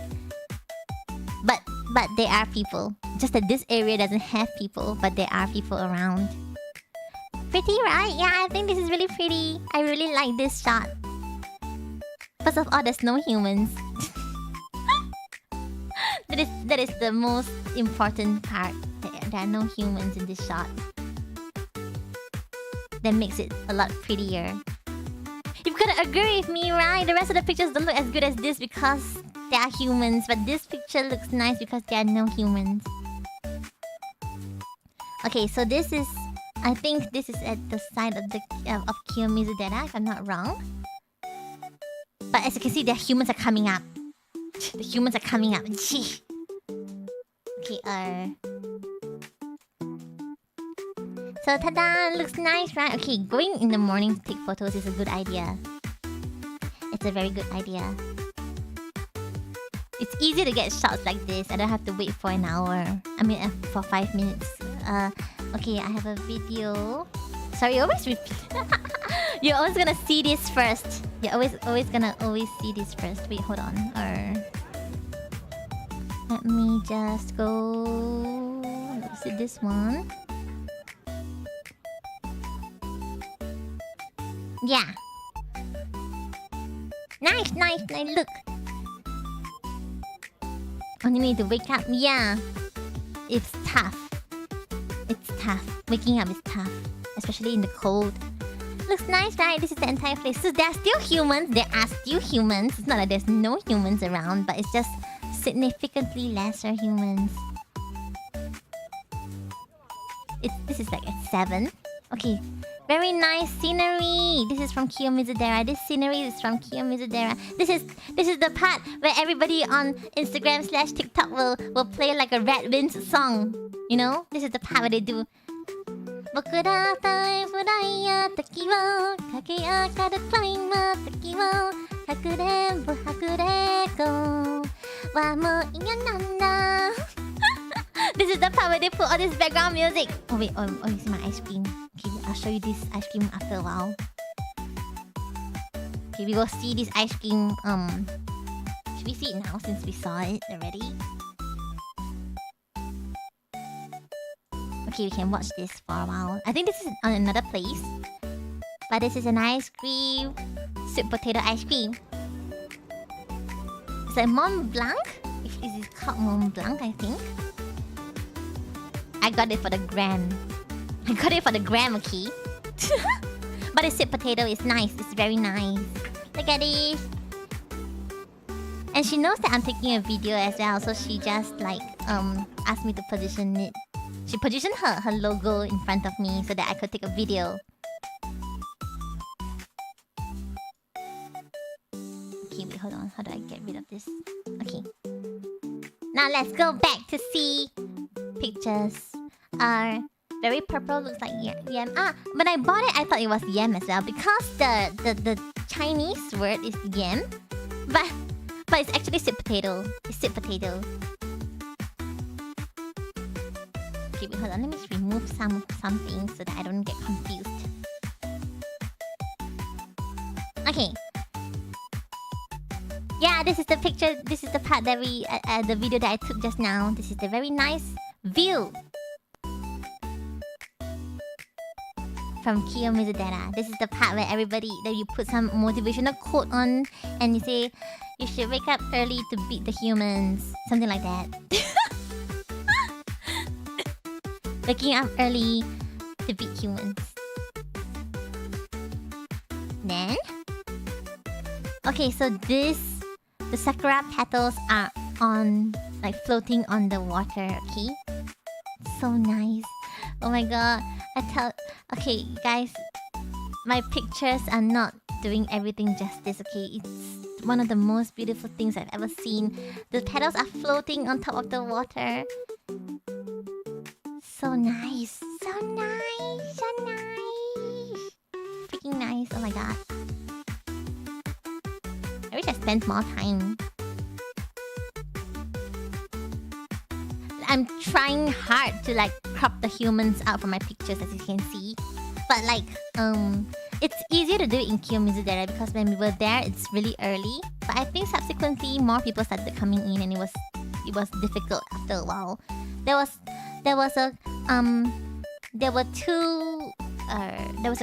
But there are people. Just that this area doesn't have people, but there are people around. Pretty, right? Yeah, I think this is really pretty. I really like this shot. First of all, there's no humans. That is the most important part. There are no humans in this shot. That makes it a lot prettier. You've got to agree with me, right? The rest of the pictures don't look as good as this because there are humans, but this picture looks nice because there are no humans. Okay, so this is... I think this is at the side of the of Kiyomizu-dera, if I'm not wrong. But as you can see, the humans are coming up. The humans are coming up. Okay, so tada! Looks nice, right? Okay, going in the morning to take photos is a good idea. It's a very good idea. It's easy to get shots like this. I don't have to wait for an hour. I mean, for 5 minutes. Okay, I have a video. Sorry, you always repeat. You're always gonna see this first. You're always gonna see this first. Wait, hold on. Let me just go. Is it this one? Yeah. Nice. Look. Only need to wake up. Yeah. It's tough. Waking up is tough. Especially in the cold. Looks nice, right? This is the entire place. So there are still humans. There are still humans. It's not like there's no humans around, but it's just significantly lesser humans. This is like at 7. Okay. Very nice scenery. This is from Kiyomizu-dera. This scenery is from Kiyomizu-dera. This is the part where everybody on Instagram/TikTok will play like a Red Wings song. You know? This is the part where they do. 僕らタイムライヤー時を駆け上がるタイム時をかくれんぼはぐれこはもう嫌なんだ This is the part where they put all this background music. Oh wait, you see my ice cream. Okay, I'll show you this ice cream after a while. Okay, we will see this ice cream. Should we see it now since we saw it already? Okay, we can watch this for a while. I think this is on another place. But this is an ice cream. Sweet potato ice cream. It's like Mont Blanc? Is it called Mont Blanc, I think? I got it for the gram. Okay? But it's sweet potato. It's nice. It's very nice. Look at this. And she knows that I'm taking a video as well. So she just like asked me to position it. She positioned her logo in front of me so that I could take a video. Okay, wait, hold on. How do I get rid of this? Okay. Now let's go back to see pictures. Very purple, looks like yam. When I bought it, I thought it was yam as well because the Chinese word is yam, but it's actually sweet potato. It's sweet potato. Okay, wait, hold on. Let me just remove some things so that I don't get confused. Okay. Yeah, this is the picture. This is the part that the video that I took just now. This is the very nice view from Kiyomizu-dera. This is the part where that you put some motivational quote on and you say you should wake up early to beat the humans. Something like that. Waking up early to beat humans. Then... Okay, so the sakura petals are floating on the water, okay? So nice. Oh my god. Okay, guys. My pictures are not doing everything justice, okay? It's one of the most beautiful things I've ever seen. The petals are floating on top of the water. So nice. So nice. So nice. Freaking nice. Oh my god. I wish I spent more time. I'm trying hard to like crop the humans out from my pictures, as you can see. But like, it's easier to do it in Kiyomizudera because when we were there, it's really early. But I think subsequently more people started coming in, and it was difficult after a while. There was a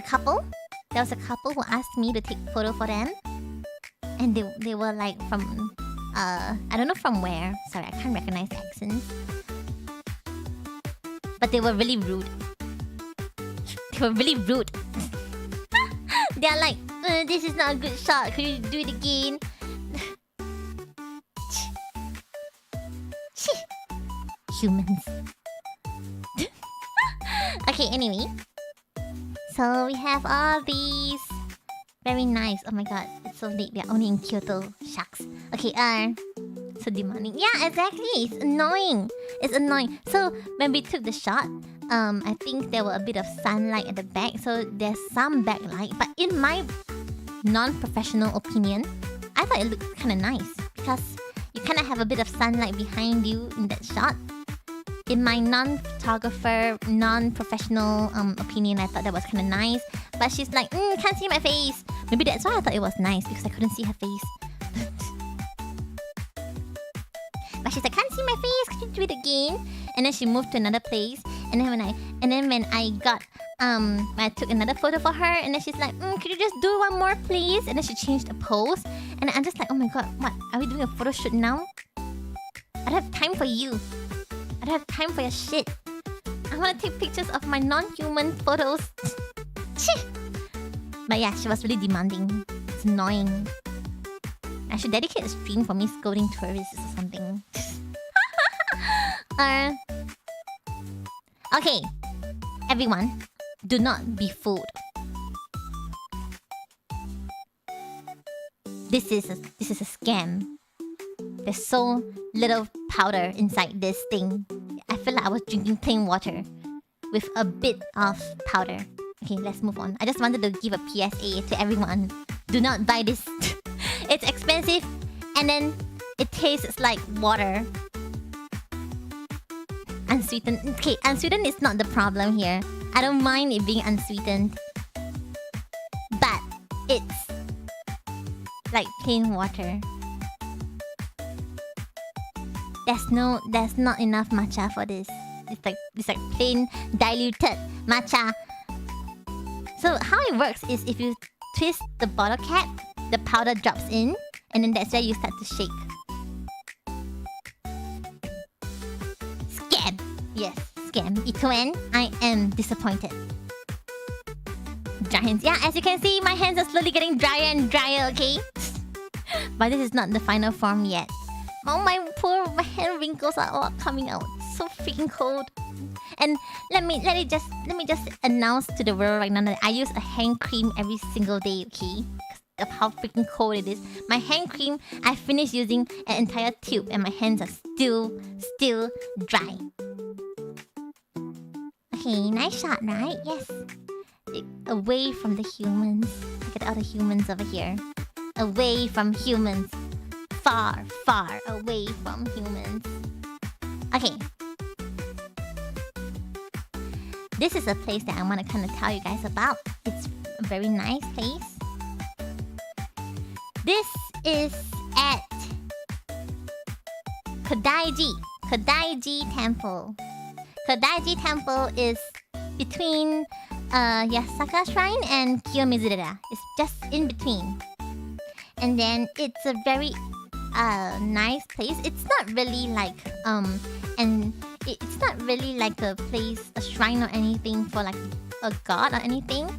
couple. There was a couple who asked me to take photo for them, and they were like from I don't know from where. Sorry, I can't recognize the accents. But they were really rude. They were really rude. They're like, this is not a good shot. Could you do it again? Humans. Okay, anyway. So we have all these. Very nice. Oh my god, it's so late. We are only in Kyoto. Shucks. Okay, so demanding. Yeah, exactly. It's annoying. It's annoying. So when we took the shot, I think there were a bit of sunlight at the back, so there's some backlight. But in my non-professional opinion, I thought it looked kind of nice because you kind of have a bit of sunlight behind you in that shot. In my non-photographer, non-professional opinion, I thought that was kind of nice. But she's like, can't see my face. Maybe that's why I thought it was nice, because I couldn't see her face. But she's like, can't see my face. Could you do it again? And then she moved to another place. And then when I took another photo for her, and then she's like, could you just do one more, please? And then she changed the pose. And I'm just like, oh my god, what? Are we doing a photo shoot now? I don't have time for you. I don't have time for your shit. I want to take pictures of my non-human photos. But yeah, she was really demanding. It's annoying. I should dedicate a stream for me scolding tourists or something. Okay. Everyone, do not be fooled. This is a scam. There's so little powder inside this thing. I feel like I was drinking plain water with a bit of powder. Okay, let's move on. I just wanted to give a PSA to everyone. Do not buy this. It's expensive, and then it tastes like water. Unsweetened. Okay, unsweetened is not the problem here. I don't mind it being unsweetened. But it's like plain water. There's not enough matcha for this. It's like plain diluted matcha. So how it works is if you twist the bottle cap, the powder drops in, and then that's where you start to shake. Scam! Yes, scam. Itoen, I am disappointed. Dry hands. Yeah, as you can see, my hands are slowly getting drier and drier, okay? But this is not the final form yet. Oh, my hand wrinkles are all coming out. So freaking cold. And let me just announce to the world right now that I use a hand cream every single day, okay? Because of how freaking cold it is. My hand cream, I finished using an entire tube, and my hands are still dry. Okay, nice shot, right? Yes. Away from the humans. Look at all the humans over here. Away from humans. Far, far away from humans. Okay. This is a place that I want to kind of tell you guys about. It's a very nice place. This is at Kodaiji Temple. Kodaiji Temple is between Yasaka Shrine and Kiyomizudera. It's just in between. And then it's a very nice place. It's not really like it's not really like a place, a shrine or anything for like a god or anything.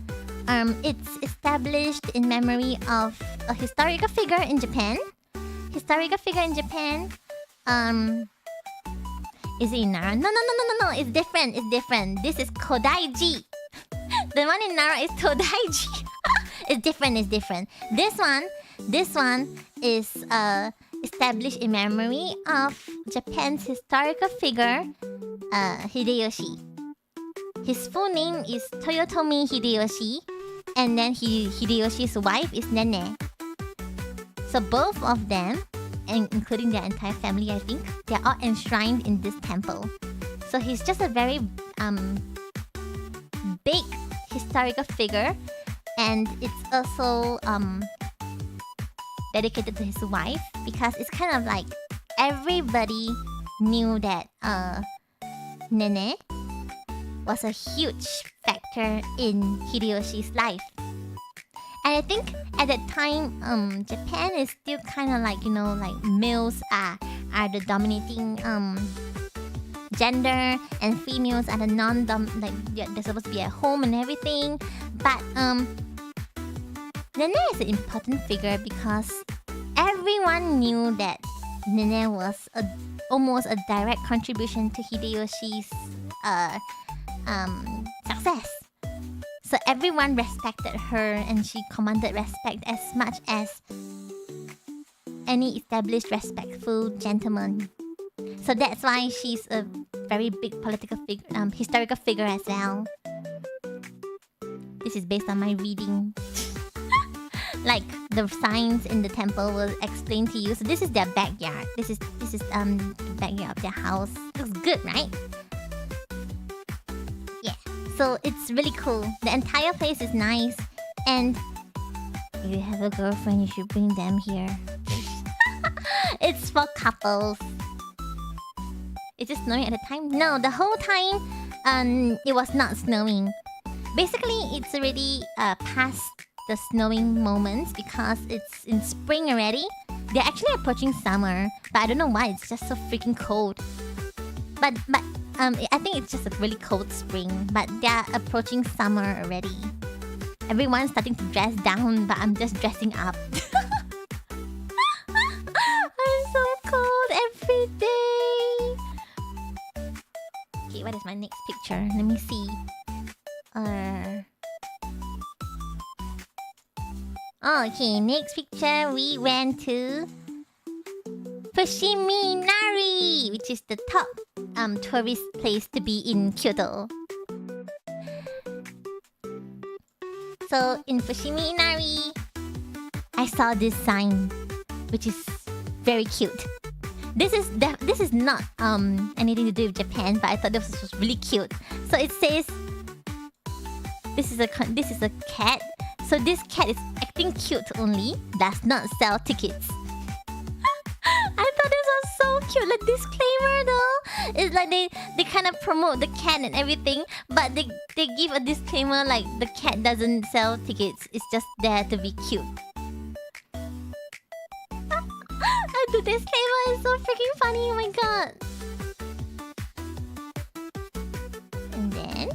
It's established in memory of a historical figure in Japan. Is it in Nara? No. It's different. This is Kodaiji. The one in Nara is Todaiji. It's different. This one, This one is established in memory of Japan's historical figure, Hideyoshi. His full name is Toyotomi Hideyoshi, and then Hideyoshi's wife is Nene. So both of them, and including their entire family, I think, they're all enshrined in this temple. So he's just a very big historical figure, and it's also dedicated to his wife, because it's kind of like everybody knew that Nene was a huge factor in Hideyoshi's life. And I think at that time, Japan is still kind of like, like males are the dominating gender, and females are the like they're supposed to be at home and everything. But Nene is an important figure because everyone knew that Nene was almost a direct contribution to Hideyoshi's success. So everyone respected her, and she commanded respect as much as any established respectful gentleman. So that's why she's a very big political figure, historical figure as well. This is based on my reading. Like the signs in the temple will explain to you. So this is their backyard. This is the backyard of their house. Looks good, right? Yeah. So it's really cool. The entire place is nice. And if you have a girlfriend, you should bring them here. It's for couples. Is it snowing at the time? No, the whole time it was not snowing. Basically, it's already past the snowing moments because it's in spring already. They're actually approaching summer, but I don't know why it's just so freaking cold. But I think it's just a really cold spring. But they're approaching summer already. Everyone's starting to dress down, but I'm just dressing up. I'm so cold every day. Okay, what is my next picture? Let me see. Okay, next picture, we went to Fushimi Inari, which is the top tourist place to be in Kyoto. So in Fushimi Inari, I saw this sign, which is very cute. This is not anything to do with Japan, but I thought this was really cute. So it says, this is a cat. So this cat is acting cute only, does not sell tickets. I thought this was so cute. Like disclaimer though, it's like they kind of promote the cat and everything, but they give a disclaimer like the cat doesn't sell tickets. It's just there to be cute. And the disclaimer is so freaking funny. Oh my god. And then,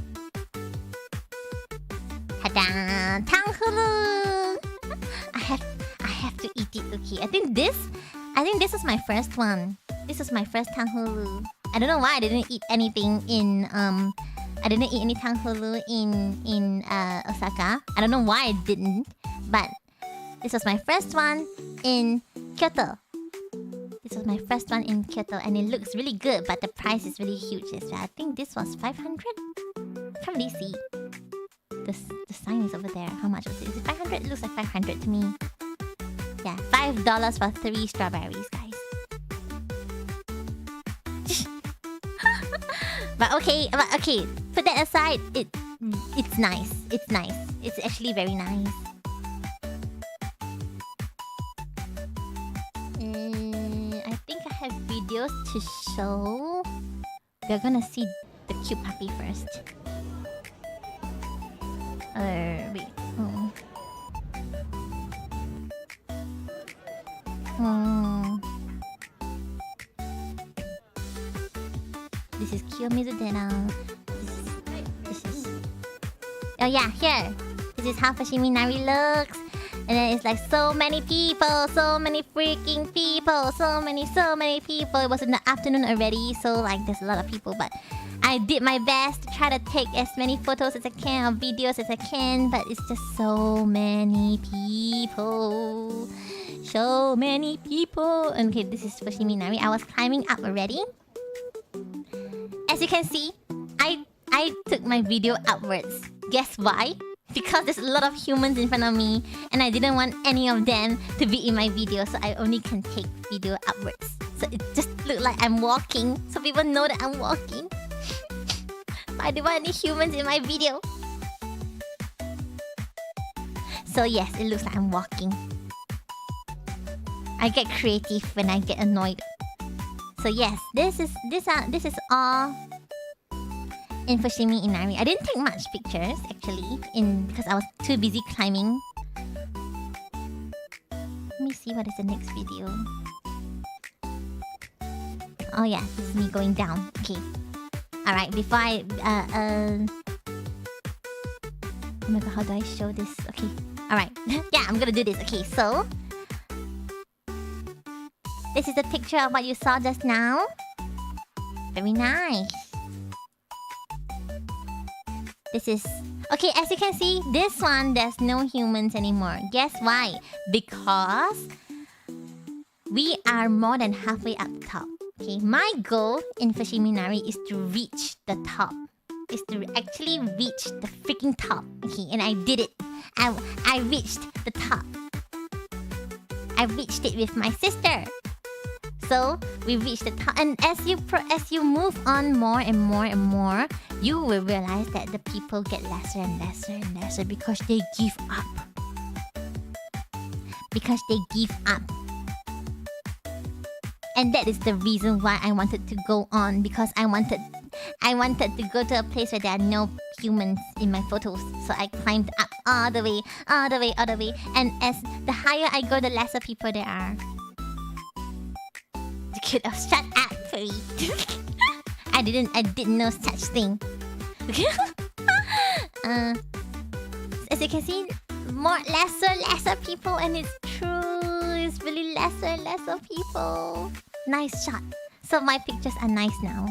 ta-da! Tanghulu! I have to eat it. Okay, I think this was my first one. This was my first tanghulu. I don't know why I didn't eat anything in I didn't eat any tanghulu in Osaka. I don't know why I didn't, but this was my first one in Kyoto. This was my first one in Kyoto, and it looks really good, but the price is really huge as well. I think this was 500. Can't really see. The sign is over there. How much was it? Is it 500? It looks like 500 to me. Yeah, $5 for 3 strawberries, guys. But okay. Put that aside. It's nice. It's nice. It's actually very nice. I think I have videos to show. We're gonna see the cute puppy first. Wait. This is Kiyomizu Deno. This is... Oh yeah, here. This is how Fushimi Inari looks. And then it's like so many people, so many freaking people, so many people. It was in the afternoon already, so like there's a lot of people, but I did my best to try to take as many photos as I can or videos as I can, but it's just so many people. So many people. Okay, this is Fushimi Nari. I was climbing up already. As you can see, I took my video upwards. Guess why? Because there's a lot of humans in front of me and I didn't want any of them to be in my video, so I only can take video upwards. So it just looked like I'm walking, so people know that I'm walking. But I didn't want any humans in my video. So yes, it looks like I'm walking. I get creative when I get annoyed. So yes, this is all in Fushimi Inari. I didn't take much pictures actually, because I was too busy climbing. Let me see what is the next video. Oh yeah, this is me going down. Okay. Alright, before I oh my god, how do I show this? Okay. Alright. Yeah, I'm gonna do this. Okay, so this is a picture of what you saw just now. Very nice. This is... Okay, as you can see, this one, there's no humans anymore. Guess why? Because we are more than halfway up top. Okay, my goal in Fushimi Nari is to reach the top. Is to actually reach the freaking top. Okay, and I did it. I reached the top. I reached it with my sister. So we reached the top, and as you move on more and more and more, you will realize that the people get lesser and lesser and lesser because they give up. Because they give up. And that is the reason why I wanted to go on, because I wanted to go to a place where there are no humans in my photos. So I climbed up all the way. And as the higher I go, the lesser people there are. Shut up, Furry. I didn't know such thing. As you can see, lesser people, and it's true. It's really lesser people. Nice shot. So my pictures are nice now.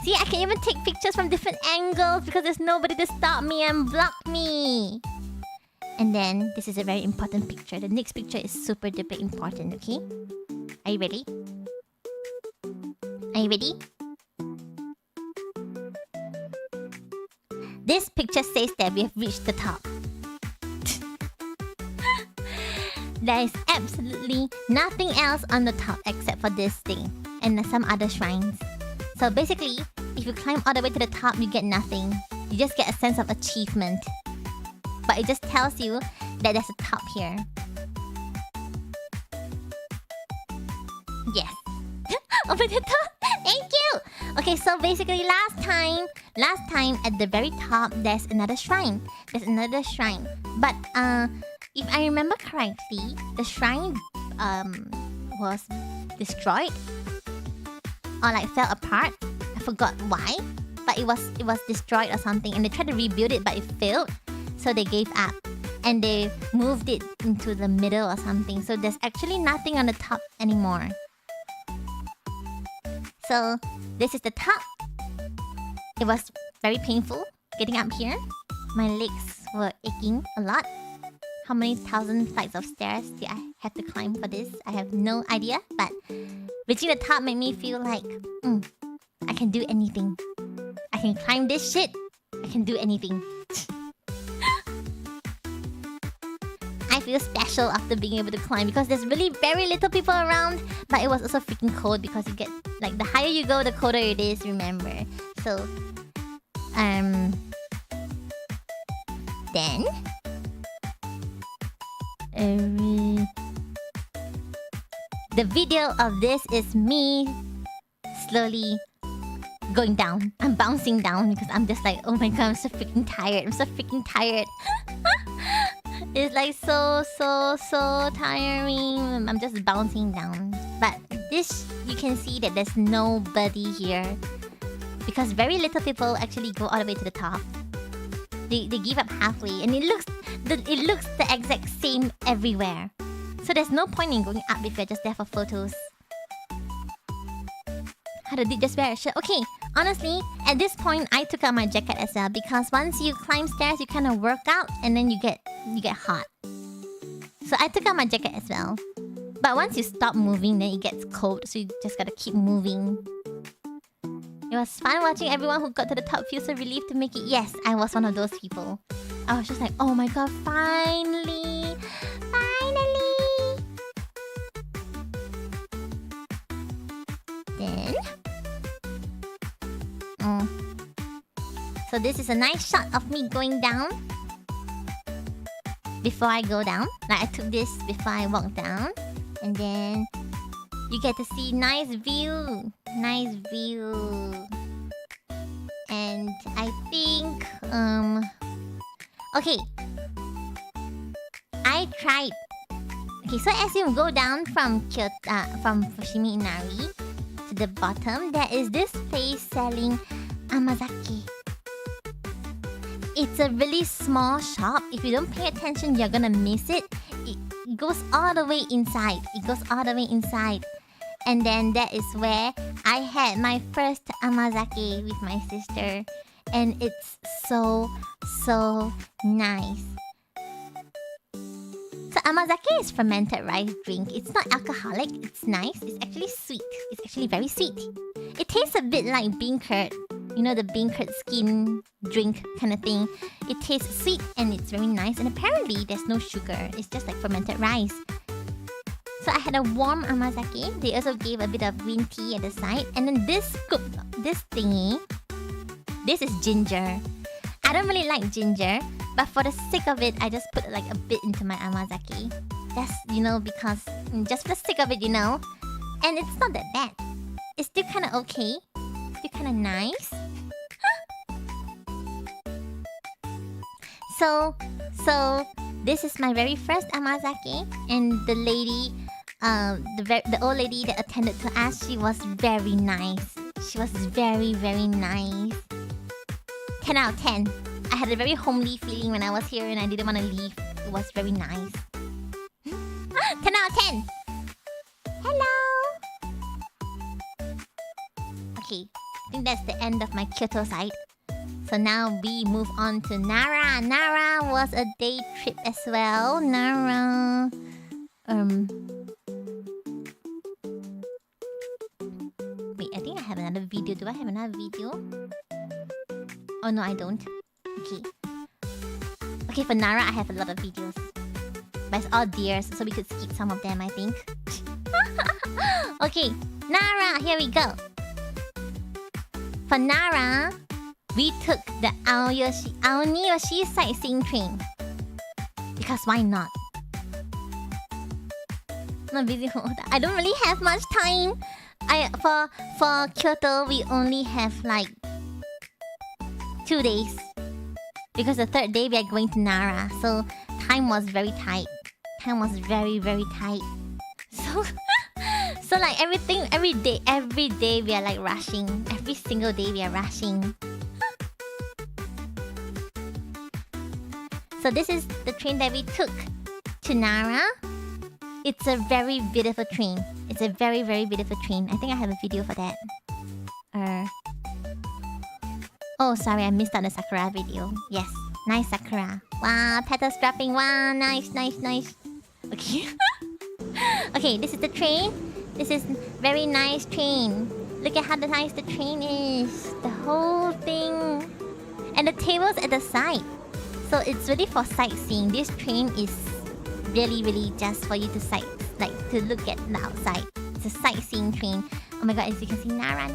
See, I can even take pictures from different angles because there's nobody to stop me and block me. And then, this is a very important picture. The next picture is super duper important, okay? Are you ready? Are you ready? This picture says that we have reached the top. There is absolutely nothing else on the top except for this thing and some other shrines. So basically, if you climb all the way to the top, you get nothing. You just get a sense of achievement. But it just tells you that there's a top here. Yes. Over the top. Thank you. Okay, so basically last time at the very top, there's another shrine. But if I remember correctly, the shrine was destroyed or like fell apart. I forgot why, but it was destroyed or something, and they tried to rebuild it, but it failed. So they gave up and they moved it into the middle or something. So there's actually nothing on the top anymore. So this is the top. It was very painful getting up here. My legs were aching a lot. How many thousand flights of stairs did I have to climb for this? I have no idea, but reaching the top made me feel like I can do anything. I can climb this shit. I can do anything. I feel special after being able to climb because there's really very little people around, but it was also freaking cold because you get, like, the higher you go, the colder it is, remember. So, then the video of this is me slowly going down. I'm bouncing down because I'm just like, oh my god, I'm so freaking tired. It's like so tiring. I'm just bouncing down. But this, you can see that there's nobody here because very little people actually go all the way to the top. They give up halfway, and it looks it looks the exact same everywhere. So there's no point in going up if you're just there for photos. How to just wear a shirt? Okay, honestly, at this point, I took out my jacket as well because once you climb stairs, you kind of work out and then you get hot. So I took out my jacket as well. But once you stop moving, then it gets cold, so you just gotta keep moving. It was fun watching everyone who got to the top. Feel so relieved to make it. Yes, I was one of those people. I was just like, oh my god, finally! Finally! Then... So this is a nice shot of me going down. Before I go down. Like I took this before I walked down. And then... you get to see nice view. Nice view. And I think... okay. I tried... Okay, so as you go down from from Fushimi Inari to the bottom, there is this place selling amazake. It's a really small shop. If you don't pay attention, you're gonna miss it. It goes all the way inside. It goes all the way inside. And then that is where I had my first amazake with my sister. And it's so nice. So amazake is fermented rice drink. It's not alcoholic. It's nice. It's actually sweet. It's actually very sweet. It tastes a bit like bean curd. You know, the bean curd skin drink kind of thing. It tastes sweet and it's very nice. And apparently there's no sugar. It's just like fermented rice. So I had a warm amazake. They also gave a bit of green tea at the side. And then this scoop, this thingy, this is ginger. I don't really like ginger, but for the sake of it, I just put like a bit into my amazake. That's, you know, because just for the sake of it, you know. And it's not that bad. It's still kind of okay. Still kind of nice. So this is my very first amazake, and the lady, the old lady that attended to us, she was very nice. She was very nice. 10 out of 10. I had a very homely feeling when I was here and I didn't want to leave. It was very nice. 10 out of 10. Hello. Okay, I think that's the end of my Kyoto side. So now we move on to Nara. Nara was a day trip as well. Nara... Wait, I think I have another video. Do I have another video? Oh no, I don't. Okay. Okay, for Nara, I have a lot of videos. But it's all deers, so we could skip some of them, I think. Okay, Nara, here we go. For Nara, we took the Aoniyoshi sightseeing train. Because why not? Not busy. I don't really have much time. For Kyoto, we only have like 2 days. Because the third day we are going to Nara. So time was very tight. Time was very tight. So like every day we are like rushing. Every single day we are rushing. So this is the train that we took to Nara. It's a very beautiful train. It's a very beautiful train. I think I have a video for that. Oh, sorry, I missed out the Sakura video. Yes, nice Sakura. Wow, petals dropping. Wow, nice. Okay. Okay, this is the train. This is very nice train. Look at how nice the train is. The whole thing. And the tables at the side. So it's really for sightseeing. This train is really just for you to look at the outside. It's a sightseeing train. Oh my god, as you can see, Nara.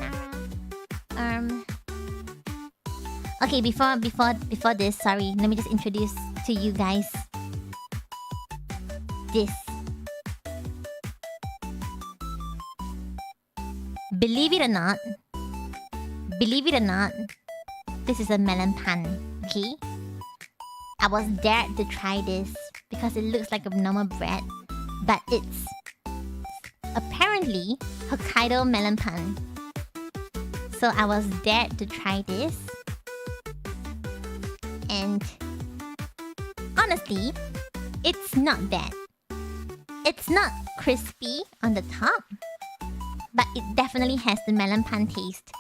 Okay, before this, sorry, let me just introduce to you guys this. Believe it or not, this is a melon pan, okay? I was dared to try this because it looks like a normal bread, but it's apparently Hokkaido melon pan. So I was dared to try this. And honestly, honestly, it's not bad. It's not crispy on the top, but it definitely has the melon pan taste.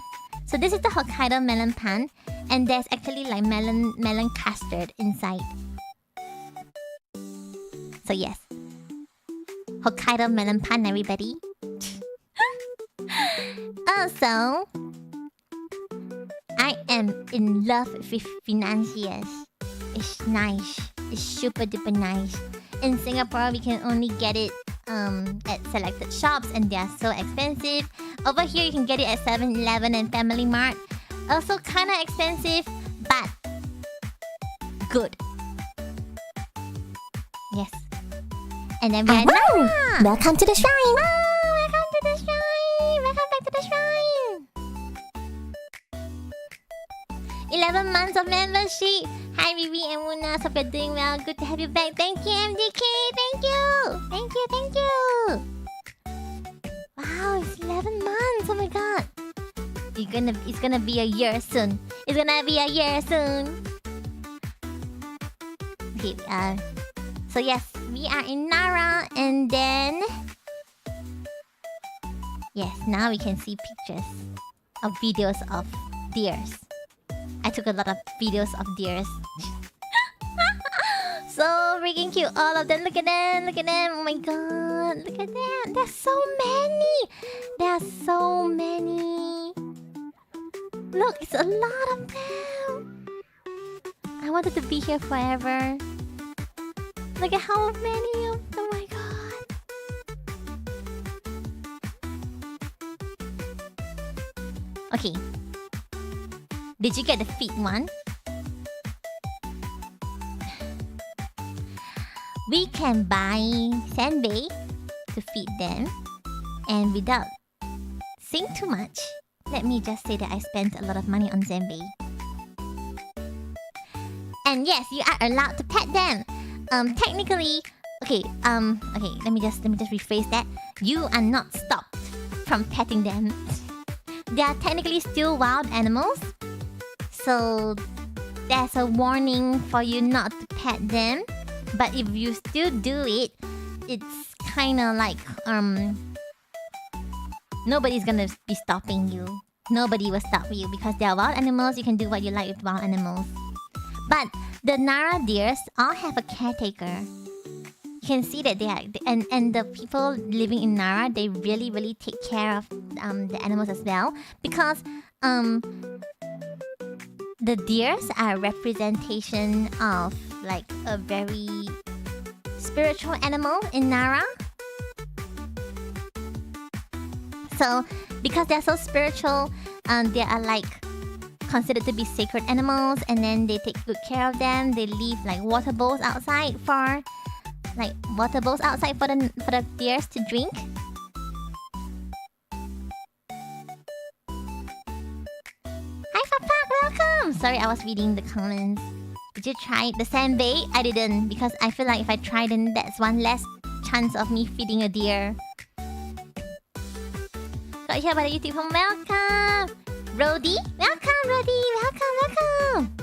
So this is the Hokkaido melon pan, and there's actually like melon custard inside. So yes, Hokkaido melon pan, everybody. Also, I am in love with financiers. It's nice. It's super duper nice. In Singapore, we can only get it at selected shops, and they are so expensive. Over here, you can get it at 7-Eleven and Family Mart. Also kind of expensive, but good. Yes. And then we are Nara. Welcome to the shrine. Welcome to the shrine. Welcome back to the shrine. 11 months of membership. Hi, Vivi and Wuna. Hope you're doing well. Good to have you back. Thank you, MDK. Thank you. Thank you. Thank you. Wow, it's 11 months. Oh my god. It's gonna be a year soon. It's gonna be a year soon. Okay, so yes, we are in Nara, and then yes, now we can see pictures of videos of deers. I took a lot of videos of deers. So freaking cute, all of them. Look at them, look at them. Oh my god, look at them. There's so many. There are so many. Look, it's a lot of them. I wanted to be here forever. Look at how many of them. Oh my god. Okay. Did you get the feet one? We can buy senbei to feed them. And without saying too much, let me just say that I spent a lot of money on senbei. And yes, you are allowed to pet them. Technically, okay, let me just rephrase that. You are not stopped from petting them. They are technically still wild animals. So there's a warning for you not to pet them. But if you still do it, it's kind of like nobody's gonna be stopping you. Nobody will stop you because they are wild animals. You can do what you like with wild animals. But the Nara deers all have a caretaker. You can see that they are, and the people living in Nara, they really take care of the animals as well, because the deers are a representation of like a very spiritual animal in Nara. So because they're so spiritual, they are like considered to be sacred animals, and then they take good care of them. They leave like water bowls outside for the deers to drink. Hi Fapak, welcome! Sorry, I was reading the comments. Did you try the senbei? I didn't, because I feel like if I try, then that's one less chance of me feeding a deer. Got here by the YouTube home. Welcome! Rody? Welcome, Rody! Welcome!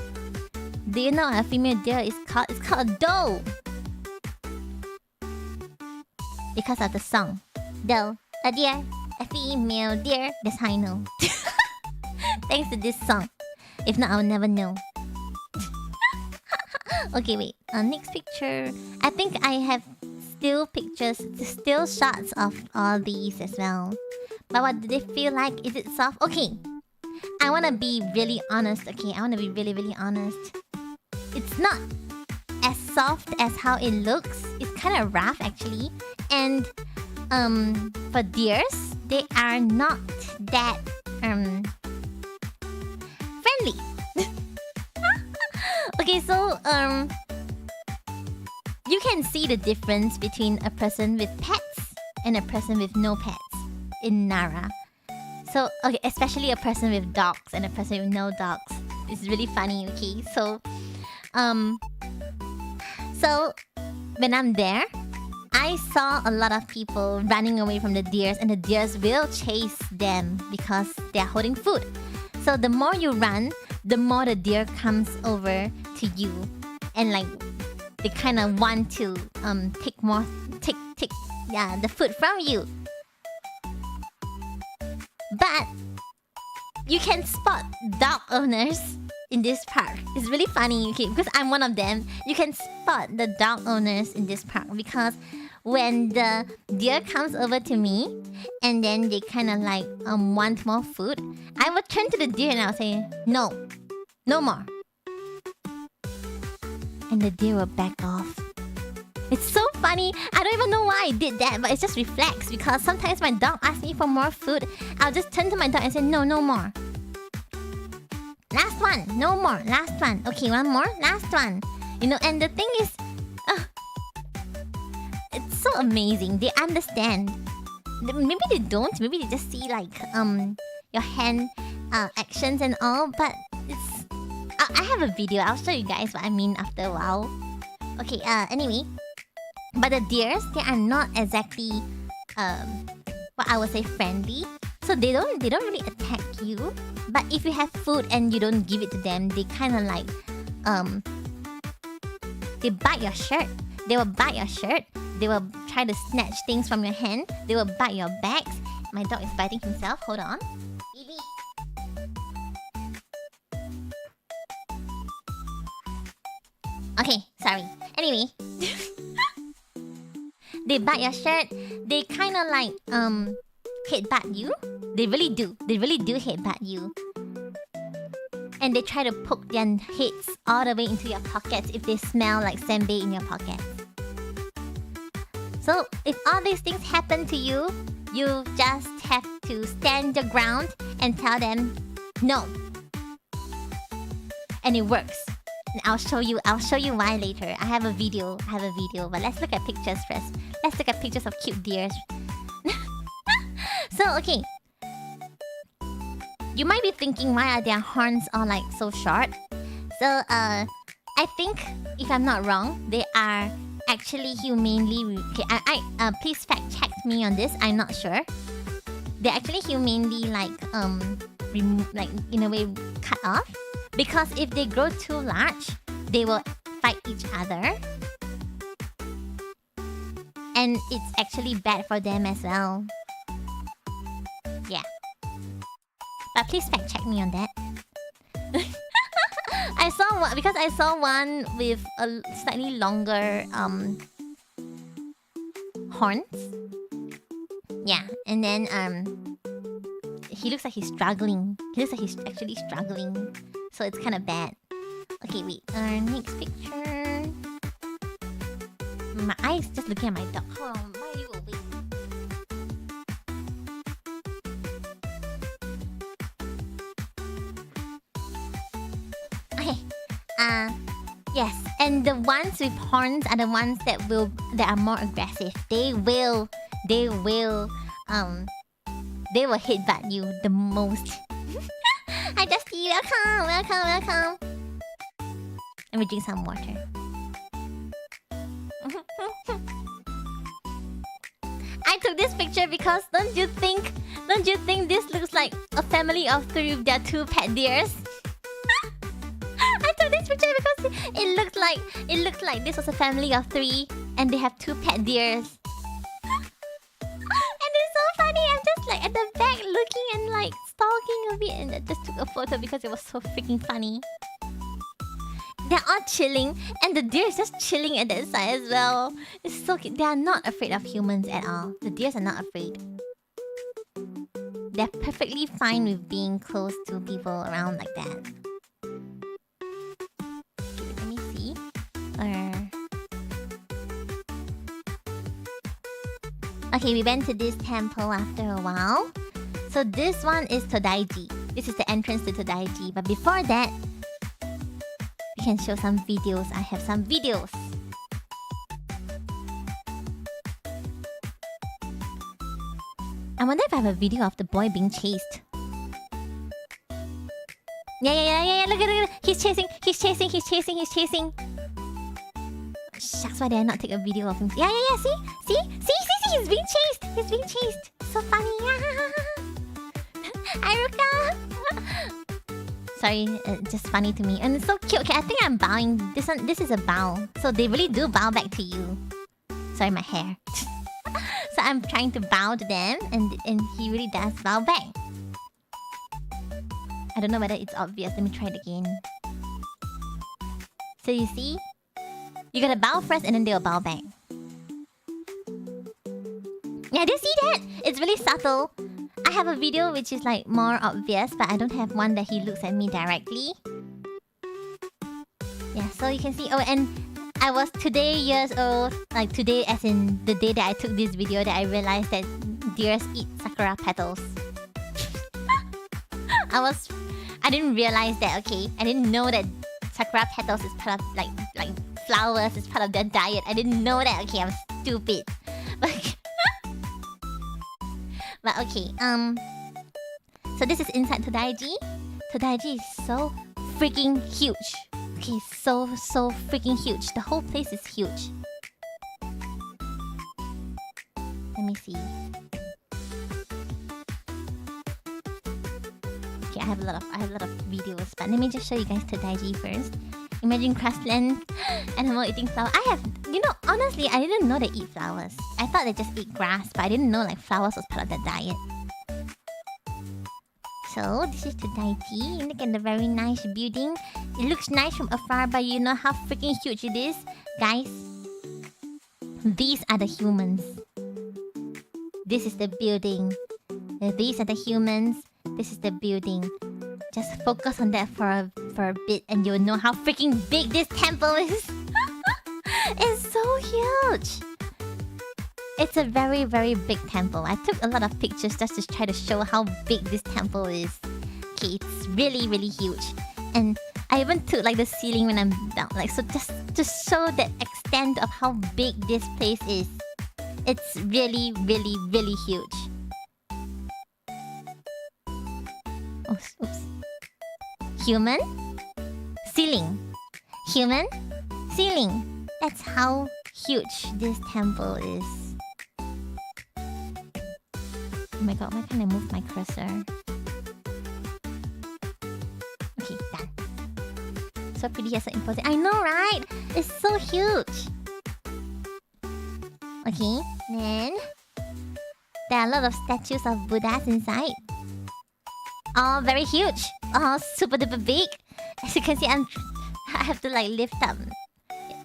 Do you know a female deer is called? It's called a doe. Because of the song. Doe, a deer, a female deer. That's how I know. Thanks to this song. If not, I would never know. Okay, wait. Next picture. I think I have still pictures, still shots of all these as well. But what do they feel like? Is it soft? Okay. I want to be really honest. Okay, I want to be really honest. It's not as soft as how it looks. It's kind of rough actually. And for deers, they are not that friendly. Okay, so you can see the difference between a person with pets and a person with no pets in Nara. So, okay, especially a person with dogs and a person with no dogs. It's really funny, okay? So when I'm there, I saw a lot of people running away from the deers, and the deers will chase them because they're holding food. So the more you run, the more the deer comes over to you and like they kind of want to take the food from you. But you can spot dog owners in this park. It's really funny, okay, because I'm one of them. You can spot the dog owners in this park because when the deer comes over to me and then they kind of like want more food, I will turn to the deer and I'll say, no more. And the deer will back off. It's so funny. I don't even know why I did that, but it's just reflex because sometimes my dog asks me for more food. I'll just turn to my dog and say, no more. Last one, no more, last one. Okay, one more, last one. You know, and the thing is, it's so amazing. They understand. Maybe they don't. Maybe they just see like your hand actions and all. But it's. I have a video. I'll show you guys what I mean after a while. Okay. Anyway, but the deers, they are not exactly what I would say friendly. So they don't really attack you. But if you have food and you don't give it to them, they kind of like they bite your shirt. They will bite your shirt. They will try to snatch things from your hand. They will bite your bags. My dog is biting himself. Hold on. Baby. Okay, sorry. Anyway. They bite your shirt. They kind of like headbutt you. They really do. They really do headbutt you. And they try to poke their heads all the way into your pockets if they smell like senbei in your pockets. So if all these things happen to you, you just have to stand your ground and tell them no. And it works. And I'll show you why later. I have a video, but let's look at pictures first. Let's look at pictures of cute deers. So okay. You might be thinking, why are their horns all like so short? So I think, if I'm not wrong, they are actually humanely... Okay, please fact check me on this. I'm not sure. They're actually humanely like in a way cut off. Because if they grow too large, they will fight each other. And it's actually bad for them as well. Yeah. But please fact check me on that. I saw one with a slightly longer horns. Yeah, and then he looks like he's struggling. He looks like he's actually struggling. So it's kind of bad. Okay, wait. Next picture. My eyes just looking at my dog. Hold on, why are you awake? Okay. Yes, and the ones with horns are the ones that are more aggressive. They will headbutt you the most. Hi Dusty, welcome. Let me drink some water. I took this picture because don't you think this looks like a family of 3 with their 2 pet deers? I took this picture because it looked like this was a family of 3 and they have 2 pet deers. And it's so funny. I'm just like at the back looking and like stalking a bit, and I just took a photo because it was so freaking funny. They're all chilling, and the deer is just chilling at that side as well. It's so cute. They are not afraid of humans at all. The deers are not afraid. They're perfectly fine with being close to people around like that. Okay, let me see. Okay, we went to this temple after a while. So this one is Todaiji. This is the entrance to Todaiji. But before that, we can show some videos. I have some videos. I wonder if I have a video of the boy being chased. Yeah. Look at it. He's chasing. Shucks, why did I not take a video of him? Yeah. See? He's being chased. So funny. Hi, Ruka. Sorry, it's just funny to me. And it's so cute. Okay, I think I'm bowing. This is a bow. So they really do bow back to you. Sorry, my hair. So I'm trying to bow to them, and he really does bow back. I don't know whether it's obvious. Let me try it again. So you see? You gotta bow first and then they'll bow back. Yeah, do you see that? It's really subtle. I have a video which is like more obvious, but I don't have one that he looks at me directly. Yeah, so you can see. Oh, and I was today years old. Like today as in the day that I took this video, that I realized that deers eat sakura petals. I didn't realize that, okay? I didn't know that sakura petals is part of like flowers is part of their diet. I didn't know that. Okay, I'm stupid. But okay, so this is inside Todaiji. Todaiji is so freaking huge. Okay, so freaking huge. The whole place is huge. Let me see. Okay, I have a lot of videos, but let me just show you guys Todaiji first. Imagine grassland, animal eating flower. Honestly, I didn't know they eat flowers. I thought they just eat grass, but I didn't know like flowers was part of their diet. So this is Todaiji. Look at the very nice building. It looks nice from afar, but you know how freaking huge it is, guys. These are the humans. This is the building. These are the humans. This is the building. Just focus on that for a bit and you'll know how freaking big this temple is. It's so huge. It's a very, very big temple. I took a lot of pictures just to try to show how big this temple is. Okay, it's really, really huge. And I even took like the ceiling when I'm down. Like, so just to show the extent of how big this place is. It's really, really, really huge. Oops. Human, ceiling. Human, ceiling. That's how huge this temple is. Oh my god, why can't I move my cursor? Okay, done. So pretty and so imposing. I know, right? It's so huge. Okay, then there are a lot of statues of Buddhas inside. All very huge. All super duper big. As you can see, I have to like lift up.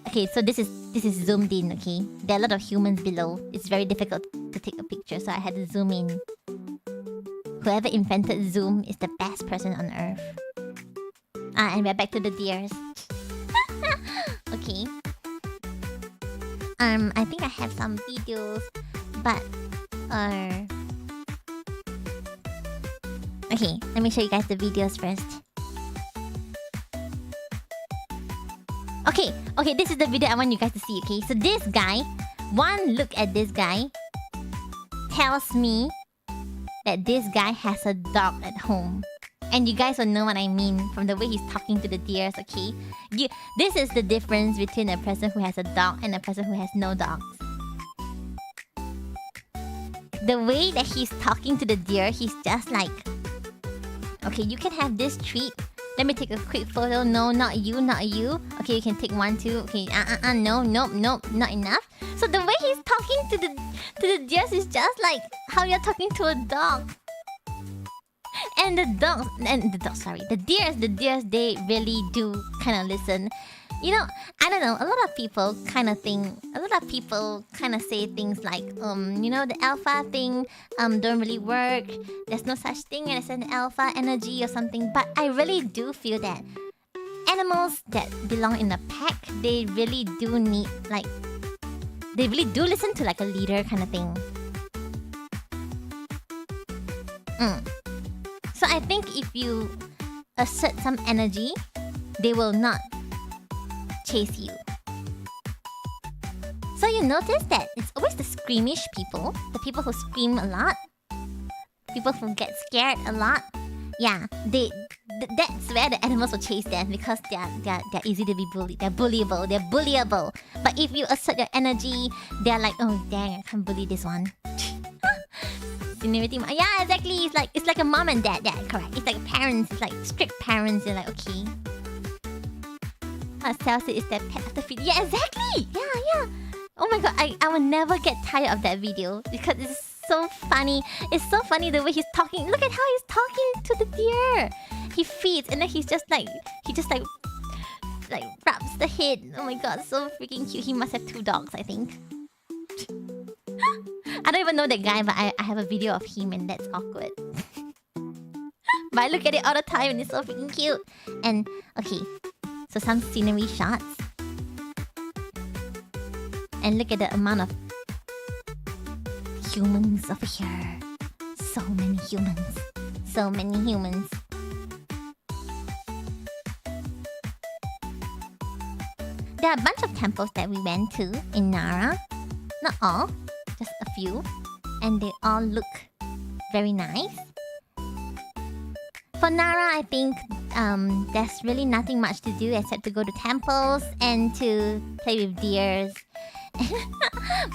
Okay, so this is zoomed in, okay? There are a lot of humans below. It's very difficult to take a picture, so I had to zoom in. Whoever invented Zoom is the best person on earth. And we're back to the deers. Okay. I think I have some videos, but okay, let me show you guys the videos first. Okay, this is the video I want you guys to see, okay? So this guy, one look at this guy tells me that this guy has a dog at home. And you guys will know what I mean from the way he's talking to the deers, okay? This is the difference between a person who has a dog and a person who has no dogs. The way that he's talking to the deer, he's just like... Okay, you can have this treat. Let me take a quick photo. No, not you, not you. Okay, you can take one too. Okay, no, nope, not enough. So the way he's talking to the deers is just like how you're talking to a dog. And the deers, they really do kind of listen. You know, I don't know, a lot of people kind of say things like, the alpha thing, don't really work. There's no such thing as an alpha energy or something. But I really do feel that animals that belong in a pack, they really do need, like, they really do listen to like a leader kind of thing. So I think if you assert some energy, they will not chase you. So you notice that it's always the squeamish people, the people who scream a lot, people who get scared a lot. Yeah, that's where the animals will chase them because they're easy to be bullied. They're bullyable. But if you assert your energy, they're like, oh dang, I can't bully this one. seniority. Yeah, exactly. It's like a mom and dad. Yeah, correct. It's like parents. It's like strict parents. You're like, okay. Celsius is their pet after feeding. Yeah, exactly. Yeah. Oh my god, I will never get tired of that video because it's so funny. It's so funny the way he's talking. Look at how he's talking to the deer. He feeds and then he just like rubs the head. Oh my god, so freaking cute. He must have 2 dogs, I think. I don't even know that guy, but I have a video of him and that's awkward. But I look at it all the time and it's so freaking cute. And okay, so some scenery shots. And look at the amount of humans over here. So many humans. So many humans. There are a bunch of temples that we went to in Nara. Not all, just a few. And they all look very nice. For Nara, I think there's really nothing much to do except to go to temples and to play with deers.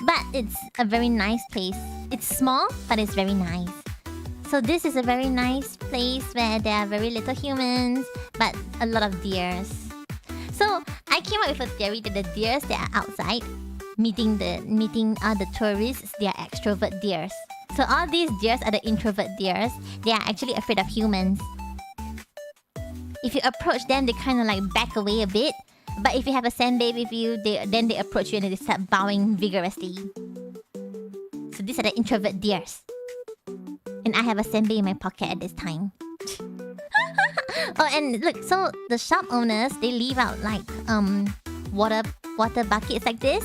But it's a very nice place. It's small, but it's very nice. So this is a very nice place where there are very little humans, but a lot of deers. So I came up with a theory that the deers that are outside meeting the tourists, they are extrovert deers. So all these deers are the introvert deers. They are actually afraid of humans. If you approach them, they kind of like back away a bit. But if you have a senbei with you, then they approach you and they start bowing vigorously. So these are the introvert deers. And I have a senbei in my pocket at this time. Oh, and look, so the shop owners, they leave out like water buckets like this.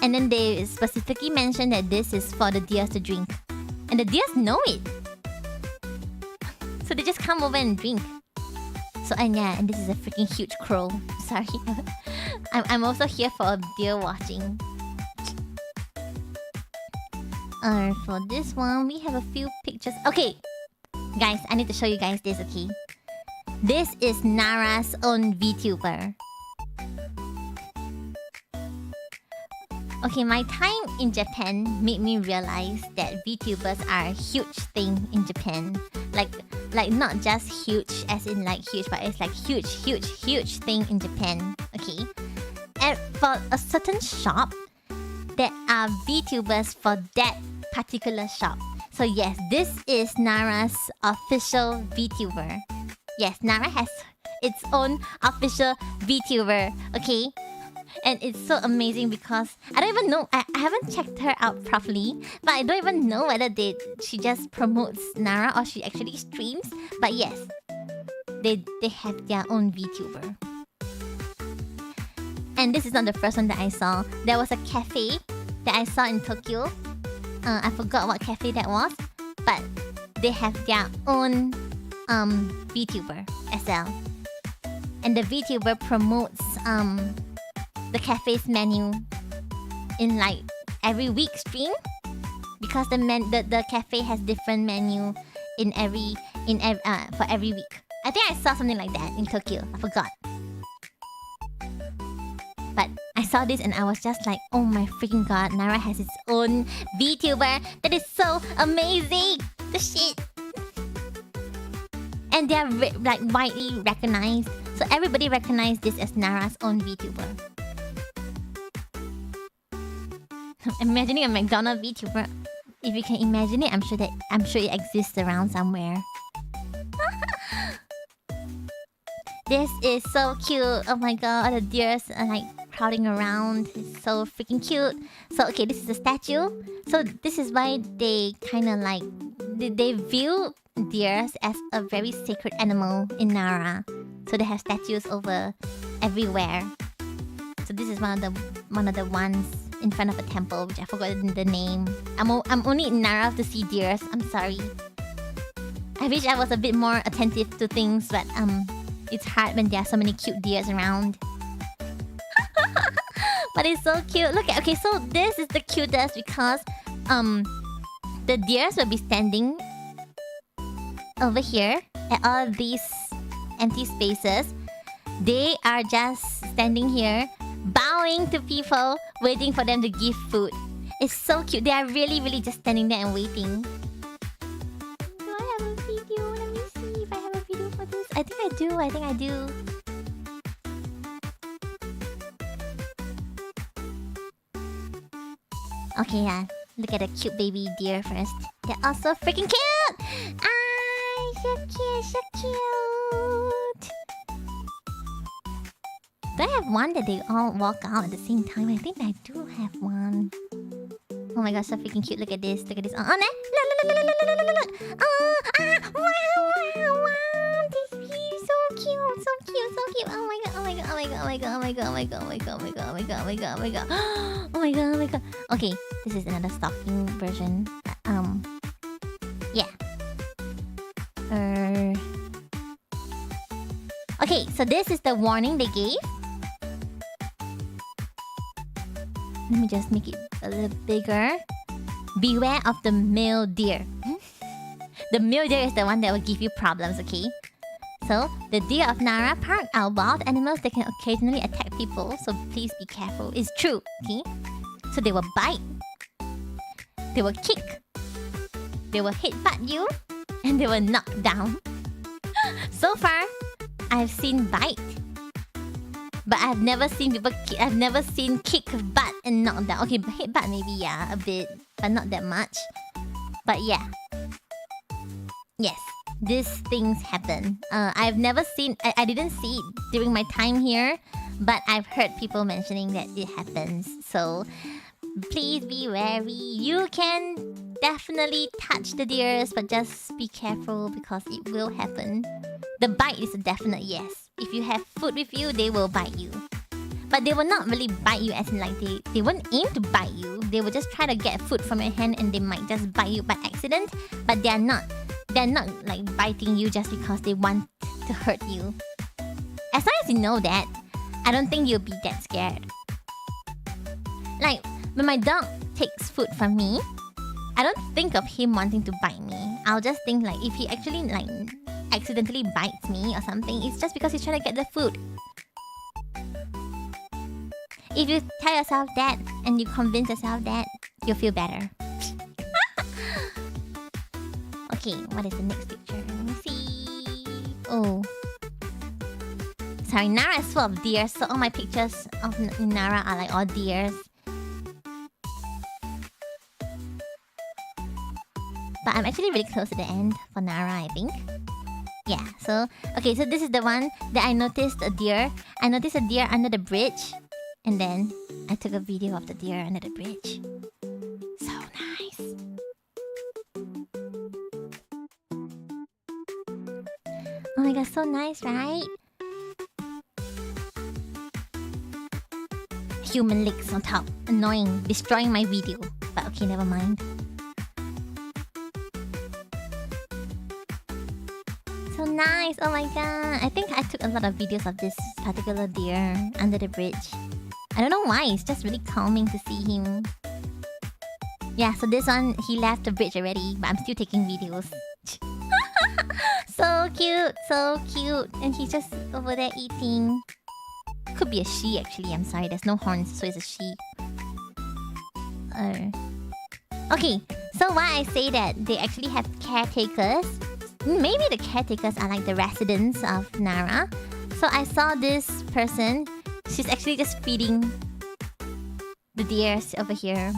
And then they specifically mention that this is for the deers to drink. And the deers know it. So they just come over and drink. So and this is a freaking huge crow. Sorry. I'm also here for a deer watching. For this one, we have a few pictures. Okay, guys, I need to show you guys this, okay? This is Nara's own VTuber. Okay, my time in Japan made me realize that VTubers are a huge thing in Japan. Like not just huge as in like huge, but it's like huge thing in Japan. Okay? And for a certain shop, there are VTubers for that particular shop. So yes, this is Nara's official VTuber. Yes, Nara has its own official VTuber, okay? And it's so amazing because I don't even know, I haven't checked her out properly, but I don't even know whether she just promotes Nara or she actually streams. But yes, they have their own VTuber. And this is not the first one that I saw. There was a cafe that I saw in Tokyo. I forgot what cafe that was, but they have their own VTuber as well. And the VTuber promotes the cafe's menu in like every week stream, because the cafe has different menu for every week. I think I saw something like that in Tokyo. I forgot. But I saw this and I was just like, oh my freaking god, Nara has its own VTuber. That is so amazing. The shit. And they are like widely recognized. So everybody recognized this as Nara's own VTuber. Imagining a McDonald's VTuber. If you can imagine it, I'm sure it exists around somewhere. This is so cute. Oh my god, all the deers are like crowding around. It's so freaking cute. So okay, this is a statue. So this is why they kind of like they view deers as a very sacred animal in Nara. So they have statues over everywhere. So this is one of the ones in front of a temple, which I forgot the name. I'm only in Nara to see deers. I'm sorry. I wish I was a bit more attentive to things, but it's hard when there are so many cute deers around. But it's so cute. Look at, okay, so this is the cutest because the deers will be standing over here at all these empty spaces. They are just standing here, bowing to people, waiting for them to give food. It's so cute. They are really just standing there and waiting. I think I do. I think I do. Okay, yeah. Look at the cute baby deer first. They're also freaking cute! Ah, so cute, so cute. Do I have one that they all walk out at the same time? I think I do have one. Oh my gosh, so freaking cute. Look at this. Look at this. Oh, no. Look. Oh, wow. This is so cute. So cute. Oh my god. Okay, this is another stocking version. Yeah. Okay, so this is the warning they gave. Let me just make it a little bigger. Beware of the male deer. The male deer is the one that will give you problems, okay? So, the deer of Nara Park are wild animals that can occasionally attack people, so please be careful. It's true, okay? So they will bite. They will kick. They will headbutt you. And they will knock down. So far, I've seen bite. But I've never seen people kick. I've never seen kick, butt, and knock down. Okay, headbutt maybe, yeah, a bit. But not that much. But yeah. Yes, these things happen. I've never seen... I didn't see it during my time here. But I've heard people mentioning that it happens. So, please be wary. You can definitely touch the deers, but just be careful because it will happen. The bite is a definite yes. If you have food with you, they will bite you. But they will not really bite you as in like they won't aim to bite you. They will just try to get food from your hand and they might just bite you by accident. But they're not like biting you just because they want to hurt you. As long as you know that, I don't think you'll be that scared. Like, when my dog takes food from me, I don't think of him wanting to bite me. I'll just think like if he actually like accidentally bites me or something, it's just because he's trying to get the food. If you tell yourself that and you convince yourself that, you'll feel better. Okay, what is the next picture? Let me see. Oh. Sorry, Nara is full of deers, so all my pictures of Nara are like all deers. But I'm actually really close to the end for Nara, I think. Yeah, so... Okay, so this is the one that I noticed a deer. I noticed a deer under the bridge. And then I took a video of the deer under the bridge. So nice. Oh my god, so nice, right? Human legs on top. Annoying. Destroying my video. But okay, never mind. So nice. Oh my god. I think I took a lot of videos of this particular deer under the bridge. I don't know why. It's just really calming to see him. Yeah, so this one, he left the bridge already. But I'm still taking videos. So cute. So cute. And he's just over there eating. Could be a she actually. I'm sorry. There's no horns, so it's a she. Okay. So why I say that they actually have caretakers. Maybe the caretakers are like the residents of Nara. So I saw this person. She's actually just feeding the deers over here.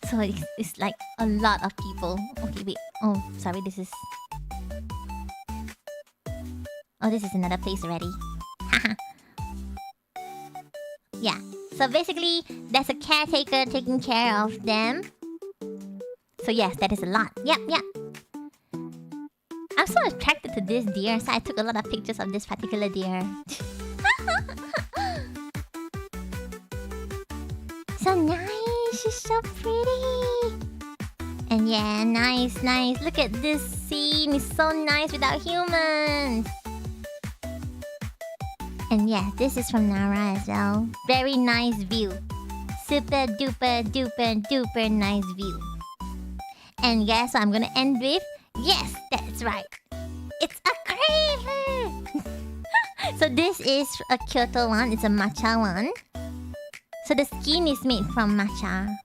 So it's like a lot of people. Okay, wait. Oh, sorry, this is... Oh, this is another place already. Haha. Yeah. So basically, there's a caretaker taking care of them. So yes, that is a lot. Yep. I'm so attracted to this deer, so I took a lot of pictures of this particular deer. So nice, she's so pretty. And yeah, nice. Look at this scene, it's so nice without humans. And yeah, this is from Nara as well. Very nice view. Super duper nice view. And guess what I'm gonna end with? Yes, that's right. It's a creeper! So this is a Kyoto one. It's a matcha one. So the skin is made from matcha.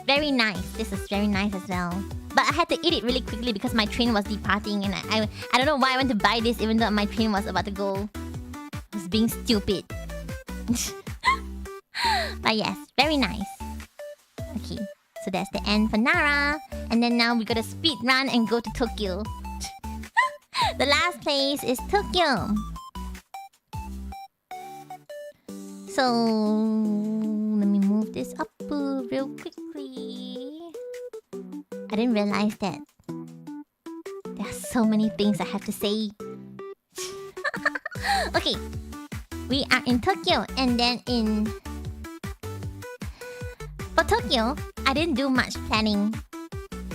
Very nice. This is very nice as well. But I had to eat it really quickly because my train was departing, and I don't know why I went to buy this even though my train was about to go. I was being stupid. But yes, very nice. Okay, so that's the end for Nara. And then now we gotta speed run and go to Tokyo. The last place is Tokyo. So let me move this up real quickly. I didn't realize that there are so many things I have to say. Okay, we are in Tokyo, and then for Tokyo, I didn't do much planning.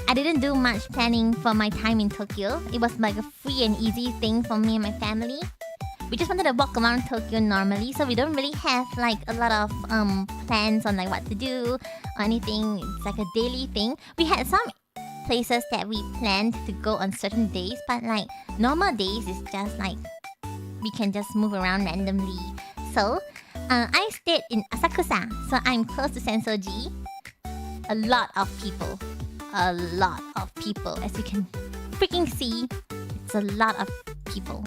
I didn't do much planning for my time in Tokyo. It was like a free and easy thing for me and my family. We just wanted to walk around Tokyo normally, so we don't really have like a lot of plans on like what to do or anything. It's like a daily thing. We had some places that we planned to go on certain days, but like normal days is just like we can just move around randomly. So I stayed in Asakusa, so I'm close to Sensoji. A lot of people, as you can freaking see. It's a lot of people.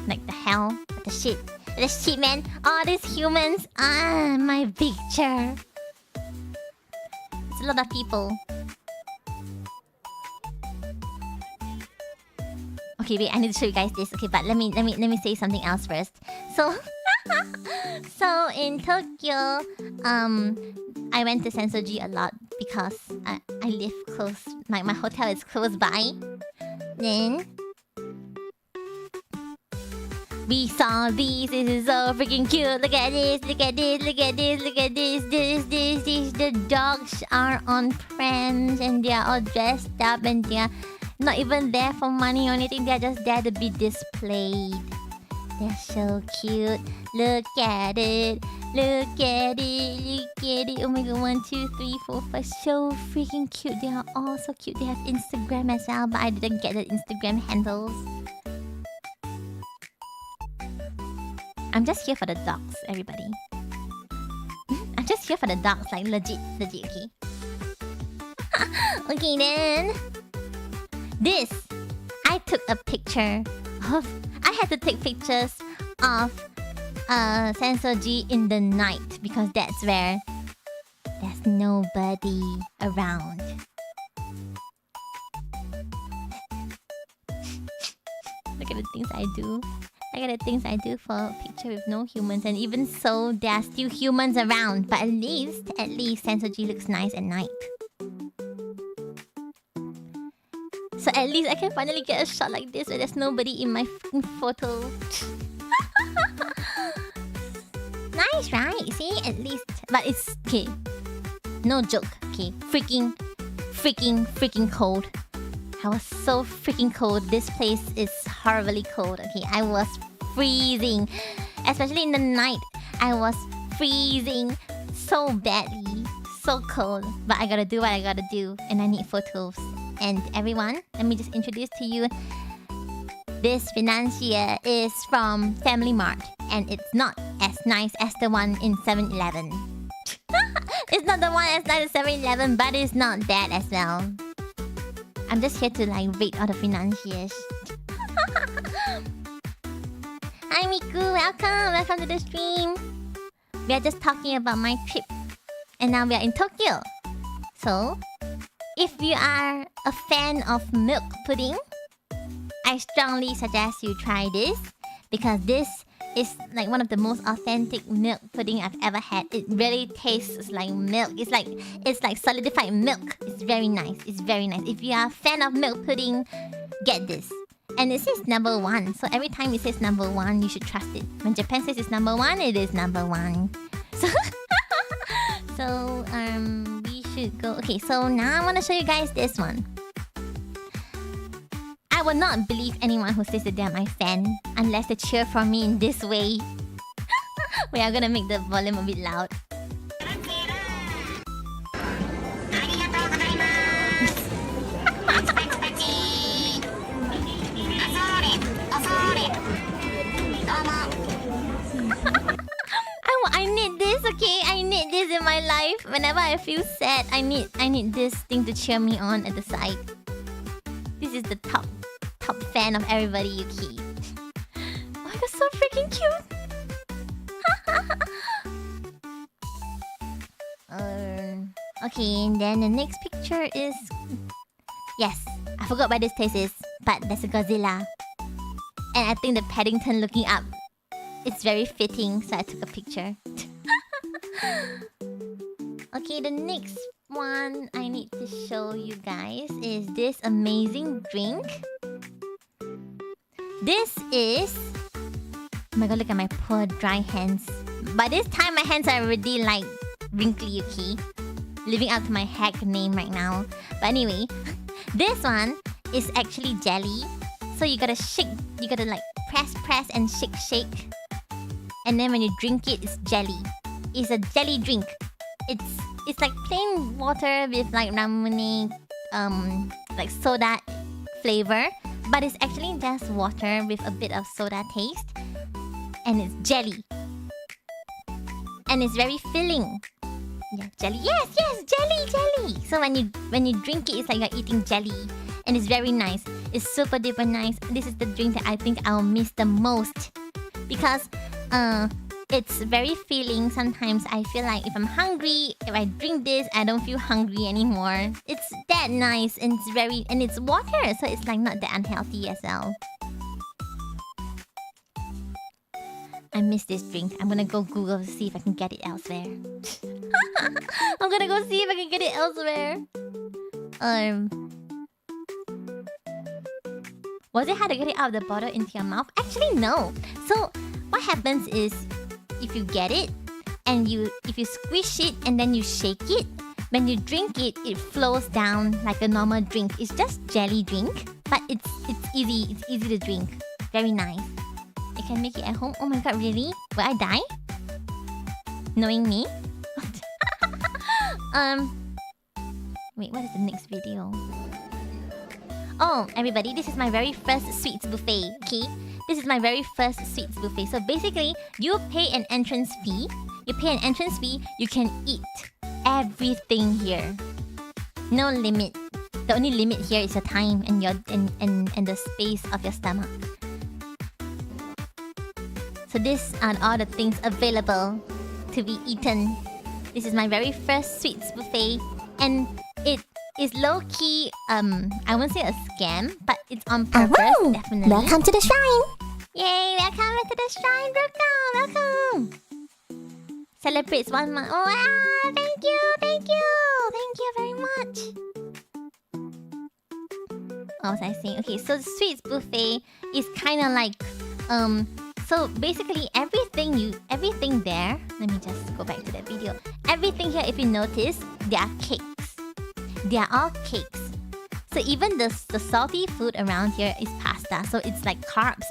Like the hell, the shit, man. All these humans. My picture. It's a lot of people. Okay, wait. I need to show you guys this. Okay, but let me say something else first. So, so in Tokyo, I went to Sensoji a lot because I live close. My hotel is close by. Then we saw these. This is so freaking cute. Look at this. Look at this. Look at this. Look at this. This. The dogs are on prams and they are all dressed up and they are not even there for money or anything. They're just there to be displayed. They're so cute. Look at it. Look at it. Look at it. Oh my god. 1, 2, 3, 4, 5. So freaking cute. They are all so cute. They have Instagram as well, but I didn't get the Instagram handles. I'm just here for the dogs, everybody. I'm just here for the dogs, like legit, okay? Okay then. This, I took a picture of... I had to take pictures of Sensoji in the night because that's where there's nobody around. Look at the things I do. Look at the things I do for a picture with no humans, and even so, there are still humans around. But at least Sensoji looks nice at night. So at least I can finally get a shot like this where there's nobody in my freaking photo. Nice, right? See, at least. But it's okay. No joke. Okay, freaking cold. I was so freaking cold. This place is horribly cold. Okay, I was freezing. Especially in the night. I was freezing so badly. So cold. But I gotta do what I gotta do. And I need photos. And everyone, let me just introduce to you. This financier is from Family Mart. And it's not as nice as the one in 7-Eleven. It's not the one as nice as 7-Eleven, but it's not bad as well. I'm just here to like rate all the financiers. Hi Miku, welcome to the stream. We are just talking about my trip. And now we are in Tokyo. So, if you are a fan of milk pudding, I strongly suggest you try this. Because this is like one of the most authentic milk pudding I've ever had. It really tastes like milk. It's like solidified milk. It's very nice. It's very nice. If you are a fan of milk pudding, get this. And it says number 1. So every time it says number 1, you should trust it. When Japan says it's number 1, it is number 1. So, we should go. Okay, so now I want to show you guys this one. I will not believe anyone who says that they're my fan unless they cheer for me in this way. We are gonna make the volume a bit loud. I need this, okay? I need this in my life. whenever I feel sad, I need this thing to cheer me on at the side. This is the top fan of everybody, Yuki. Oh my god, so freaking cute! Okay, and then the next picture is... Yes, I forgot what this place is, but there's a Godzilla. And I think the Paddington looking up, it's very fitting, so I took a picture. Okay, the next one I need to show you guys is this amazing drink. This is... Oh my god, look at my poor dry hands. By this time, my hands are already like wrinkly, Yuki. Living up to my hack name right now. But anyway, this one is actually jelly. So you gotta shake, you gotta like press and shake. And then when you drink it, it's jelly. It's a jelly drink. It's like plain water with like ramune, like soda flavor. But it's actually just water with a bit of soda taste. And it's jelly. And it's very filling. Yeah, jelly. Yes, jelly. So when you drink it, it's like you're eating jelly. And it's very nice. It's super duper nice. This is the drink that I think I'll miss the most. Because it's very filling. Sometimes I feel like if I'm hungry, if I drink this, I don't feel hungry anymore. It's that nice and it's water, so it's like not that unhealthy as well. I miss this drink. I'm gonna go Google to see if I can get it elsewhere. I'm gonna go see if I can get it elsewhere. Was it how to get it out of the bottle into your mouth? Actually, no. So what happens is if you get it and if you squish it and then you shake it, when you drink it, it flows down like a normal drink. It's just jelly drink, but it's easy. It's easy to drink. Very nice. I can make it at home. Oh my god, really? Will I die? Knowing me? Wait, what is the next video? Oh, everybody, this is my very first sweets buffet, okay? This is my very first sweets buffet. So basically, you pay an entrance fee. You can eat everything here. No limit. The only limit here is your time and and the space of your stomach. So these are all the things available to be eaten. This is my very first sweets buffet. And it is low-key, I won't say a scam, but it's on purpose, Awooo! definitely. Welcome to the shrine! Yay! Welcome to the shrine, Brooke! Welcome! Celebrates 1 month. Oh, wow! Thank you very much! What was I saying? Okay, so the sweets buffet is kind of like, so basically everything there, let me just go back to that video. Everything here, if you notice, they are cakes. They are all cakes. So even the salty food around here is pasta. So it's like carbs.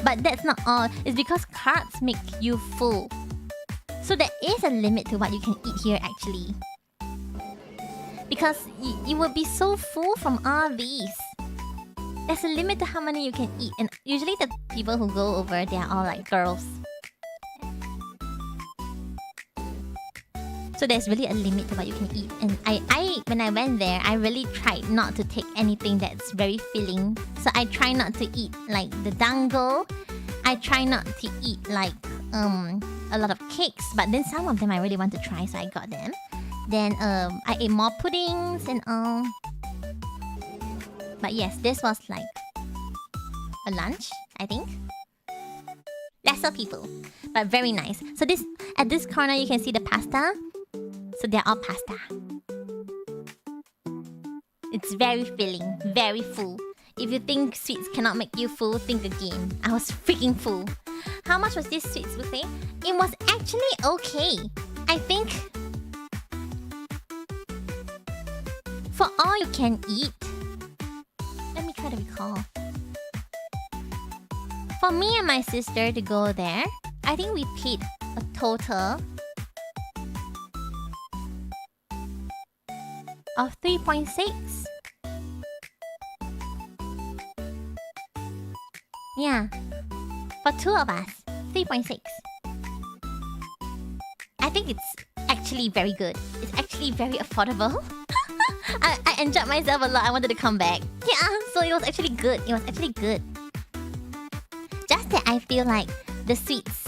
But that's not all. It's because carbs make you full. So there is a limit to what you can eat here actually. Because you will be so full from all these. There's a limit to how many you can eat. And usually the people who go over, they are all like girls. So there's really a limit to what you can eat. And I when I went there, I really tried not to take anything that's very filling. So I try not to eat like the dango. I try not to eat like a lot of cakes. But then some of them I really want to try, so I got them. Then I ate more puddings and all. But yes, this was like a lunch, I think. Lesser people, but very nice. So this at this corner you can see the pasta. So they're all pasta. It's very filling, very full. If you think sweets cannot make you full, think again. I was freaking full. How much was this sweets buffet? It was actually okay. I think for all you can eat. Let me try to recall. For me and my sister to go there, I think we paid a total of 3.6. Yeah. For two of us, 3.6. I think it's actually actually very good. It's actually very affordable. I enjoyed myself a lot. I wanted to come back. Yeah, so it was actually good. It was actually good. Just that I feel like the sweets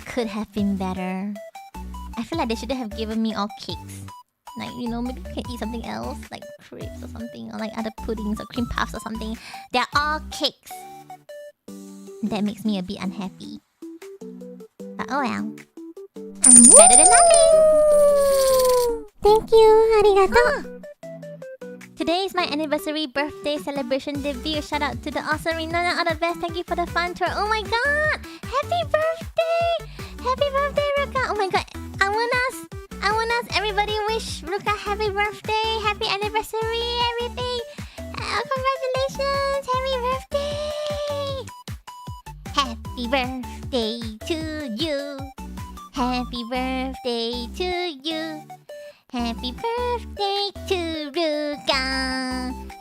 could have been better. I feel like they should have given me all cakes. Like, you know, maybe we can eat something else, like crepes or something, or like other puddings or cream puffs or something. They're all cakes. That makes me a bit unhappy. But oh well. Better than nothing! Thank you, arigato. Today is my anniversary birthday celebration debut. Shout out to the awesome Rinona, all the best. Thank you for the fun tour. Oh my god! Happy birthday! Happy birthday, Ruka! Oh my god, I want us, everybody wish Ruka happy birthday, happy anniversary, everything. Congratulations, happy birthday! Happy birthday to you. Happy birthday to you. Happy birthday to Ruka.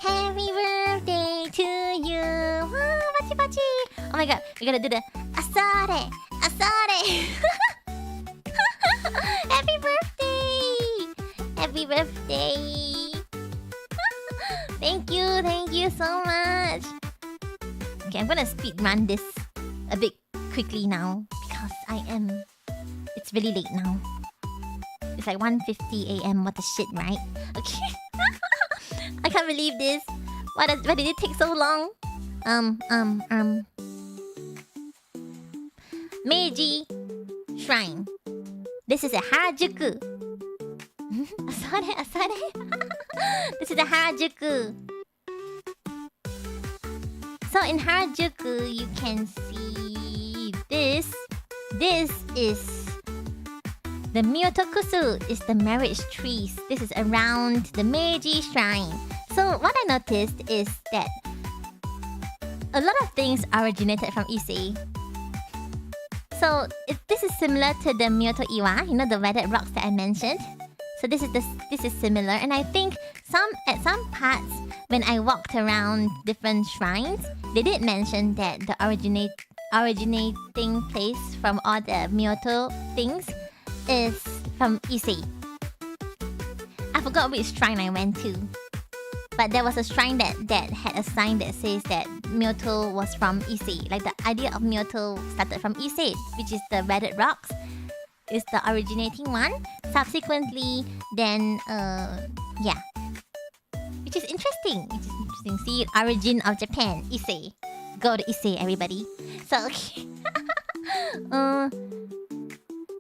Happy birthday to you. Wow, bachi bachi. Oh my god, we gotta do the asare, asare. Happy birthday. Happy birthday. Thank you so much. Okay, I'm gonna speed run this a bit quickly now because it's really late now. It's like 1:50 a.m. What the shit, right? Okay. I can't believe this. Why did it take so long? Meiji Shrine. This is a Harajuku. Asare. This is a Harajuku. So in Harajuku, you can see this. This is the Myotokusu, is the marriage trees. This is around the Meiji Shrine. So what I noticed is that a lot of things originated from Issei. So this is similar to the Myoto Iwa, you know, the weathered rocks that I mentioned. So this is similar, and I think at some parts when I walked around different shrines, they did mention that the originating place from all the Myoto things is from Issei. I forgot which shrine I went to, but there was a shrine that had a sign that says that Myoto was from Issei. Like the idea of Myoto started from Issei, which is the weathered rocks, is the originating one. Subsequently, then yeah, which is interesting. See, origin of Japan, Issei. Go to Issei, everybody. So okay.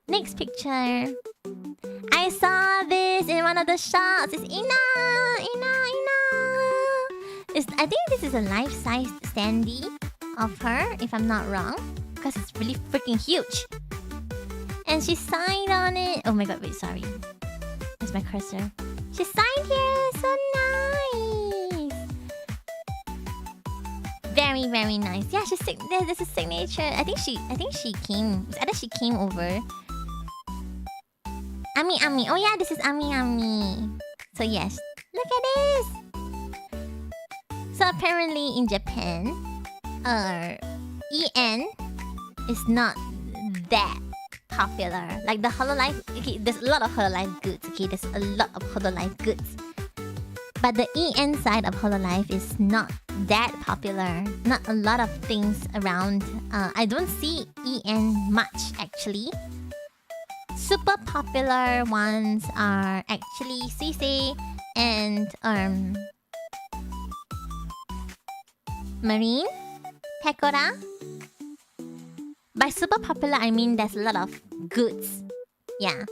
Next picture. I saw this in one of the shops. It's Ina. I think this is a life-size standee of her, if I'm not wrong, because it's really freaking huge. And she signed on it. Oh my god, wait, sorry. Where's my cursor? She signed here. So nice. Very, very nice. Yeah, there's a signature. I think she came. Either she came over. Ami. Oh yeah, this is Ami. So yes, look at this. So apparently in Japan, EN is not that popular. Like the Hololive, okay, there's a lot of Hololive goods. Okay, there's a lot of Hololive goods. But the EN side of Hololive is not that popular. Not a lot of things around. I don't see EN much actually. Super popular ones are actually Sisei and Marine, Pecora. By super popular, I mean there's a lot of goods. Yeah.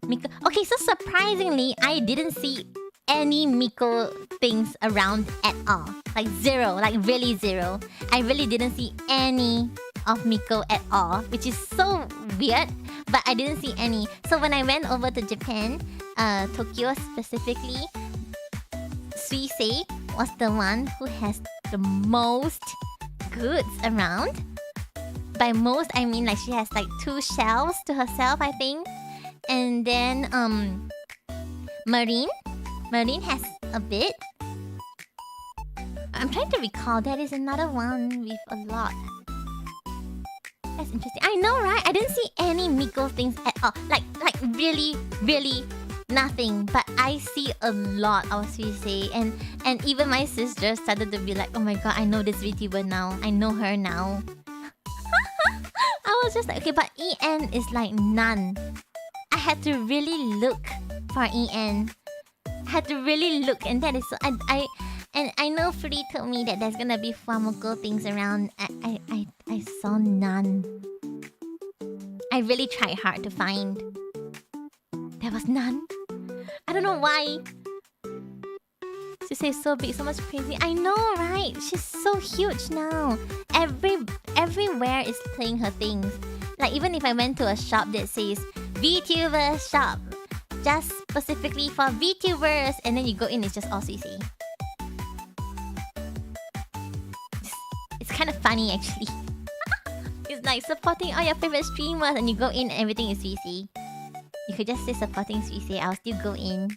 Miko. Okay, so surprisingly, I didn't see any Miko things around at all. Like zero, like really zero. I really didn't see any of Miko at all, which is so weird, but I didn't see any. So when I went over to Japan, Tokyo specifically, Suisei was the one who has the most goods around. By most, I mean like she has like 2 shelves to herself, I think. And then Marine has a bit. I'm trying to recall. There is another one with a lot. That's interesting. I know, right? I didn't see any Miko things at all. Like really, really nothing. But I see a lot of Suisei, and even my sister started to be like, oh my god, I know this VTuber now. I know her now. I was just like, okay, but EN is like none. I had to really look for EN. Had to really look, and that is so. I know Free told me that there's gonna be Fuamoko things around. I saw none. I really tried hard to find. There was none. I don't know why. She says so big, so much crazy. I know, right? She's so huge now. Everywhere is playing her things. Like even if I went to a shop that says VTuber shop, just specifically for VTubers, and then you go in, it's just all CC. It's kind of funny actually. It's like supporting all your favorite streamers, and you go in and everything is CC. You could just say supporting CC, I'll still go in.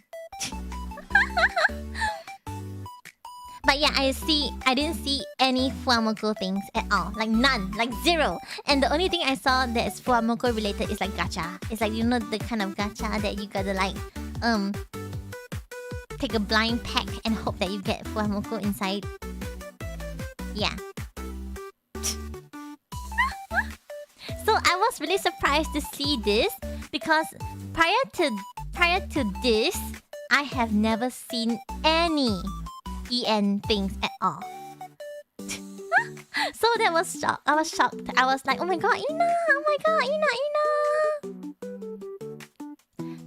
But yeah, I didn't see any Fuamoko things at all. Like none. Like zero. And the only thing I saw that's Fuamoko related is like gacha. It's like, you know, the kind of gacha that you gotta like take a blind pack and hope that you get Fuamoko inside. Yeah. So I was really surprised to see this, because prior to this, I have never seen any EN things at all. So that was shocked. I was shocked. I was like, oh my god, Ina! Oh my god, Ina!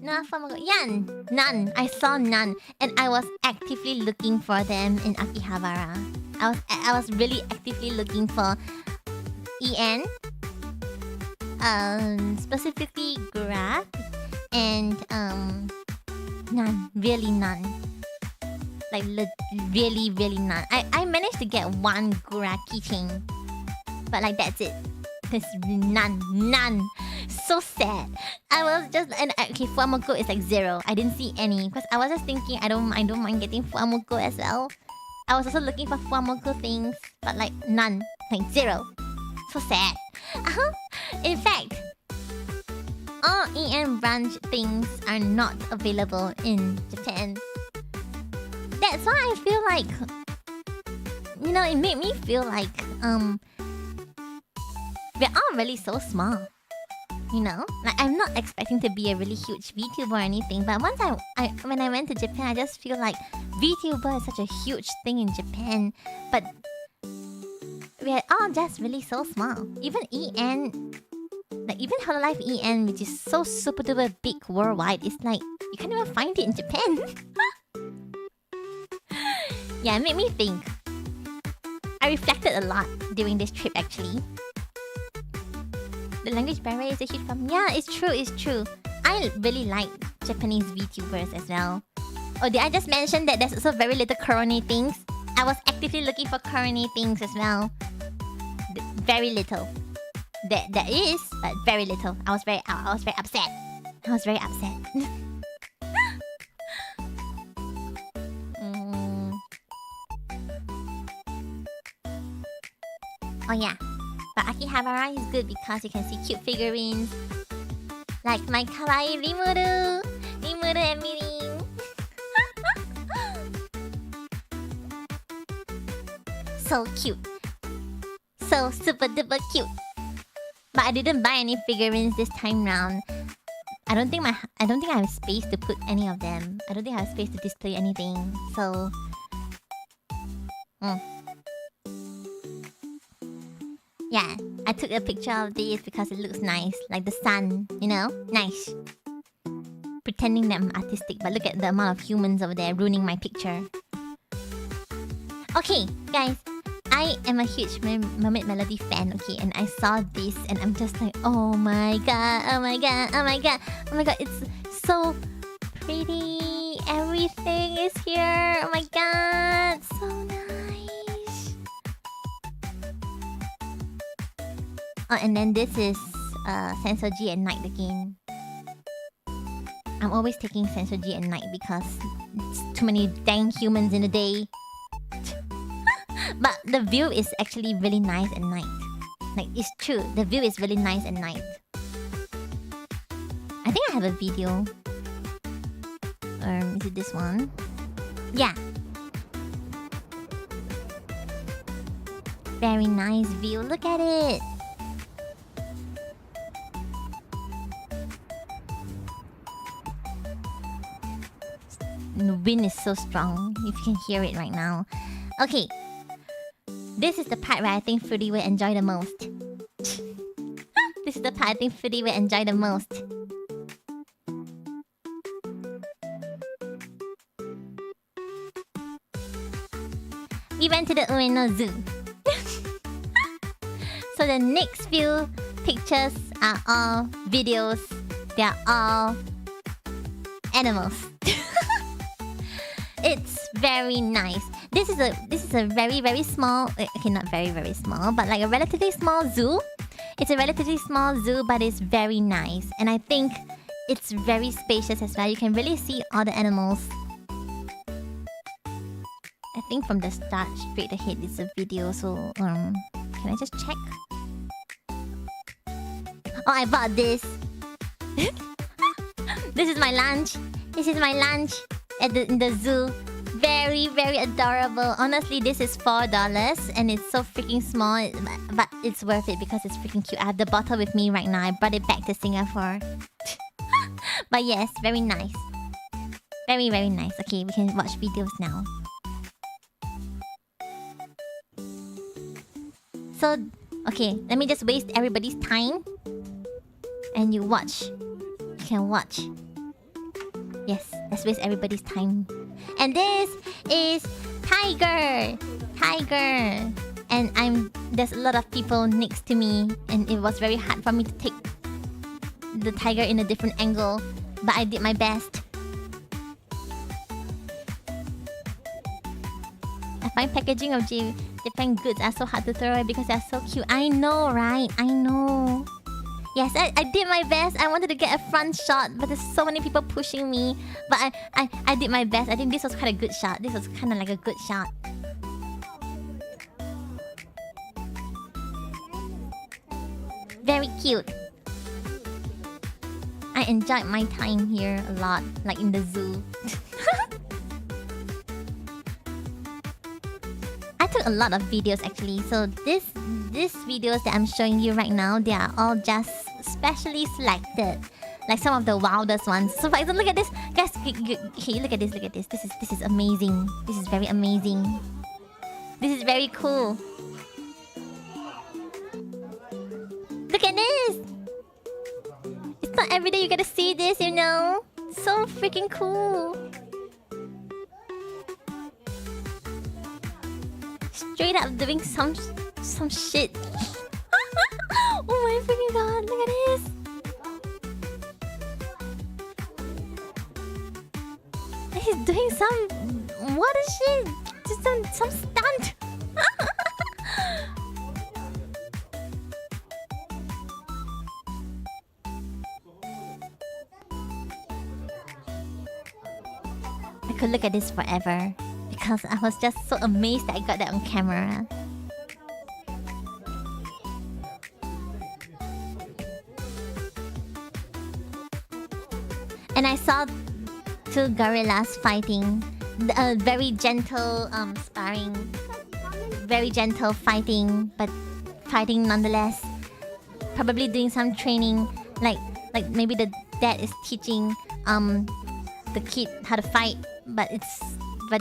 No, yeah, none. I saw none, and I was actively looking for them in Akihabara. I was really actively looking for EN, specifically Grab, and none. Really none. Like really, really none. I managed to get one Gura keychain, but like that's it. There's none. So sad. I was just okay. Fuamoko is like zero. I didn't see any because I was just thinking I don't mind getting Fuamoko as well. I was also looking for Fuamoko things, but like none, like zero. So sad. In fact, all EN branch things are not available in Japan. That's why I feel like, you know, it made me feel like we're all really so small. You know, like I'm not expecting to be a really huge VTuber or anything, but once when I went to Japan, I just feel like VTuber is such a huge thing in Japan, but we're all just really so small. Even EN, like even Hololive EN, which is so super duper big worldwide, it's like you can't even find it in Japan. Yeah, it made me think. I reflected a lot during this trip actually. The language barrier is a huge problem. Yeah, it's true. I really like Japanese VTubers as well. Oh, did I just mention that there's also very little Korone things? I was actively looking for Korone things as well. Very little. There is, but very little. I was very upset. Oh yeah, but Akihabara is good because you can see cute figurines. Like my kawaii Rimuru and Mirin. So cute. So super duper cute. But I didn't buy any figurines this time round. I don't think I have space to put any of them. I don't think I have space to display anything. So yeah, I took a picture of these because it looks nice. Like the sun, you know? Nice. Pretending that I'm artistic, but look at the amount of humans over there ruining my picture. Okay, guys. I am a huge Mermaid Melody fan, okay? And I saw this and I'm just like, oh my god, it's so pretty. Everything is here. Oh my god, so nice. Oh, and then this is Sensoji at night again. I'm always taking Sensoji at night because it's too many dang humans in a day. But the view is actually really nice at night. Like, it's true. The view is really nice at night. I think I have a video. Is it this one? Yeah. Very nice view. Look at it. The wind is so strong. If you can hear it right now. Okay. This is the part where I think Fruity will enjoy the most. This is the part I think Fruity will enjoy the most. We went to the Ueno Zoo. So the next few pictures are all videos. They are all animals. It's very nice. This is a very small, okay, not very small, but like a relatively small zoo. It's a relatively small zoo, but it's very nice. And I think it's very spacious as well. You can really see all the animals. I think from the start straight ahead it's a video, so can I just check? Oh, I bought this. This is my lunch. This is my lunch in the zoo. Very adorable. Honestly, this is $4 and it's so freaking small, but it's worth it because it's freaking cute. I have the bottle with me right now. I brought it back to Singapore. But yes, very nice. Very nice. Okay, we can watch videos now. So, okay, let me just waste everybody's time. And you watch. You can watch. Yes, let's waste everybody's time. And this is Tiger. And there's a lot of people next to me, and it was very hard for me to take the tiger in a different angle, but I did my best. I find packaging of Japan goods are so hard to throw away because they're so cute. I know, right? I know. Yes, I did my best. I wanted to get a front shot, but there's so many people pushing me. But I did my best. I think this was quite a good shot. This was kind of like a good shot. Very cute. I enjoyed my time here a lot, like in the zoo. I took a lot of videos actually, so these videos that I'm showing you right now, they are all just specially selected, like some of the wildest ones. So for example, look at this, guys. Okay, look at this. This is amazing. This is very amazing. This is very cool. Look at this. It's not every day you get to see this, you know. So freaking cool. Straight up doing some shit. Oh my freaking god, look at this. He's doing some what is shit? Just some stunt. I could look at this forever because I was just so amazed that I got that on camera. And I saw two gorillas fighting. Very gentle sparring. Very gentle fighting, but fighting nonetheless. Probably doing some training. Like maybe the dad is teaching the kid how to fight, but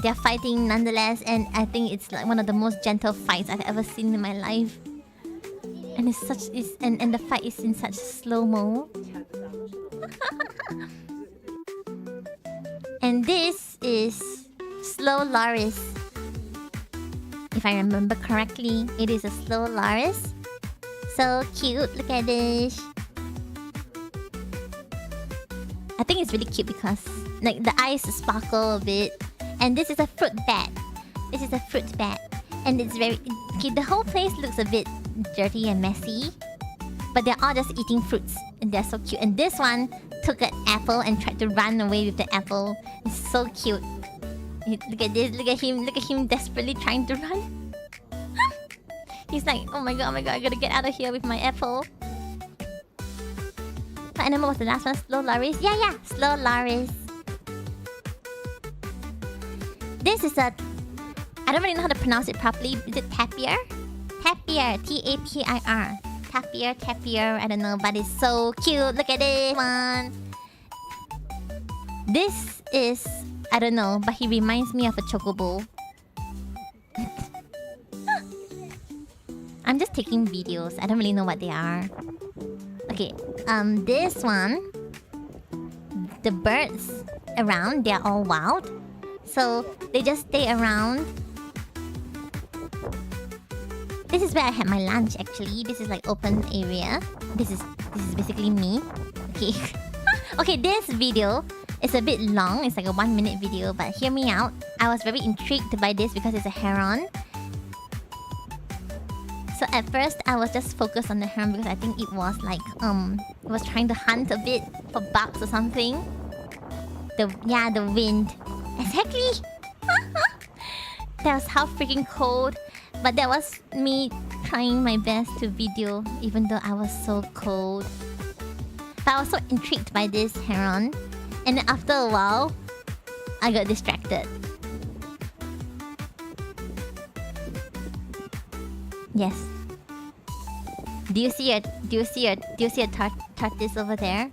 they're fighting nonetheless, and I think it's like one of the most gentle fights I've ever seen in my life. And and the fight is in such slow-mo. And this is slow loris. If I remember correctly, it is a slow loris. So cute, look at this. I think it's really cute because like the eyes sparkle a bit. And this is a fruit bat. And it's very... Okay, the whole place looks a bit dirty and messy. But they're all just eating fruits. And they're so cute. And this one took an apple and tried to run away with the apple. It's so cute. Look at this. Look at him desperately trying to run. He's like, oh my god, I gotta get out of here with my apple. What animal was the last one? Slow loris? Yeah, slow loris. This is a... I don't really know how to pronounce it properly. Is it tapir? Tapir. T-A-P-I-R. Tapir. I don't know, but it's so cute. Look at this one. This is... I don't know, but he reminds me of a chocobo. I'm just taking videos. I don't really know what they are. Okay, this one... The birds around, they're all wild. So, they just stay around. This is where I had my lunch, actually. This is like open area. This is basically me. Okay. Okay, this video is a bit long. It's like a 1 minute video, but hear me out. I was very intrigued by this because it's a heron. So at first, I was just focused on the heron because I think it was like, it was trying to hunt a bit for bugs or something. The wind. Exactly! That was how freaking cold. But that was me trying my best to video, even though I was so cold. But I was so intrigued by this heron. And then after a while, I got distracted. Yes. Do you see a tortoise over there?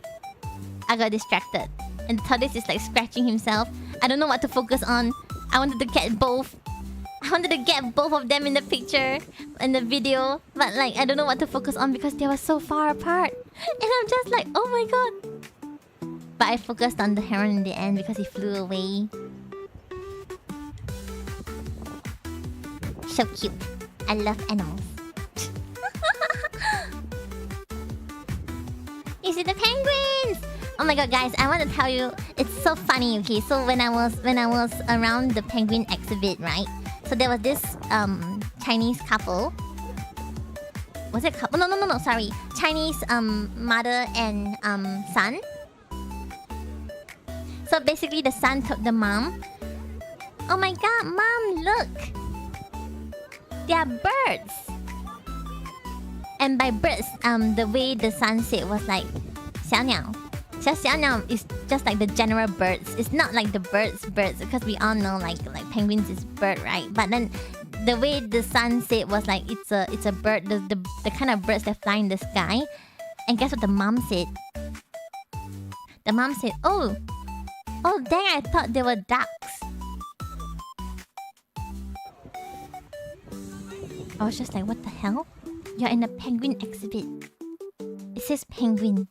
I got distracted. And the tortoise is like scratching himself. I don't know what to focus on. I wanted to get both. I wanted to get both of them in the picture, in the video. But like, I don't know what to focus on because they were so far apart. And I'm just like, oh my god. But I focused on the heron in the end because he flew away. So cute. I love animals. You see the penguins? Oh my god, guys! I want to tell you, it's so funny. Okay, so when I was around the penguin exhibit, right? So there was this Chinese couple. Was it couple? No. Sorry, Chinese mother and son. So basically, the son told the mom, "Oh my god, mom, look! They are birds." And by birds, the way the son said was like, 小鸟. So 小鸟 is just like the general birds. It's not like the birds because we all know like penguins is bird, right? But then the way the son said was like it's a bird, the kind of birds that fly in the sky. And guess what the mom said? The mom said, "Oh dang! I thought they were ducks." I was just like, what the hell? You're in a penguin exhibit. It says penguin.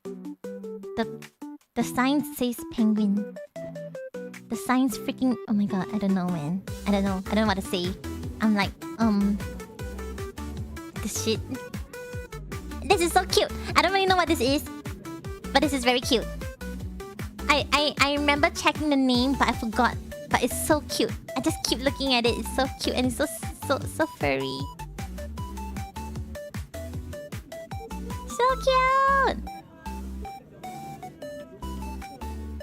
The sign says penguin. The sign's freaking... Oh my god, I don't know, man. I don't know what to say. I'm like, this shit. This is so cute. I don't really know what this is, but this is very cute. I remember checking the name, but I forgot. But it's so cute. I just keep looking at it. It's so cute and it's so furry. So cute!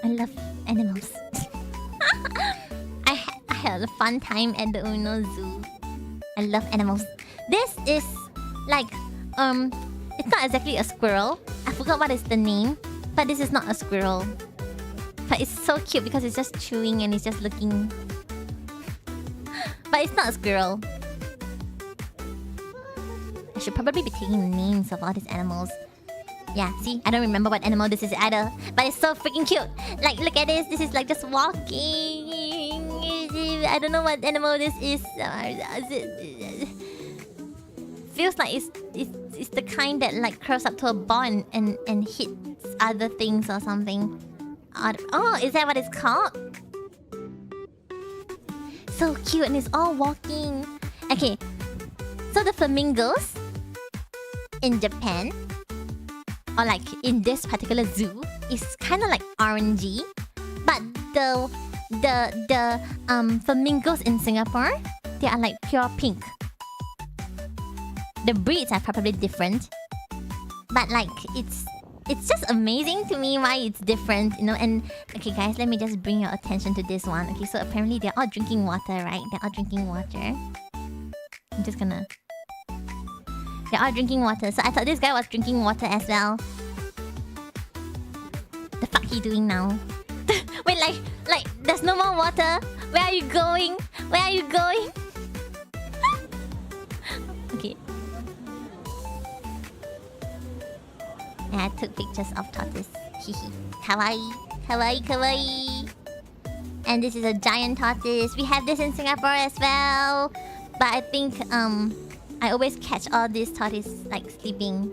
I love animals. I had a fun time at the Uno Zoo. I love animals. This is like it's not exactly a squirrel. I forgot what is the name, but this is not a squirrel. But it's so cute because it's just chewing and it's just looking. But it's not a squirrel. I should probably be taking the names of all these animals. Yeah, see? I don't remember what animal this is either. But it's so freaking cute. Like, look at this. This is like just walking. I don't know what animal this is. Feels like it's the kind that like curls up to a ball and hits other things or something. Oh, is that what it's called? So cute and it's all walking. Okay, so the flamingos in Japan, or like in this particular zoo, is kind of like orangey, but the flamingos in Singapore, they are like pure pink. The breeds are probably different, but like it's just amazing to me why it's different, you know. And okay, guys, let me just bring your attention to this one. Okay, so apparently they're all drinking water, right? They're all drinking water. I'm just gonna They're all drinking water. So I thought this guy was drinking water as well. The fuck he doing now? Wait, like, there's no more water? Where are you going? Where are you going? Okay. And I took pictures of tortoise. Hihi. Kawaii. Kawaii, kawaii. And this is a giant tortoise. We have this in Singapore as well. But I think I always catch all these tortoises like sleeping.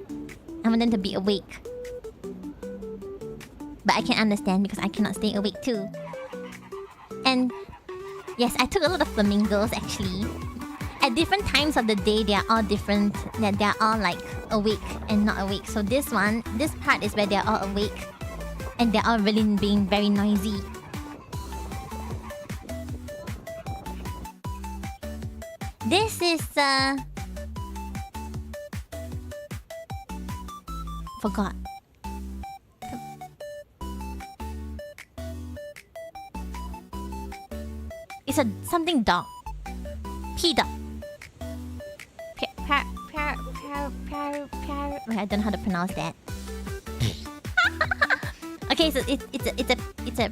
I want them to be awake. But I can understand because I cannot stay awake too. And yes, I took a lot of flamingos actually. At different times of the day, they are all different. They are all like awake and not awake. So this part is where they are all awake. And they're all really being very noisy. This is forgot. It's a something dog. P-dog. Wait, I don't know how to pronounce that. Okay, so it's a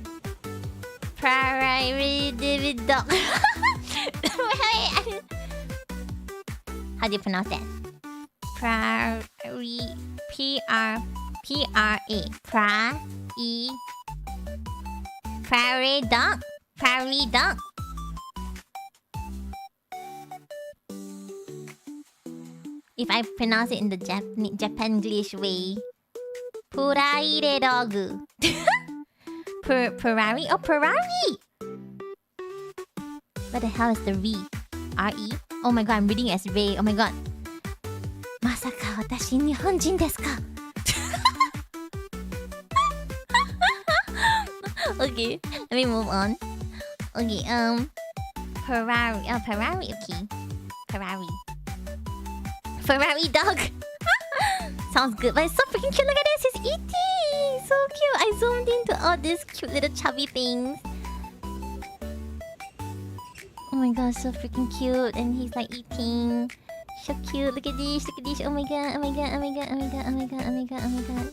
prairie dog. How do you pronounce that? Prairie P-R-A Prairie dog. Prairie dog. If I pronounce it in the Japanese way, Puraire dog. Ferrari? Oh, Ferrari! What the hell is the re? R-E? Oh my god, I'm reading it as Ray. Oh my god. Masaka, watashi Nihonjin desu ka? Okay, let me move on. Okay, Ferrari. Oh, Ferrari, okay. Ferrari dog. Sounds good, but it's so freaking cute. Look at this, he's eating. So cute. I zoomed into all these cute little chubby things. Oh my god, so freaking cute. And he's like eating. So cute. Look at this, look at this. Oh my god, oh my god, oh my god, oh my god, oh my god, oh my god, oh my god.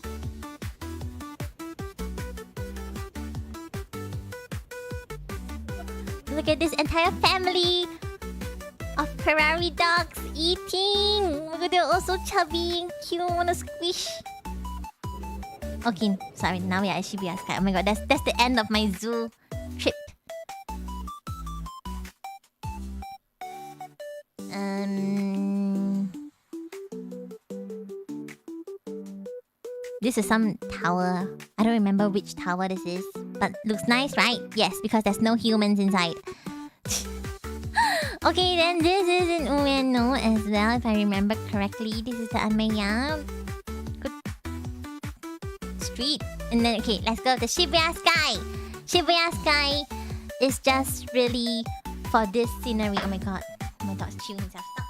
Look at this entire family of Ferrari dogs eating. Look at, they're all so chubby and cute. I wanna squish. Okay, sorry. Now we are at Shibuya Sky. Oh my god, that's the end of my zoo trip. This is some tower. I don't remember which tower this is, but looks nice, right? Yes, because there's no humans inside. Okay, then this is in Ueno as well, if I remember correctly. This is the Ameya Street. And then, okay, let's go to Shibuya Sky. Shibuya Sky is just really for this scenery. Oh my god. Oh my dog's chewing himself. Stop.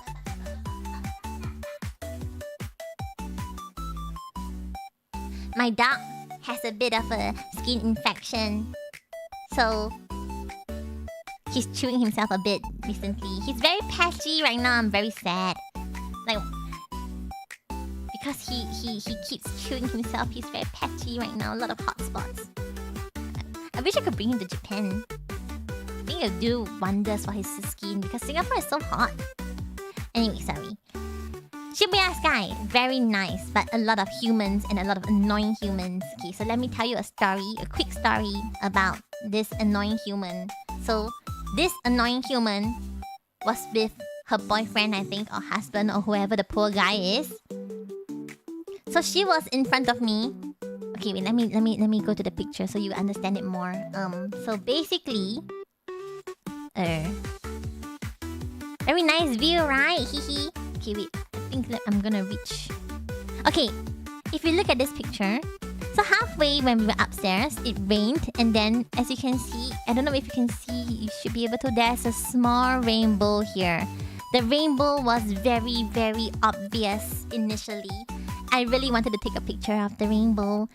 My dog has a bit of a skin infection. So he's chewing himself a bit recently. He's very patchy right now. I'm very sad. Like, because he keeps chewing himself, he's very patchy right now. A lot of hot spots. I wish I could bring him to Japan. I think it'll do wonders for his skin because Singapore is so hot. Anyway, sorry. Shibuya Sky, very nice, but a lot of humans and a lot of annoying humans. Okay, so let me tell you a quick story about this annoying human. So, this annoying human was with her boyfriend, I think, or husband, or whoever the poor guy is. So she was in front of me. Okay, wait, let me go to the picture so you understand it more. So basically, very nice view, right? Hehe. Okay, wait. I think that I'm gonna reach. Okay, if you look at this picture, so halfway when we were upstairs, it rained, and then as you can see, I don't know if you can see, you should be able to. There's a small rainbow here. The rainbow was very, very obvious initially. I really wanted to take a picture of the rainbow.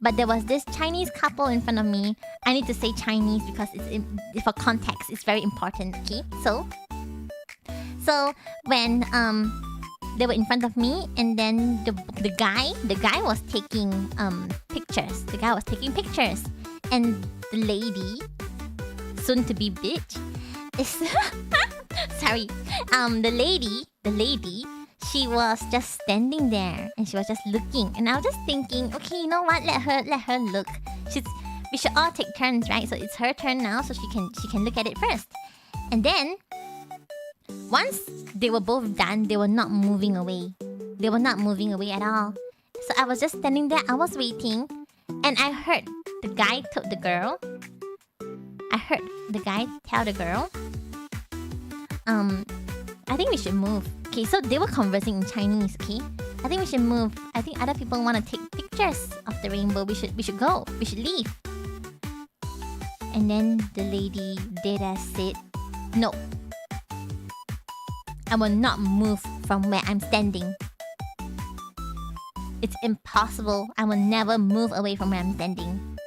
But there was this Chinese couple in front of me. I need to say Chinese because for context, it's very important, okay? So when they were in front of me, and then the guy was taking pictures. The guy was taking pictures, and the lady, soon to be bitch, is sorry. The lady, she was just standing there and she was just looking, and I was just thinking, okay, you know what? Let her look. We should all take turns, right? So it's her turn now, so she can look at it first, and then. Once they were both done, they were not moving away. They were not moving away at all. So I was just standing there, I was waiting, and I heard the guy told the girl. I heard the guy tell the girl, I think we should move. Okay, so they were conversing in Chinese, okay? I think we should move. I think other people want to take pictures of the rainbow. We should go. We should leave. And then the lady Didja said, no. I will not move from where I'm standing. It's impossible. I will never move away from where I'm standing.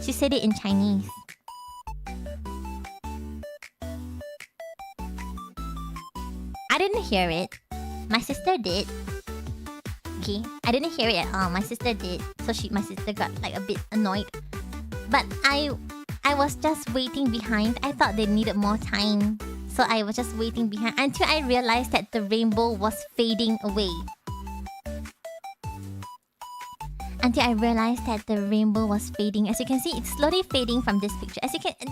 She said it in Chinese. I didn't hear it. My sister did. Okay, I didn't hear it at all. My sister did. So my sister got like a bit annoyed. But I was just waiting behind. I thought they needed more time. So I was just waiting behind until I realized that the rainbow was fading away. Until I realized that the rainbow was fading. As you can see, it's slowly fading from this picture.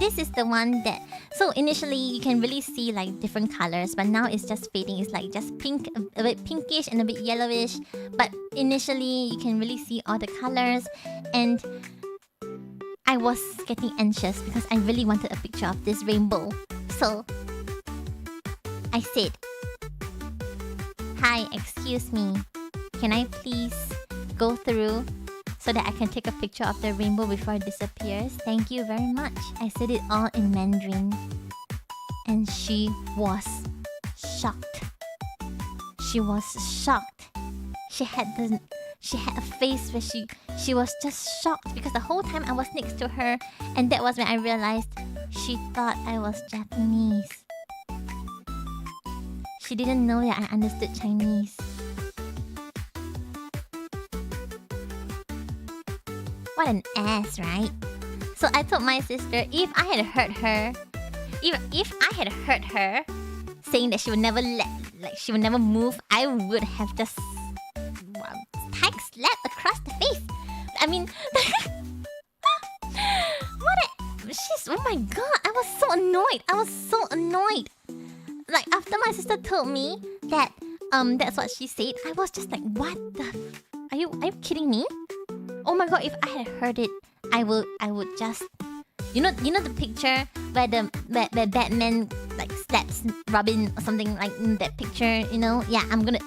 This is the one that... So initially, you can really see like different colors. But now it's just fading. It's like just pink, a bit pinkish and a bit yellowish. But initially, you can really see all the colors. And... I was getting anxious because I really wanted a picture of this rainbow. So, I said, "Hi, excuse me. Can I please go through so that I can take a picture of the rainbow before it disappears? Thank you very much." I said it all in Mandarin. And she was shocked. She was shocked. She had a face where she was just shocked because the whole time I was next to her, and that was when I realized she thought I was Japanese. She didn't know that I understood Chinese. What an ass, right? So I told my sister if I had heard her, if I had heard her saying that she would never she would never move, I would have just slap across the face. I mean, oh my god, I was so annoyed. Like after my sister told me that that's what she said, I was just like, what the are you kidding me? Oh my god, if I had heard it, I would just you know the picture where where Batman like slaps Robin or something, like in that picture, you know? Yeah, I will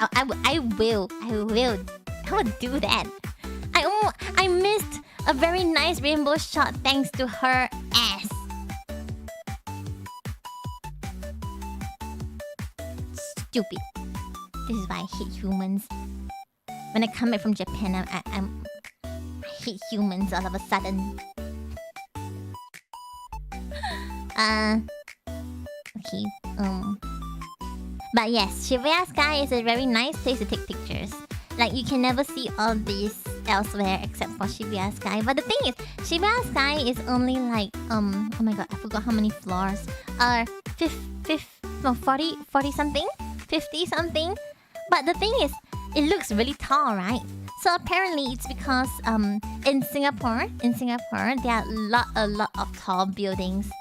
do that. I missed a very nice rainbow shot thanks to her ass. Stupid. This is why I hate humans. When I come back from Japan, I hate humans all of a sudden. Okay. But yes, Shibuya Sky is a very nice place to take pictures. Like, you can never see all these elsewhere except for Shibuya Sky. But the thing is, Shibuya Sky is only like, oh my god, I forgot how many floors. 40 something? 50 something? But the thing is, it looks really tall, right? So apparently it's because in Singapore, there are a lot of tall buildings.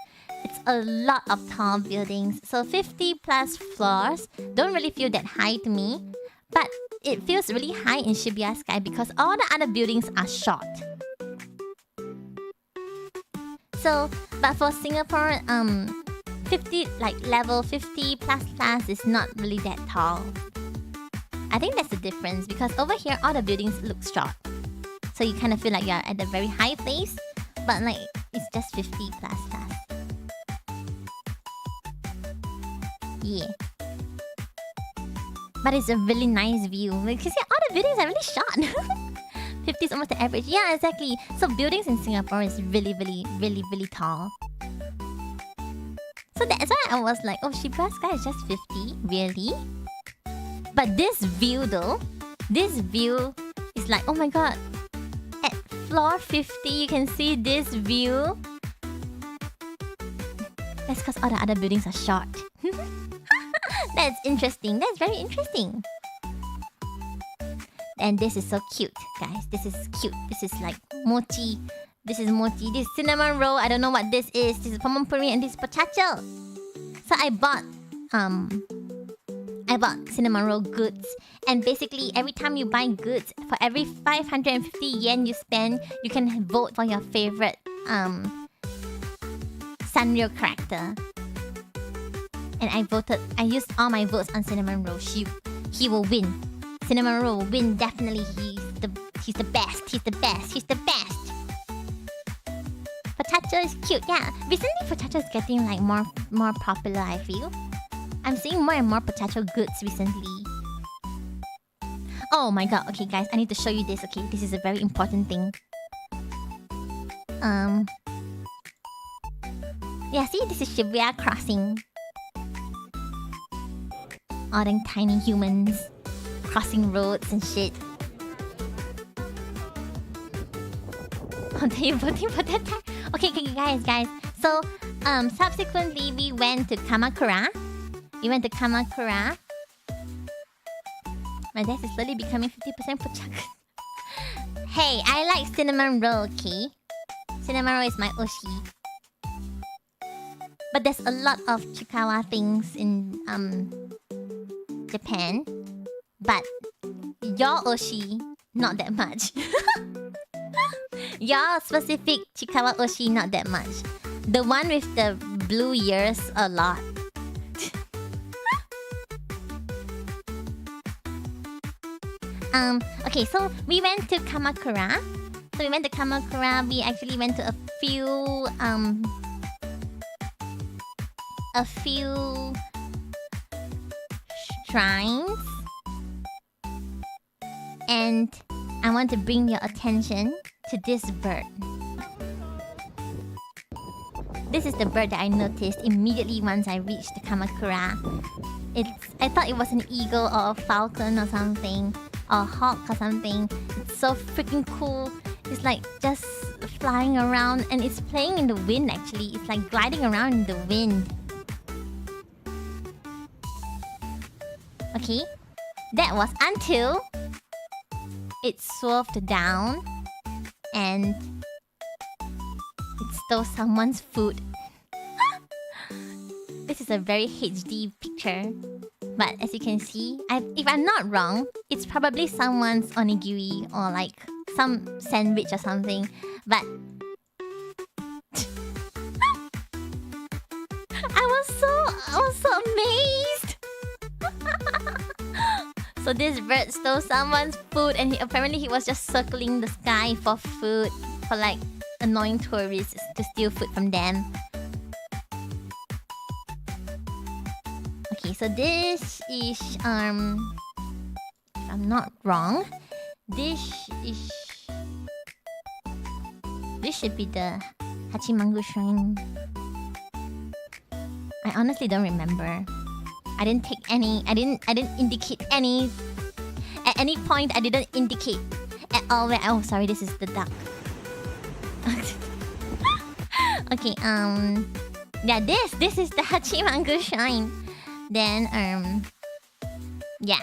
It's a lot of tall buildings. So 50 plus floors don't really feel that high to me. But it feels really high in Shibuya Sky because all the other buildings are short. So, but for Singapore, 50, like level 50 plus is not really that tall. I think that's the difference because over here all the buildings look short. So you kind of feel like you're at a very high place, but like it's just 50 plus. Yeah. But it's a really nice view. Like, you see, all the buildings are really short. 50 is almost the average. Yeah, exactly. So buildings in Singapore is really tall. So that's why I was like, oh, Shibuya Sky is just 50? Really? But this view though, this view is like, oh my god. At floor 50, you can see this view. That's because all the other buildings are short. That's interesting. That's very interesting. And this is so cute, guys. This is cute. This is like mochi. This is mochi. This is cinnamon roll. I don't know what this is. This is pomompuri and this is potato. So I bought cinnamon roll goods. And basically, every time you buy goods, for every 550 yen you spend, you can vote for your favorite Sanrio character. And I used all my votes on cinnamon roll. He will win. Cinnamon roll will win, definitely. He's the best. He's the best. He's the best. Potato is cute, yeah. Recently, potato is getting like more popular, I feel. I'm seeing more and more potato goods recently. Oh my god, okay guys, I need to show you this, okay? This is a very important thing. Yeah, see, this is Shibuya Crossing. All them tiny humans crossing roads and shit. Oh, they're voting for that time. Okay, guys. So, subsequently, we went to Kamakura. My desk is slowly becoming 50% potato. Hey, I like cinnamon roll, okay? Cinnamon roll is my oshi. But there's a lot of Chikawa things in Japan. But your oshi, not that much. Your specific Chikawa oshi, not that much. The one with the blue ears, a lot. Okay, so we went to Kamakura. We actually went to a few shrines. And I want to bring your attention to this bird. This is the bird that I noticed immediately once I reached Kamakura. I thought it was an eagle or a falcon or something. Or a hawk or something. It's so freaking cool. It's like just flying around and it's playing in the wind actually. It's like gliding around in the wind. Okay. That was until it swerved down and it stole someone's food. This is a very HD picture. But as you can see, if I'm not wrong, it's probably someone's onigiri or like some sandwich or something. But I was so amazed. So this bird stole someone's food and apparently he was just circling the sky for food, for like annoying tourists to steal food from them. Okay, so this is if I'm not wrong, this should be the Hachimangu Shrine. I honestly don't remember. I didn't indicate any. At any point, I didn't indicate at all where. Oh, sorry, this is the duck. Okay, yeah, this is the Hachimangu Shrine. Then, yeah.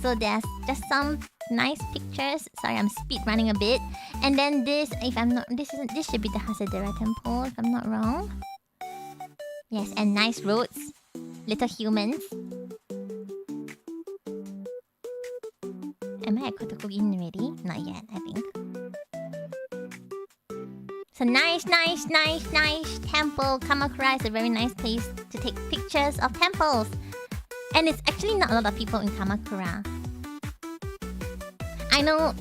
So there's just some nice pictures. Sorry, I'm speed running a bit. And then this, if I'm not, this should be the Hasedera Temple, if I'm not wrong. Yes, and nice roads, little humans. Am I at Kotoku-in already? Not yet, I think. So nice temple. Kamakura is a very nice place to take pictures of temples. And it's actually not a lot of people in Kamakura. I know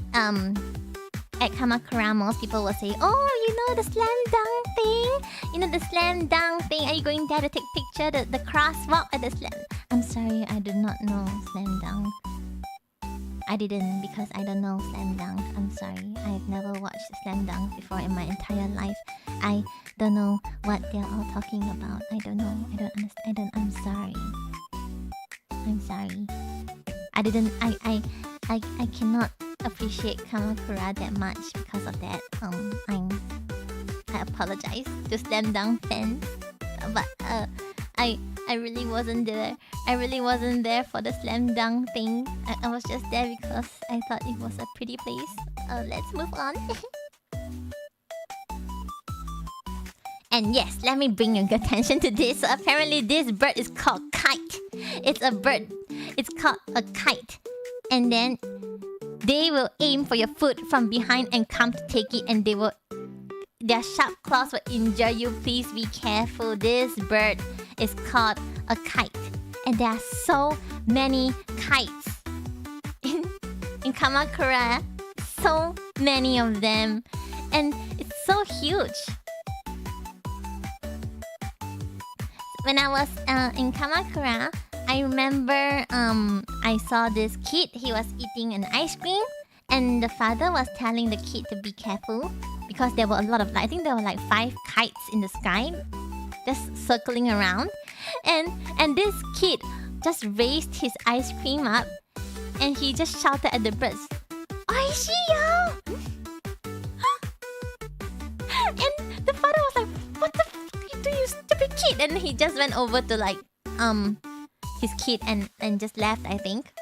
at Kamakura most people will say, oh, you know the slam dunk thing? You know the slam dunk thing? Are you going there to take picture? The crosswalk at the slam... I'm sorry, I do not know slam dunk. I didn't because I don't know Slam Dunk. I'm sorry. I've never watched Slam Dunk before in my entire life. I don't know what they're all talking about. I don't know. I don't understand. I'm sorry. I'm sorry. I cannot appreciate Kamakura that much because of that. I apologize to Slam Dunk fans. But I really wasn't there. I really wasn't there for the Slam Dunk thing. I was just there because I thought it was a pretty place. Let's move on. And yes, let me bring your attention to this. So apparently this bird is called kite. It's a bird. It's called a kite. And then they will aim for your foot from behind and come to take it, and their sharp claws will injure you. Please be careful. This bird is called a kite. And there are so many kites in Kamakura. So many of them. And it's so huge. When I was in Kamakura, I remember I saw this kid. He was eating an ice cream. And the father was telling the kid to be careful. Because there were a lot of... I think there were like 5 kites in the sky. Just circling around. And this kid just raised his ice cream up. And he just shouted at the birds, "Oishiyo!" And the father was like, "What the fuck are you doing, you stupid kid?" And he just went over to like his kid and just left, I think.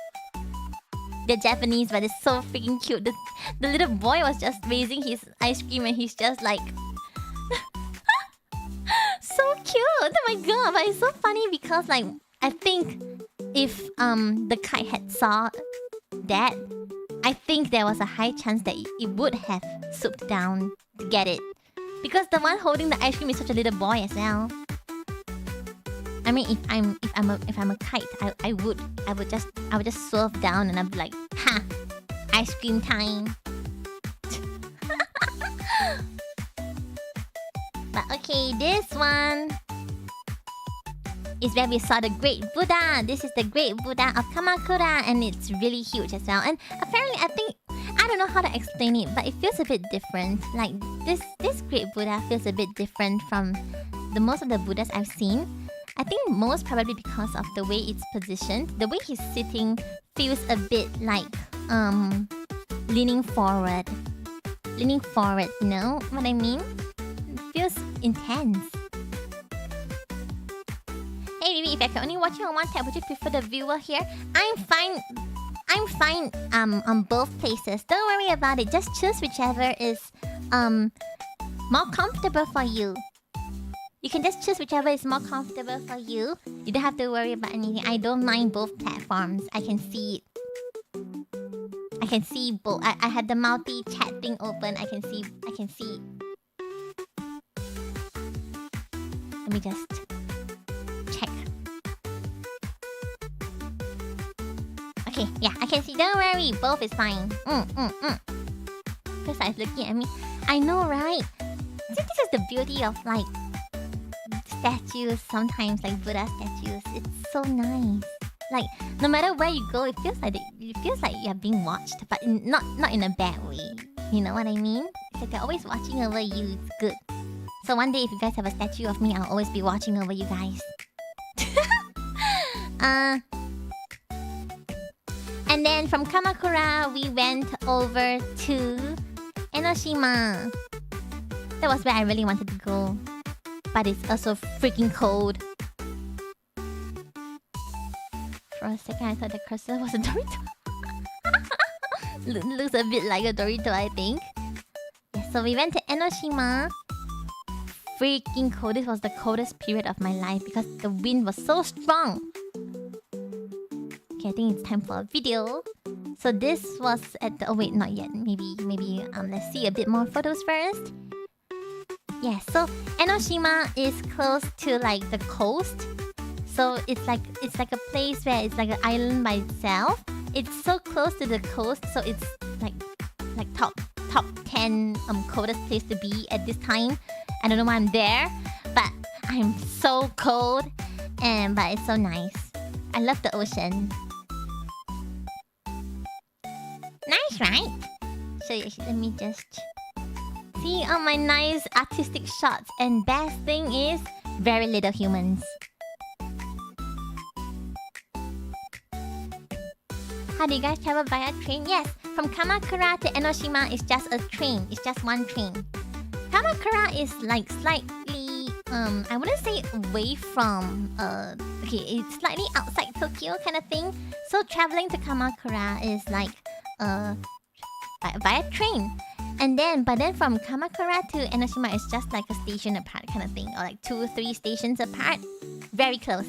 They're Japanese, but it's so freaking cute. The little boy was just raising his ice cream and he's just like... so cute! Oh my god, but it's so funny because like... I think if the kite had saw that, I think there was a high chance that it would have swooped down to get it. Because the one holding the ice cream is such a little boy as well. I mean, if I'm a kite, I would just swerve down and I'd be like, "Ha! Ice cream time." But okay, this one is where we saw the Great Buddha. This is the Great Buddha of Kamakura, and it's really huge as well. And apparently, I don't know how to explain it, but it feels a bit different. Like this Great Buddha feels a bit different from the most of the Buddhas I've seen. I think most probably because of the way it's positioned. The way he's sitting feels a bit like leaning forward. Leaning forward, you know what I mean? It feels intense. Hey Vivi, if I can only watch you on one tab, would you prefer the viewer here? I'm fine on both places. Don't worry about it. Just choose whichever is more comfortable for you. You can just choose whichever is more comfortable for you. You don't have to worry about anything. I don't mind both platforms. I can see it. I can see both. I had the multi-chat thing open. I can see. Let me just check. Okay, yeah, I can see. Don't worry, both is fine. Because I was looking at me. I know, right? See, this is the beauty of like statues, sometimes like Buddha statues. It's so nice. Like no matter where you go, it feels like you're being watched, but not in a bad way. You know what I mean? It's like they're always watching over you. It's good. So one day, if you guys have a statue of me, I'll always be watching over you guys. And then from Kamakura, we went over to Enoshima. That was where I really wanted to go. But it's also freaking cold. For a second, I thought the cursor was a Dorito. Looks a bit like a Dorito, I think. Yeah, so we went to Enoshima. Freaking cold. This was the coldest period of my life because the wind was so strong. Okay, I think it's time for a video. So this was at the... Oh wait, not yet. Maybe let's see a bit more photos first. Yeah, so Enoshima is close to like the coast. So it's like a place where it's like an island by itself. It's so close to the coast, so it's like top 10 coldest place to be at this time. I don't know why I'm there, but I'm so cold, but it's so nice. I love the ocean. nice, right? So let me just see all my nice artistic shots. And best thing is very little humans. How do you guys travel via train? Yes, from Kamakura to Enoshima is just a train. It's just one train. Kamakura is like slightly, I wouldn't say away from, okay, it's slightly outside Tokyo kind of thing. So traveling to Kamakura is like, via train. But then from Kamakura to Enoshima is just like a station apart kind of thing. Or like 2-3 stations apart. Very close.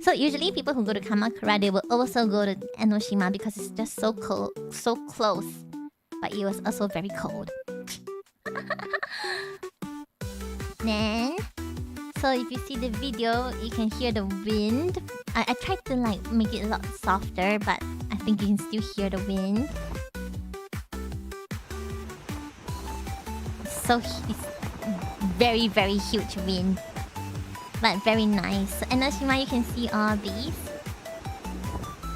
So usually people who go to Kamakura, they will also go to Enoshima because it's just so cold, so close. But it was also very cold. Then, so if you see the video, you can hear the wind. I tried to like make it a lot softer, but I think you can still hear the wind. It's very, very huge wind. But very nice. So Enoshima, you can see all these.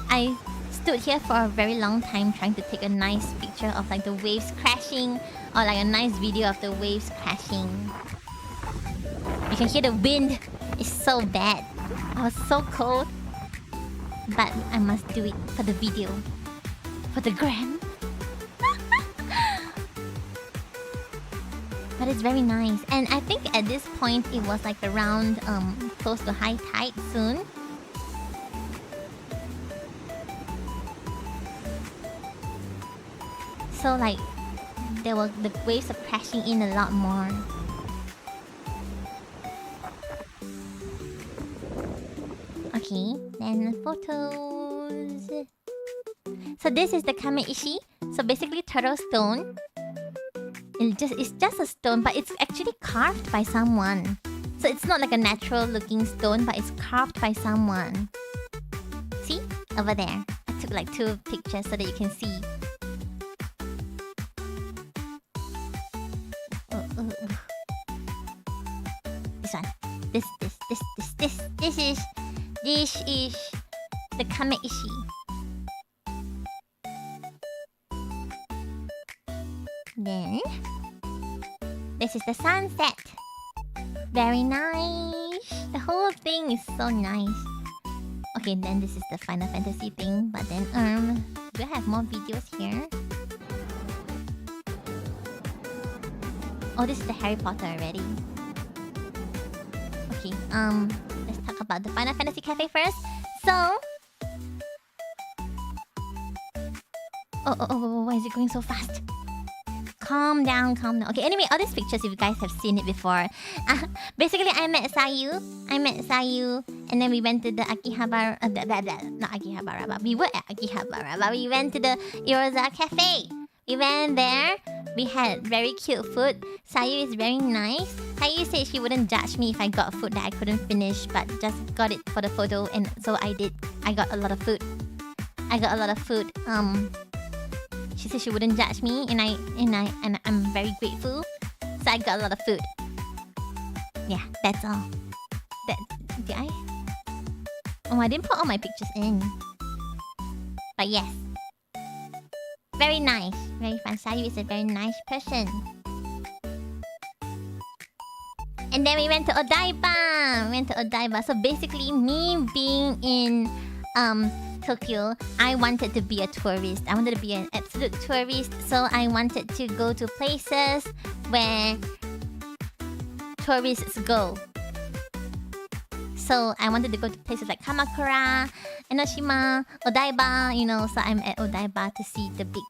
I stood here for a very long time trying to take a nice picture of like the waves crashing, or like a nice video of the waves crashing. You can hear the wind. It's so bad. I was so cold. But I must do it for the video. For the gram. But it's very nice. And I think at this point it was like around close to high tide soon. So like the waves are crashing in a lot more. Okay, then photos. So this is the Kameishi. So basically turtle stone. It's just a stone, but it's actually carved by someone. So it's not like a natural looking stone, but it's carved by someone. See? Over there. I took like 2 pictures so that you can see. This one. This is the Kameishi. Then this is the sunset. Very nice. The whole thing is so nice. Okay, then this is the Final Fantasy thing. But then do I have more videos here? Oh, this is the Harry Potter already. Okay, let's talk about the Final Fantasy Cafe first. So why is it going so fast? Calm down. Okay, anyway, all these pictures, if you guys have seen it before. Basically, I met Sayu, and then we went to the Akihabara... not Akihabara, but we were at Akihabara, but we went to the Iroza Cafe. We went there, we had very cute food. Sayu is very nice. Sayu said she wouldn't judge me if I got food that I couldn't finish, but just got it for the photo, and so I did. I got a lot of food. She said she wouldn't judge me, and I'm very grateful. So I got a lot of food. Yeah, that's all. Did I? Oh, I didn't put all my pictures in. But yes. Very nice. Very fun. Sayu is a very nice person. And then we went to Odaiba. So basically, me being in Tokyo, I wanted to be a tourist. I wanted to be an absolute tourist. So I wanted to go to places where tourists go. So I wanted to go to places like Kamakura, Enoshima, Odaiba, you know. So I'm at Odaiba to see the big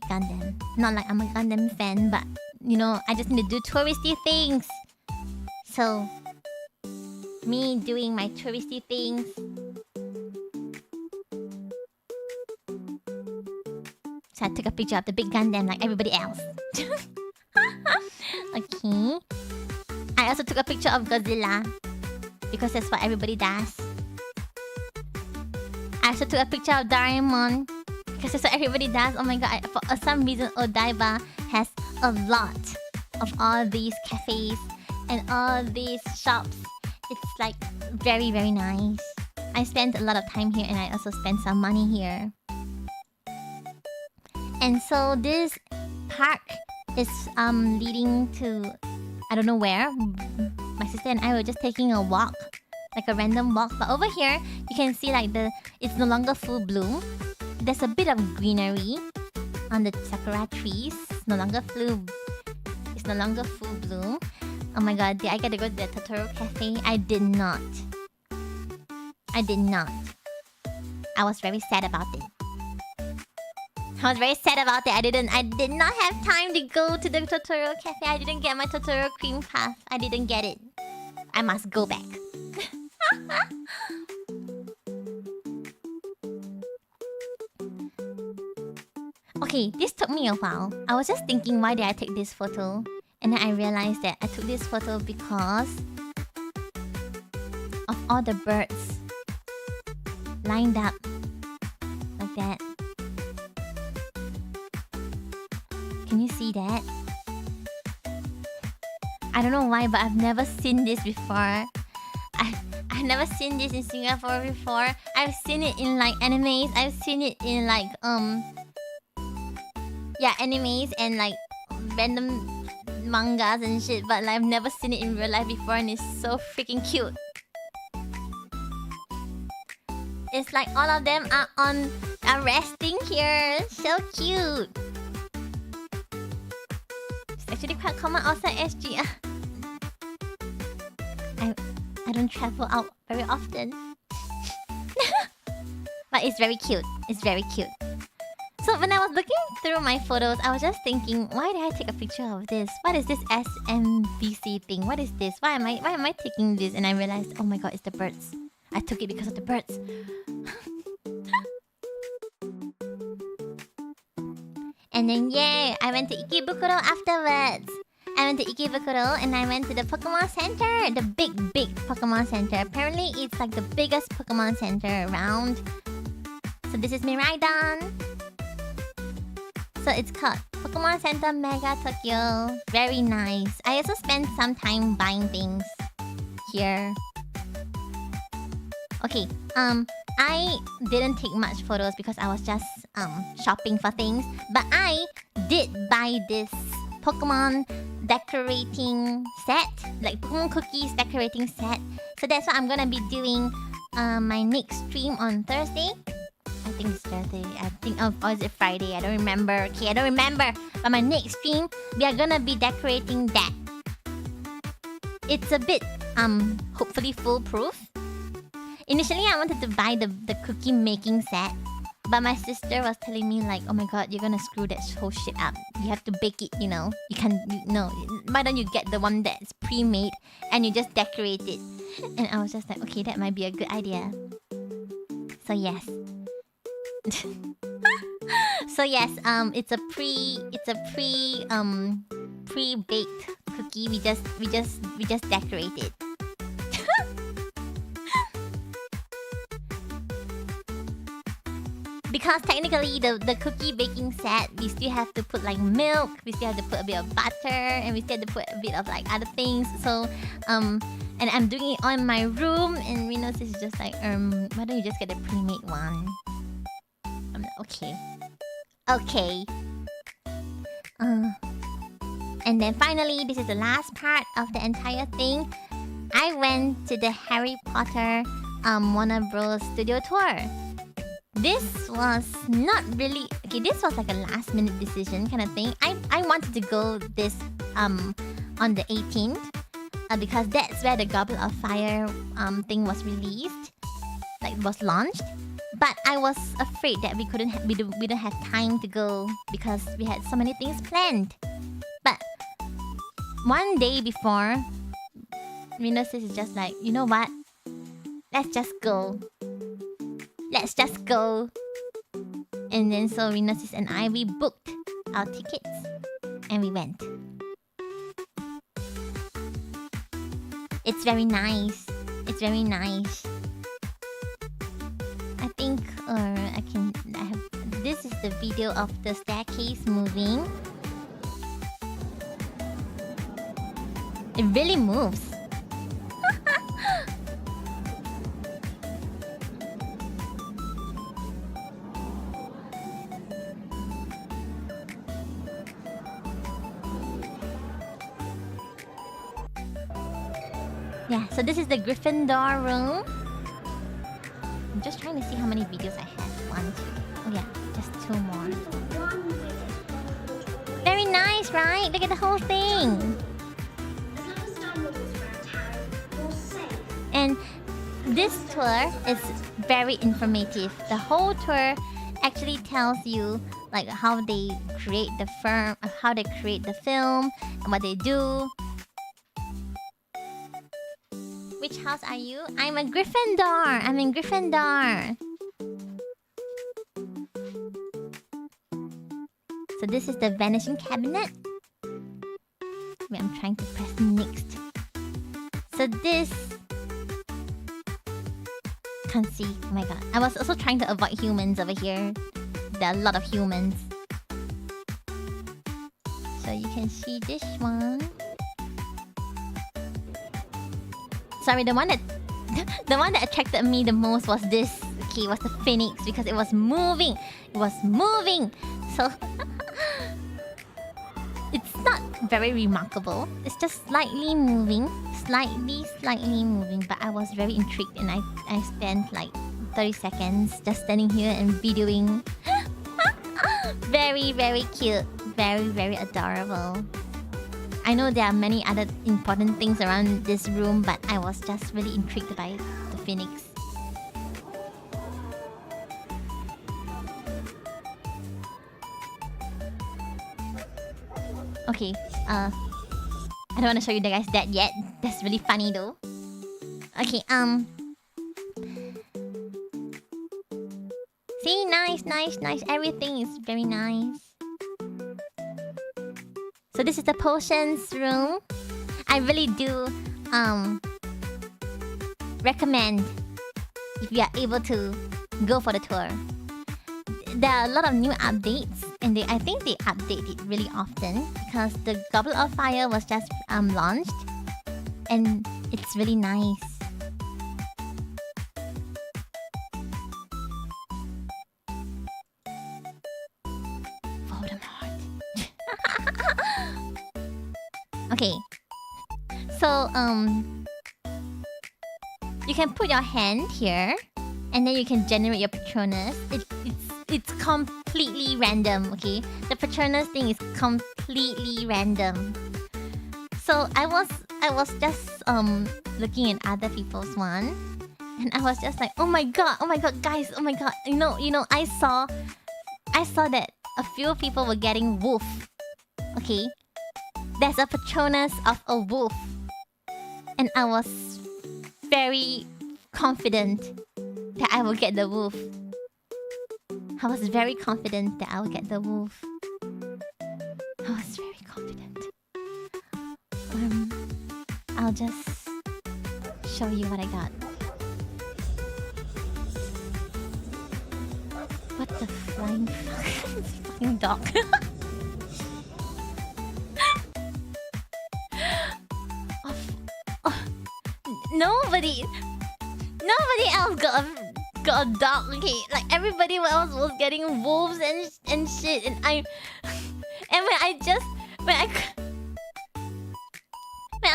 Gundam. Not like I'm a Gundam fan, but you know, I just need to do touristy things. So me doing my touristy things. So I took a picture of the big Gundam like everybody else. Okay. I also took a picture of Godzilla, because that's what everybody does. I also took a picture of Doraemon, because that's what everybody does. Oh my god, for some reason Odaiba has a lot of all these cafes and all these shops. It's like very, very nice. I spent a lot of time here, and I also spent some money here. And so this park is leading to I don't know where. My sister and I were just taking a walk, like a random walk. But over here, you can see like it's no longer full bloom. There's a bit of greenery on the sakura trees. It's no longer full bloom. Oh my god, did I get to go to the Totoro Cafe? I did not. I was very sad about it. I did not have time to go to the Totoro Cafe. I didn't get my Totoro cream puff. I didn't get it. I must go back. Okay, this took me a while. I was just thinking, why did I take this photo? And then I realized that I took this photo because of all the birds lined up like that. Can you see that? I don't know why, but I've never seen this before. I've never seen this in Singapore before. I've seen it in like animes. I've seen it in like animes and like random mangas and shit, but like, I've never seen it in real life before, and it's so freaking cute. It's like all of them are resting here. So cute. It's actually quite common outside SG. I don't travel out very often. But it's very cute. So when I was looking through my photos, I was just thinking, why did I take a picture of this? What is this SMBC thing? What is this? Why am I taking this? And I realized, oh my god, it's the birds. I took it because of the birds. And then I went to Ikebukuro afterwards. I went to Ikebukuro and I went to the Pokemon Center. The big Pokemon Center. Apparently it's like the biggest Pokemon Center around. So this is Miraidon. So it's called Pokemon Center Mega Tokyo. Very nice. I also spent some time buying things here. Okay, I didn't take much photos because I was just shopping for things. But I did buy this Pokemon decorating set, like Pokemon cookies decorating set. So that's what I'm gonna be doing my next stream on Thursday. I think it's Thursday. Or is it Friday? I don't remember. Okay, I don't remember. But my next stream, we are gonna be decorating that. It's a bit hopefully foolproof. Initially, I wanted to buy the cookie making set, but my sister was telling me like, oh my god, you're gonna screw that whole shit up. You have to bake it, you know. You can't. No. Why don't you get the one that's pre-made and you just decorate it? And I was just like, okay, that might be a good idea. So yes. It's a pre-baked cookie. We just decorate it. Because technically the cookie baking set, we still have to put like milk, we still have to put a bit of butter, and we still have to put a bit of like other things. So and I'm doing it all in my room, and Rinona is just like, why don't you just get a pre-made one? I'm like, okay. And then finally, this is the last part of the entire thing. I went to the Harry Potter Warner Bros. Studio tour. This was not really... Okay, this was like a last-minute decision kind of thing. I wanted to go this on the 18th because that's where the Goblet of Fire thing was released. Like, was launched. But I was afraid that we don't have time to go because we had so many things planned. But one day before, Rinona is just like, you know what? Let's just go. And then so Rinona and I, we booked our tickets and we went. It's very nice. I think this is the video of the staircase moving. It really moves. Yeah, so this is the Gryffindor room. I'm just trying to see how many videos I have. 1, 2. Oh yeah, just 2 more. Very nice, right? Look at the whole thing. And this tour is very informative. The whole tour actually tells you like how they create the film, and what they do. Which house are you? I'm a Gryffindor. I'm in Gryffindor. So this is the vanishing cabinet. Wait, I'm trying to press next. So this... Can't see. Oh my god. I was also trying to avoid humans over here. There are a lot of humans. So you can see this one. Sorry, the one that attracted me the most was this. Okay, was the phoenix because it was moving. It was moving. So it's not very remarkable. It's just slightly moving. Slightly moving. But I was very intrigued and I spent like 30 seconds just standing here and videoing. Very, very cute. Very, very adorable. I know there are many other important things around this room, but I was just really intrigued by the phoenix. Okay, I don't want to show you the guys that yet. That's really funny though. Okay, see, nice. Everything is very nice. So this is the potions room. I really do recommend if you are able to go for the tour. There are a lot of new updates, and I think they update it really often because the Goblet of Fire was just launched, and it's really nice. Okay, so you can put your hand here, and then you can generate your Patronus. It's completely random. Okay, the Patronus thing is completely random. So I was just looking at other people's one, and I was just like, oh my god, guys, oh my god, you know, I saw that a few people were getting wolf. Okay. There's a Patronus of a wolf. And I was very confident that I will get the wolf. I was very confident that I will get the wolf. I was very confident. I'll just show you what I got. What the flying fucking dog? Nobody else got a dog. Okay, like everybody else was getting wolves and shit, and when I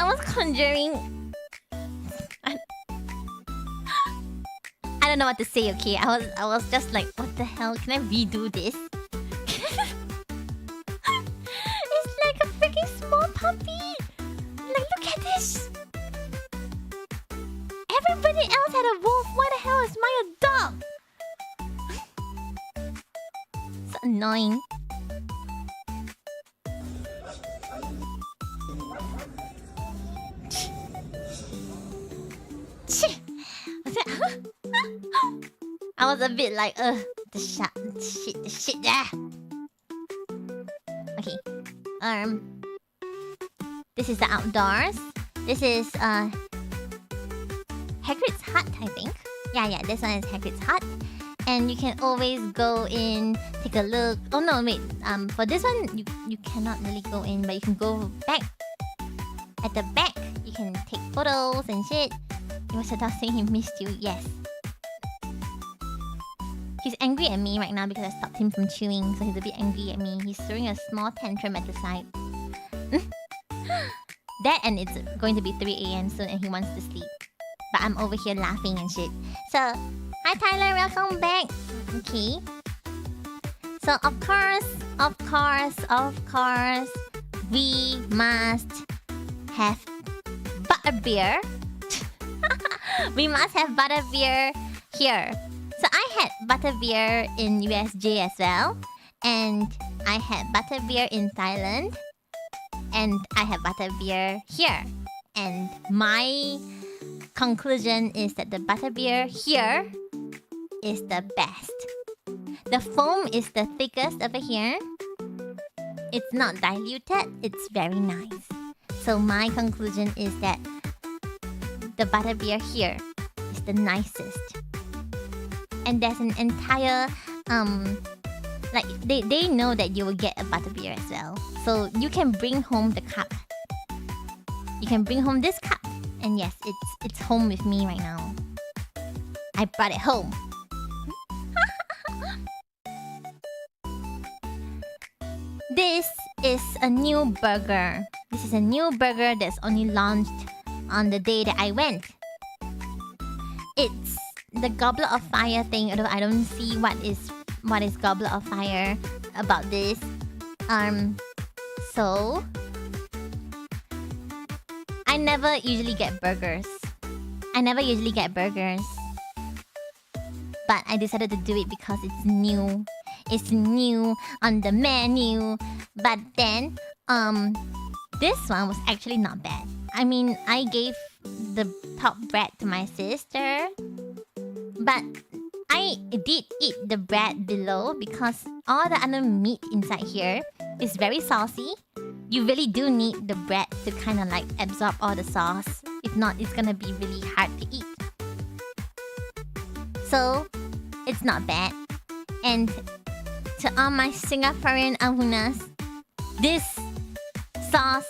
was conjuring, I don't know what to say. Okay, I was just like, what the hell? Can I redo this? It's like a freaking small puppy. Like, look at this. Everybody else had a wolf. Why the hell is mine a dog? It's annoying. I was a bit like, the shit there. Okay. This is the outdoors. This is Hagrid's hut, I think. Yeah, this one is Hagrid's hut. And you can always go in, take a look. Oh no, wait. For this one, you cannot really go in, but you can go back. At the back, you can take photos and shit. He was about saying he missed you. Yes. He's angry at me right now because I stopped him from chewing, so he's a bit angry at me. He's throwing a small tantrum at the side. That and it's going to be 3 a.m. soon and he wants to sleep. But I'm over here laughing and shit. So, hi Tyler, welcome back. Okay. So of course, we must have butterbeer. We must have butterbeer here. So I had butterbeer in USJ as well. And I had butterbeer in Thailand. And I have butterbeer here. And my conclusion is that the butterbeer here is the best. The foam is the thickest over here. It's not diluted. It's very nice. So my conclusion is that the butterbeer here is the nicest. And there's an entire like they know that you will get a butterbeer as well. So you can bring home the cup. You can bring home this cup. And yes, it's home with me right now. I brought it home. This is a new burger. This is a new burger that's only launched on the day that I went. It's the Goblet of Fire thing, although I don't see what is Goblet of Fire about this. So I never usually get burgers. But I decided to do it because it's new. It's new on the menu. But then, this one was actually not bad. I mean, I gave the top bread to my sister. But I did eat the bread below because all the other meat inside here is very saucy. You really do need the bread to kind of like absorb all the sauce. If not, it's gonna be really hard to eat. So, it's not bad. And to all my Singaporean awoonas, this sauce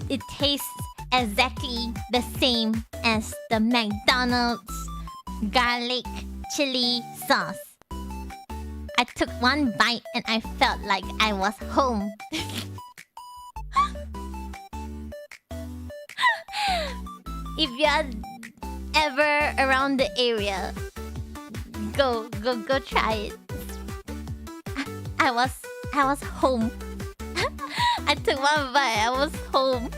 it tastes exactly the same as the McDonald's garlic chili sauce. I took one bite and I felt like I was home. If you're ever around the area, go try it. I was home. I took one bite, I was home.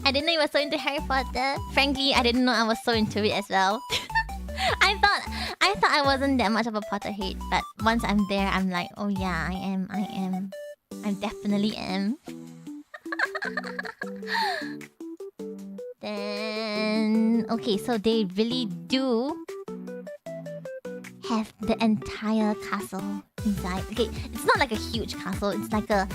I didn't know you were so into Harry Potter. Frankly, I didn't know I was so into it as well. I thought I wasn't that much of a Potterhead, but once I'm there, I'm like, oh yeah, I am. I definitely am. Then okay, so they really do have the entire castle inside. Okay, it's not like a huge castle. It's like a.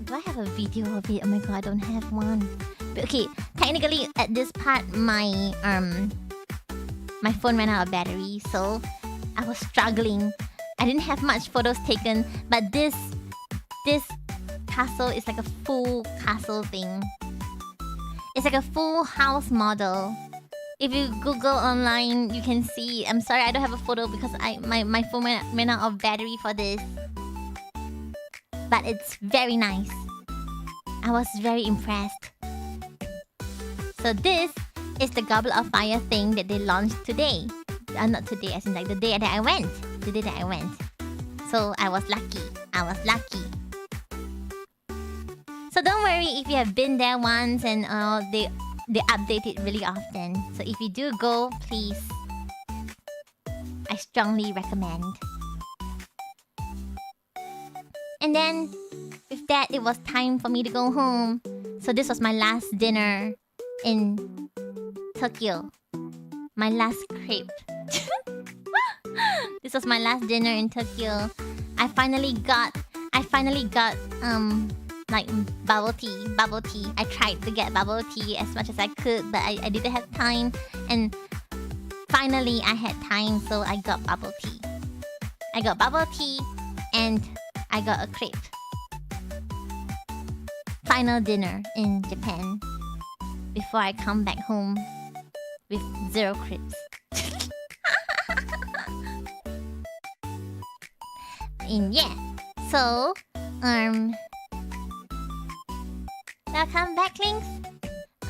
Do I have a video of it? Oh my god, I don't have one. But okay, technically at this part, my phone ran out of battery, so I was struggling. I didn't have much photos taken, but this castle is like a full castle thing. It's like a full house model. If you Google online, you can see. I'm sorry, I don't have a photo because my phone ran out of battery for this. But it's very nice. I was very impressed. So this is the Goblet of Fire thing that they launched today. Not today, as in like the day that I went. The day that I went. So I was lucky. So don't worry if you have been there once and they update it really often. So if you do go, please, I strongly recommend. And then, with that, it was time for me to go home. So this was my last dinner in Tokyo. My last crepe. This was my last dinner in Tokyo. I finally got like bubble tea. I tried to get bubble tea as much as I could, but I didn't have time. And finally, I had time, so I got bubble tea. And I got a crepe. Final dinner in Japan before I come back home with 0 crepes. And yeah, so welcome back, Links.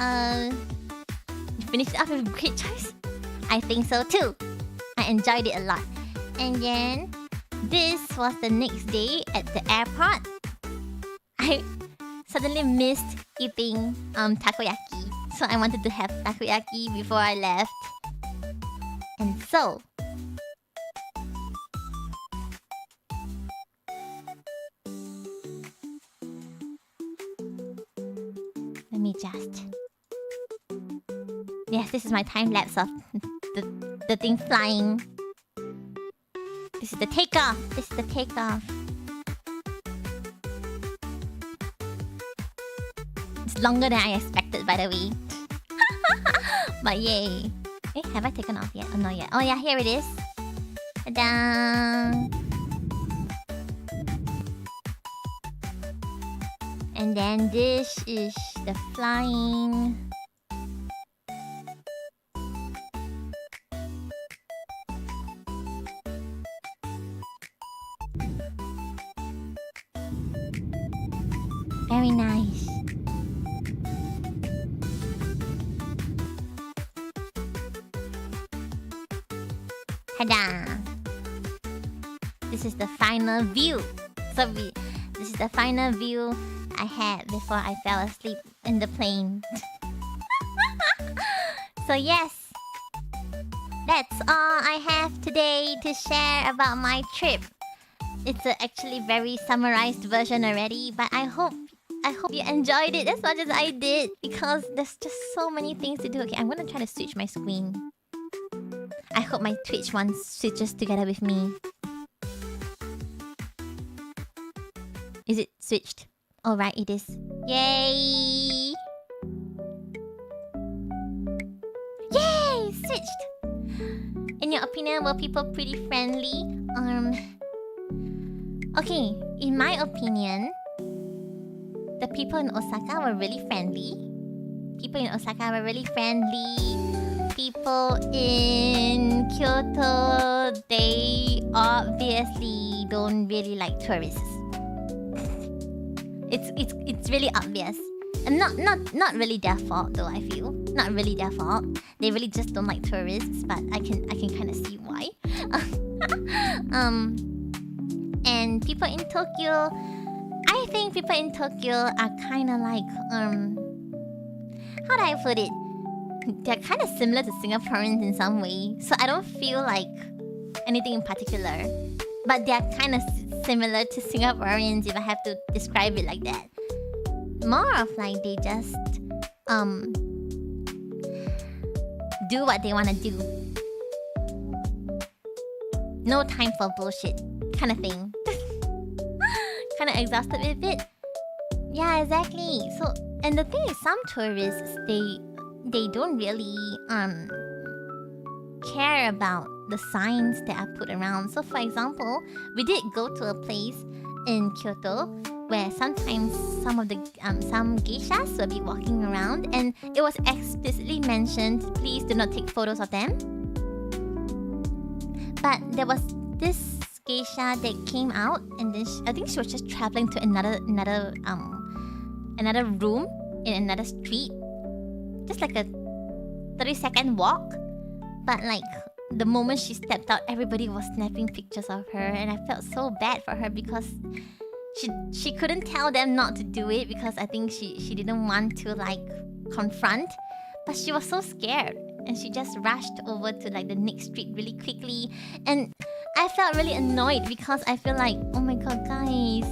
You finished it off with a great choice. I think so too. I enjoyed it a lot. And then this was the next day at the airport. I suddenly missed eating takoyaki, so I wanted to have takoyaki before I left. And so let me just... Yes, this is my time lapse of the thing flying. This is the takeoff. This is the takeoff. It's longer than I expected, by the way. But yay. Have I taken off yet? Oh, not yet. Oh yeah, here it is. Ta-da! And then this is the flying. Very nice. Ta-da! This is the final view. This is the final view I had before I fell asleep in the plane. So yes, that's all I have today to share about my trip. It's actually very summarized version already, but I hope you enjoyed it as much as I did, because there's just so many things to do. Okay, I'm gonna try to switch my screen. I hope my Twitch one switches together with me. Is it switched? Alright, it is. Yay! Yay! Switched! In your opinion, were people pretty friendly? Okay, in my opinion, the people in Osaka were really friendly. People in Osaka were really friendly. People in Kyoto, they obviously don't really like tourists. It's really obvious. And not really their fault though, I feel. Not really their fault. They really just don't like tourists, but I can kind of see why. And people in Tokyo, I think people in Tokyo are kind of like how do I put it? They're kind of similar to Singaporeans in some way. So I don't feel like anything in particular. But they're kind of similar to Singaporeans if I have to describe it like that. More of like they just do what they want to do. No time for bullshit kind of thing. Kind of exhausted with it. Yeah, exactly. So, and the thing is, some tourists, they don't really care about the signs that are put around. So for example, we did go to a place in Kyoto where sometimes some geishas will be walking around, and it was explicitly mentioned, please do not take photos of them. But there was this geisha that came out, and then I think she was just traveling to another room in another street, just like a 30-second walk. But like the moment she stepped out, everybody was snapping pictures of her, and I felt so bad for her because she couldn't tell them not to do it, because I think she didn't want to like confront, but she was so scared and she just rushed over to like the next street really quickly. And I felt really annoyed because I feel like, oh my god, guys,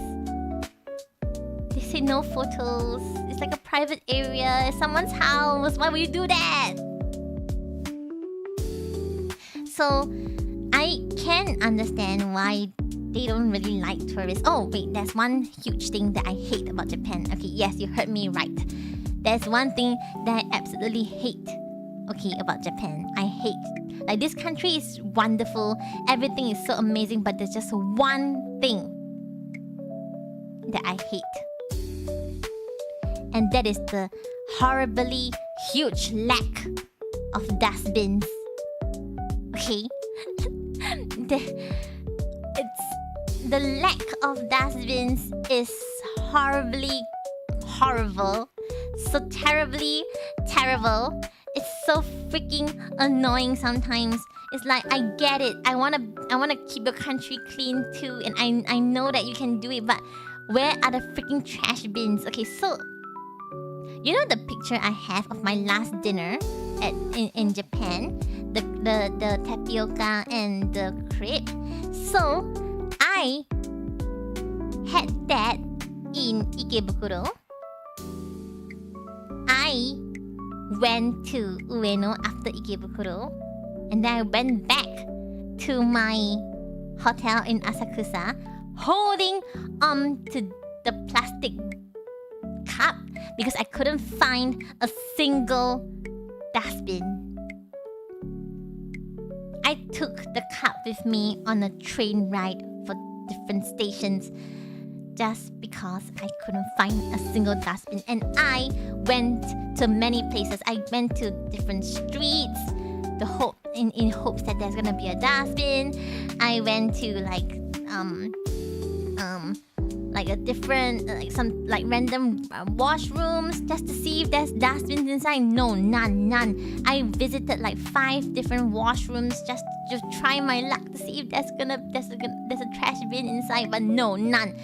they say no photos. It's like a private area, it's someone's house. Why would you do that? So I can understand why they don't really like tourists. Oh wait, there's one huge thing that I hate about Japan. Okay, yes, you heard me right. There's one thing that I absolutely hate, okay, about Japan. I hate. Like, this country is wonderful. Everything is so amazing, but there's just one thing that I hate. And that is the horribly huge lack of dustbins. Okay? the lack of dustbins is horribly horrible. So terribly terrible. It's so freaking annoying sometimes. It's like, I get it. I wanna keep your country clean too, and I know that you can do it, but where are the freaking trash bins? Okay, so you know the picture I have of my last dinner in Japan? The tapioca and the crepe. So I had that in Ikebukuro. I went to Ueno after Ikebukuro, and then I went back to my hotel in Asakusa, holding to the plastic cup because I couldn't find a single dustbin. I took the cup with me on a train ride for different stations just because I couldn't find a single dustbin. And I went to many places. I went to different streets in hopes that there's gonna be a dustbin. I went to like a different some random washrooms just to see if there's dustbins inside. No, none. I visited like 5 different washrooms just to try my luck to see if there's a trash bin inside, but no, none.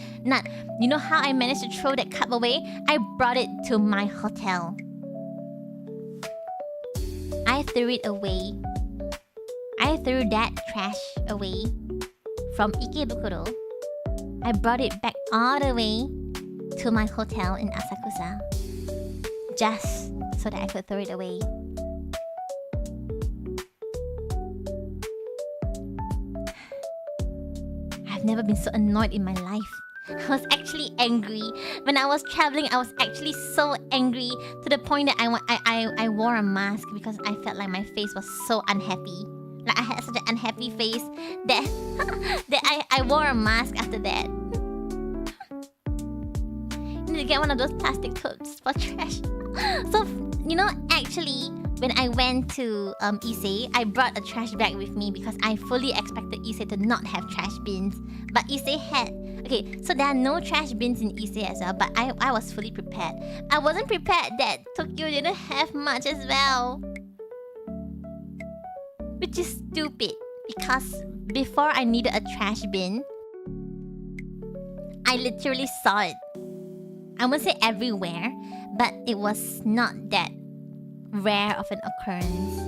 You know how I managed to throw that cup away? I brought it to my hotel. I threw it away. I threw that trash away from Ikebukuro. I brought it back all the way to my hotel in Asakusa just so that I could throw it away. I've never been so annoyed in my life. I was actually angry. When I was traveling, I was actually so angry to the point that I wore a mask because I felt like my face was so unhappy. Like I had such an unhappy face that I wore a mask after that. You need to get one of those plastic totes for trash. So, you know, actually, when I went to Ise, I brought a trash bag with me because I fully expected Ise to not have trash bins. But Ise had... Okay, so there are no trash bins in Ise as well, but I was fully prepared. I wasn't prepared that Tokyo didn't have much as well. Which is stupid, because before I needed a trash bin, I literally saw it. I won't say everywhere, but it was not that rare of an occurrence.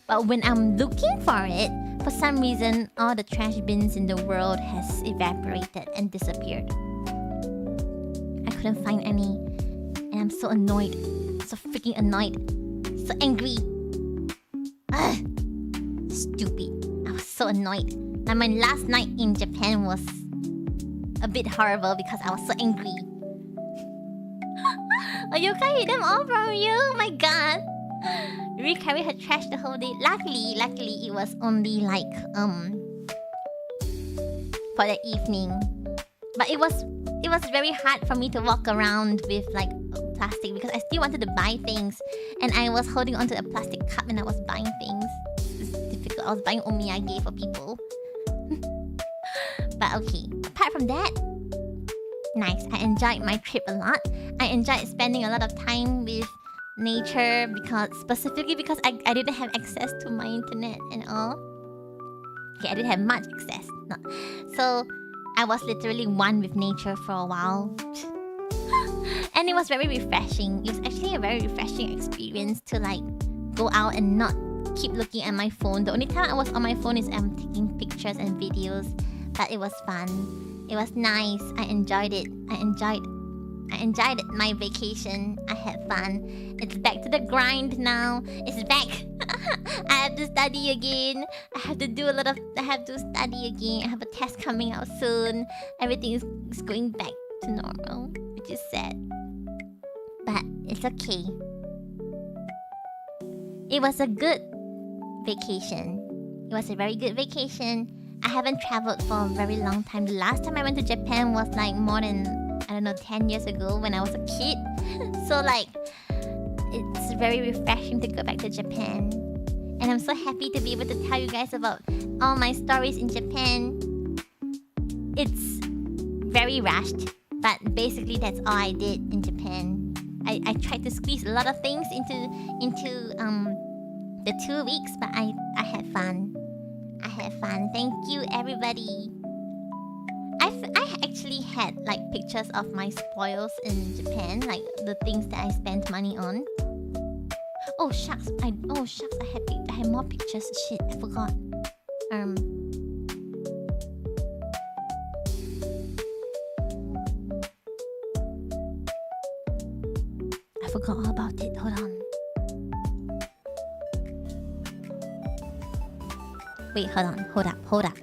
But when I'm looking for it, for some reason, all the trash bins in the world has evaporated and disappeared. I couldn't find any, and I'm so annoyed. So freaking annoyed. So angry. Ugh. Stupid. I was so annoyed. And my last night in Japan was a bit horrible because I was so angry. Oh, you can't hit them all from you? Oh my god. We carried her trash the whole day. Luckily it was only like for the evening. But it was very hard for me to walk around with like plastic because I still wanted to buy things, and I was holding onto a plastic cup and I was buying things. It's difficult. I was buying omiyage for people. But okay, apart from that, nice. I enjoyed my trip a lot. I enjoyed spending a lot of time with nature specifically because I didn't have access to my internet and all. Okay, I didn't have much access. No. So I was literally one with nature for a while. And it was very refreshing. It was actually a very refreshing experience to like go out and not keep looking at my phone. The only time I was on my phone is taking pictures and videos. But it was fun. It was nice. I enjoyed it. I enjoyed my vacation. I had fun. It's back to the grind now. It's back. I have to study again. I have to study again. I have a test coming out soon. Everything is going back to normal, which is sad. But it's okay. It was a good vacation. It was a very good vacation. I haven't traveled for a very long time. The last time I went to Japan was like more than, I don't know, 10 years ago when I was a kid. So like, it's very refreshing to go back to Japan. And I'm so happy to be able to tell you guys about all my stories in Japan. It's very rushed, but basically that's all I did in Japan. I tried to squeeze a lot of things into the 2 weeks, but I had fun. I had fun. Thank you, everybody. I actually had like pictures of my spoils in Japan, like the things that I spent money on. Oh shucks! I had more pictures. Shit, I forgot. I forgot all about it. Hold on. Wait, hold on. Hold up.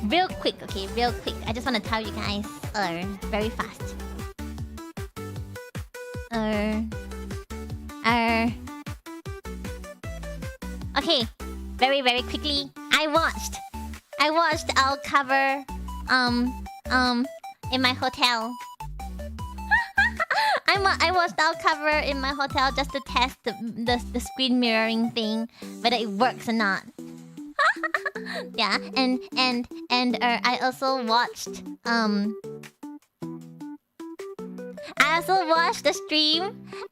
Real quick, okay, real quick. I just want to tell you guys, very fast. Okay, very quickly. I watched our cover, in my hotel. I watched our cover in my hotel just to test the screen mirroring thing, whether it works or not. Yeah, and I also watched the stream.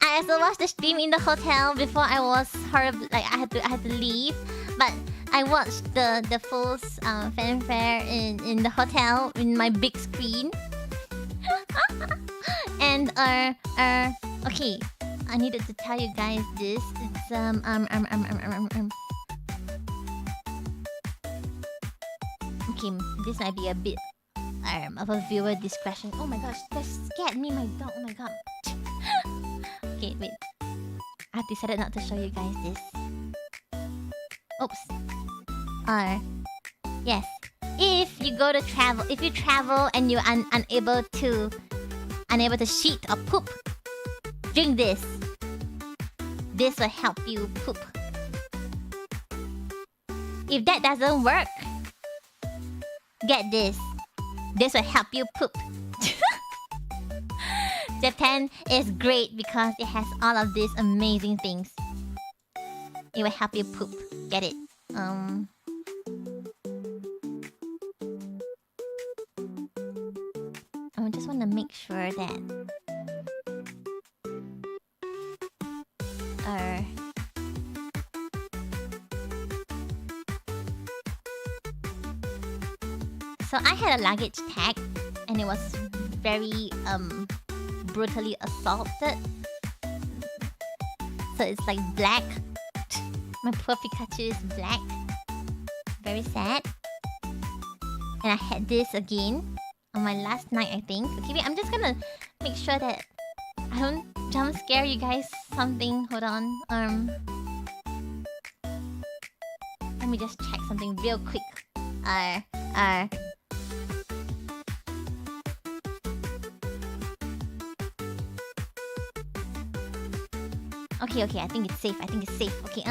I also watched the stream in the hotel before I was horrible. Like I had to leave, but I watched the full fanfare in the hotel in my big screen. And okay, I needed to tell you guys this. It's okay, this might be a bit of a viewer discretion. Oh my gosh, that scared me, my dog. Oh my god. Okay, wait. I decided not to show you guys this. Oops. Yes. If you travel and you're unable to shit or poop, drink this. This will help you poop. If that doesn't work, get this. This will help you poop. Japan is great because it has all of these amazing things. It will help you poop. Get it? I just want to make sure that so I had a luggage tag and it was very brutally assaulted. So it's like black. My poor Pikachu is black. Very sad. And I had this again on my last night, I think. Okay, wait, I'm just gonna make sure that I don't jump scare you guys something. Hold on. Let me just check something real quick. Okay, I think it's safe. Okay,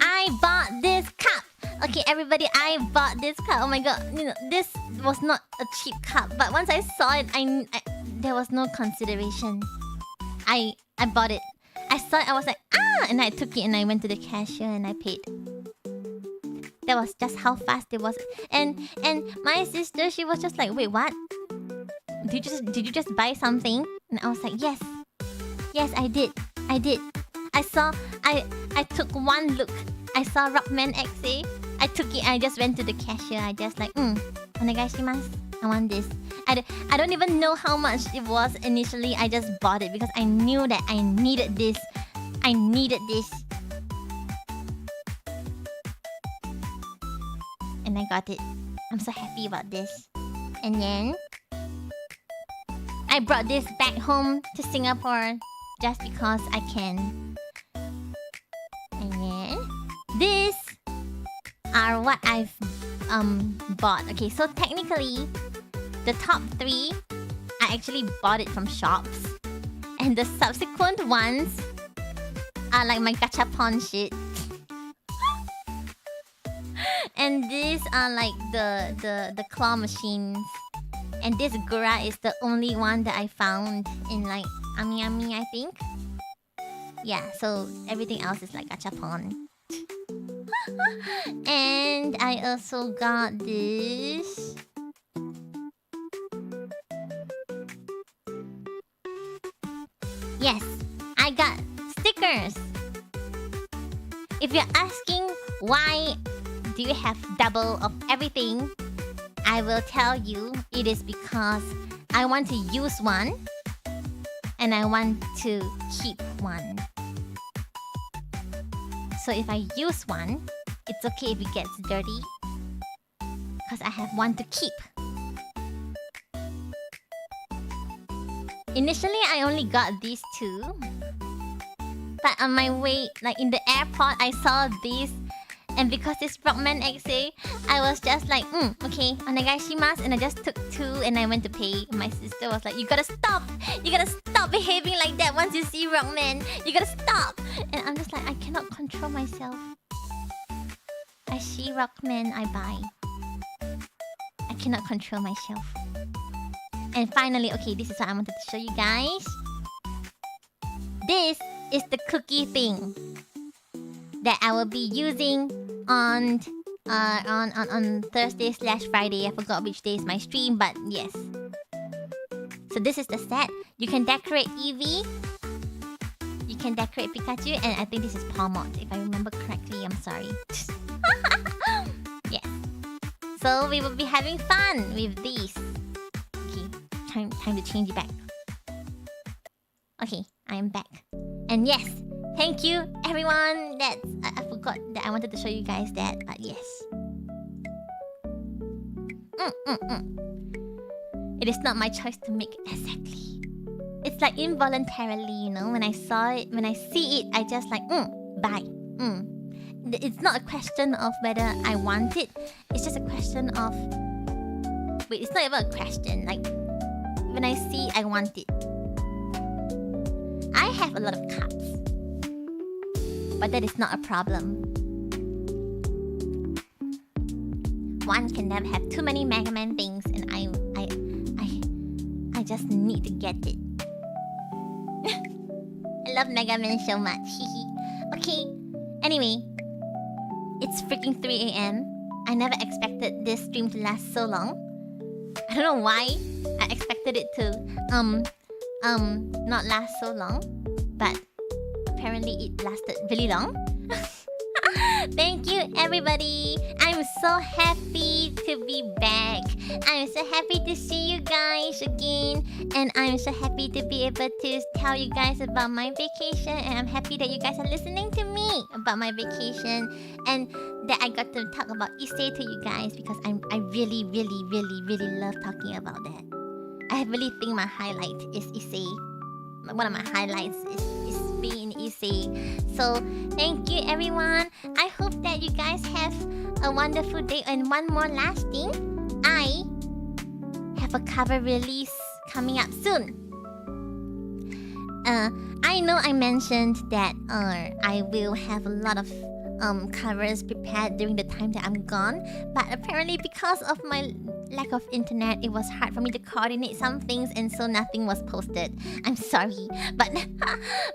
I bought this cup. Okay, everybody, I bought this cup. Oh my god, you know, this was not a cheap cup, but once I saw it, I there was no consideration. I bought it. I saw it, I was like, ah! And I took it and I went to the cashier and I paid. That was just how fast it was. And my sister, she was just like, wait, what? Did you just buy something? And I was like, yes. Yes, I did. I took one look. I saw Rockman XA. I took it, I just went to the cashier. I just like, onegaishimasu. I want this. I don't even know how much it was initially. I just bought it because I knew that I needed this. And I got it. I'm so happy about this. And then I brought this back home to Singapore just because I can. And then these are what I've bought. Okay, so technically the top 3 I actually bought it from shops. And the subsequent ones are like my gachapon shit. And these are like the claw machines. And this Gura is the only one that I found in like Ami Ami, I think. yeah, so everything else is like gachapon. And I also got this. Yes, I got stickers. If you're asking why do you have double of everything, I will tell you it is because I want to use one and I want to keep one. So if I use one, it's okay if it gets dirty because I have one to keep. Initially, I only got these two. But on my way, like in the airport, I saw this. And because it's Rockman XA, I was just like, okay, onegaishimasu. And I just took two and I went to pay. My sister was like, you gotta stop. You gotta stop behaving like that once you see Rockman. You gotta stop. And I'm just like, I cannot control myself. I see Rockman, I buy. I cannot control myself. And finally, okay, this is what I wanted to show you guys. This is the cookie thing that I will be using on Thursday/Friday. I forgot which day is my stream, but yes. So this is the set. You can decorate Eevee. You can decorate Pikachu, and I think this is Palmont, if I remember correctly. I'm sorry. Yes. So we will be having fun with these. Okay, time to change it back. Okay, I am back. And yes, thank you everyone. I forgot that I wanted to show you guys that, but yes. It is not my choice to make it exactly. It's like involuntarily, you know. When I see it, I just like buy. It's not a question of whether I want it. It's just a question of wait. It's not even a question. Like when I see, I want it. I have a lot of cards, but that is not a problem. One can never have too many Mega Man things, and I just need to get it. I love Mega Man so much. Okay. Anyway, it's freaking 3 a.m. I never expected this stream to last so long. I don't know why. I expected it to not last so long, but apparently it lasted really long. Thank you everybody. I'm so happy to be back. I'm so happy to see you guys again, and I'm so happy to be able to tell you guys about my vacation, and I'm happy that you guys are listening to me about my vacation, and that I got to talk about Issei to you guys, because I really love talking about that. I really think my highlight is Issei. One of my highlights is being in Issei. So thank you everyone. I hope that you guys have a wonderful day. And one more last thing, I have a cover release coming up soon. I know I mentioned that I will have a lot of covers prepared during the time that I'm gone, but apparently because of my lack of internet, it was hard for me to coordinate some things, and so nothing was posted. I'm sorry, but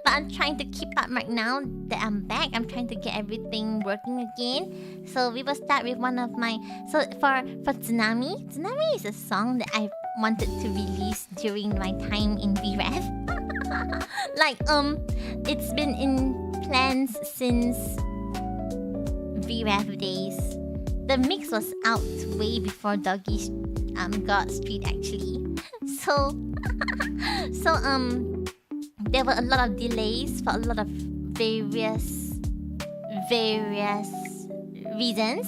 I'm trying to keep up right now that I'm back. I'm trying to get everything working again. So we will start with one of my for Tsunami. Tsunami is a song that I wanted to release during my time in VREF. Like it's been in plans since VREF days. The mix was out way before Doggy got Street actually. So there were a lot of delays for a lot of various reasons.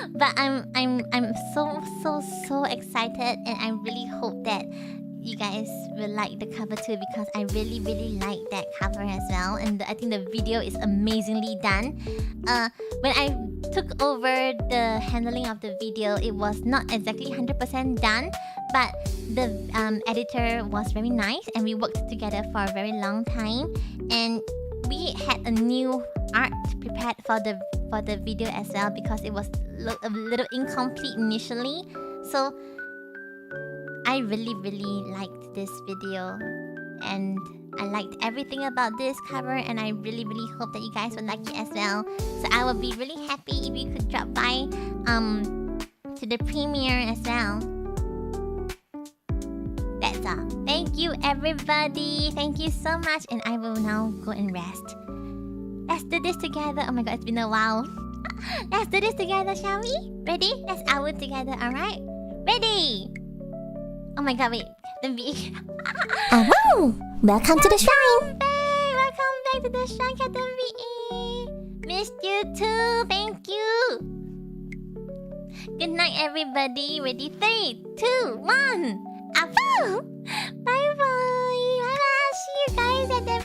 But I'm so excited, and I really hope that you guys will like the cover too, because I really like that cover as well, and I think the video is amazingly done. When I took over the handling of the video, it was not exactly 100% done, but the editor was very nice, and we worked together for a very long time, and we had a new art prepared for the video as well, because it was a little incomplete initially. So I really liked this video, and I liked everything about this cover, and I really hope that you guys would like it as well. So I would be really happy if you could drop by to the premiere as well. That's all. Thank you, everybody. Thank you so much, and I will now go and rest. Let's do this together. Oh my god, it's been a while. Let's do this together, shall we? Ready? Let's Awooo together, alright? Ready! Oh my god, wait. Captain B. Awooo! Welcome to the shrine! Welcome back to the shrine, Captain B. Missed you too. Thank you. Good night, everybody. Ready? 3, 2, 1. Awooo! Bye bye. Bye bye. See you guys at the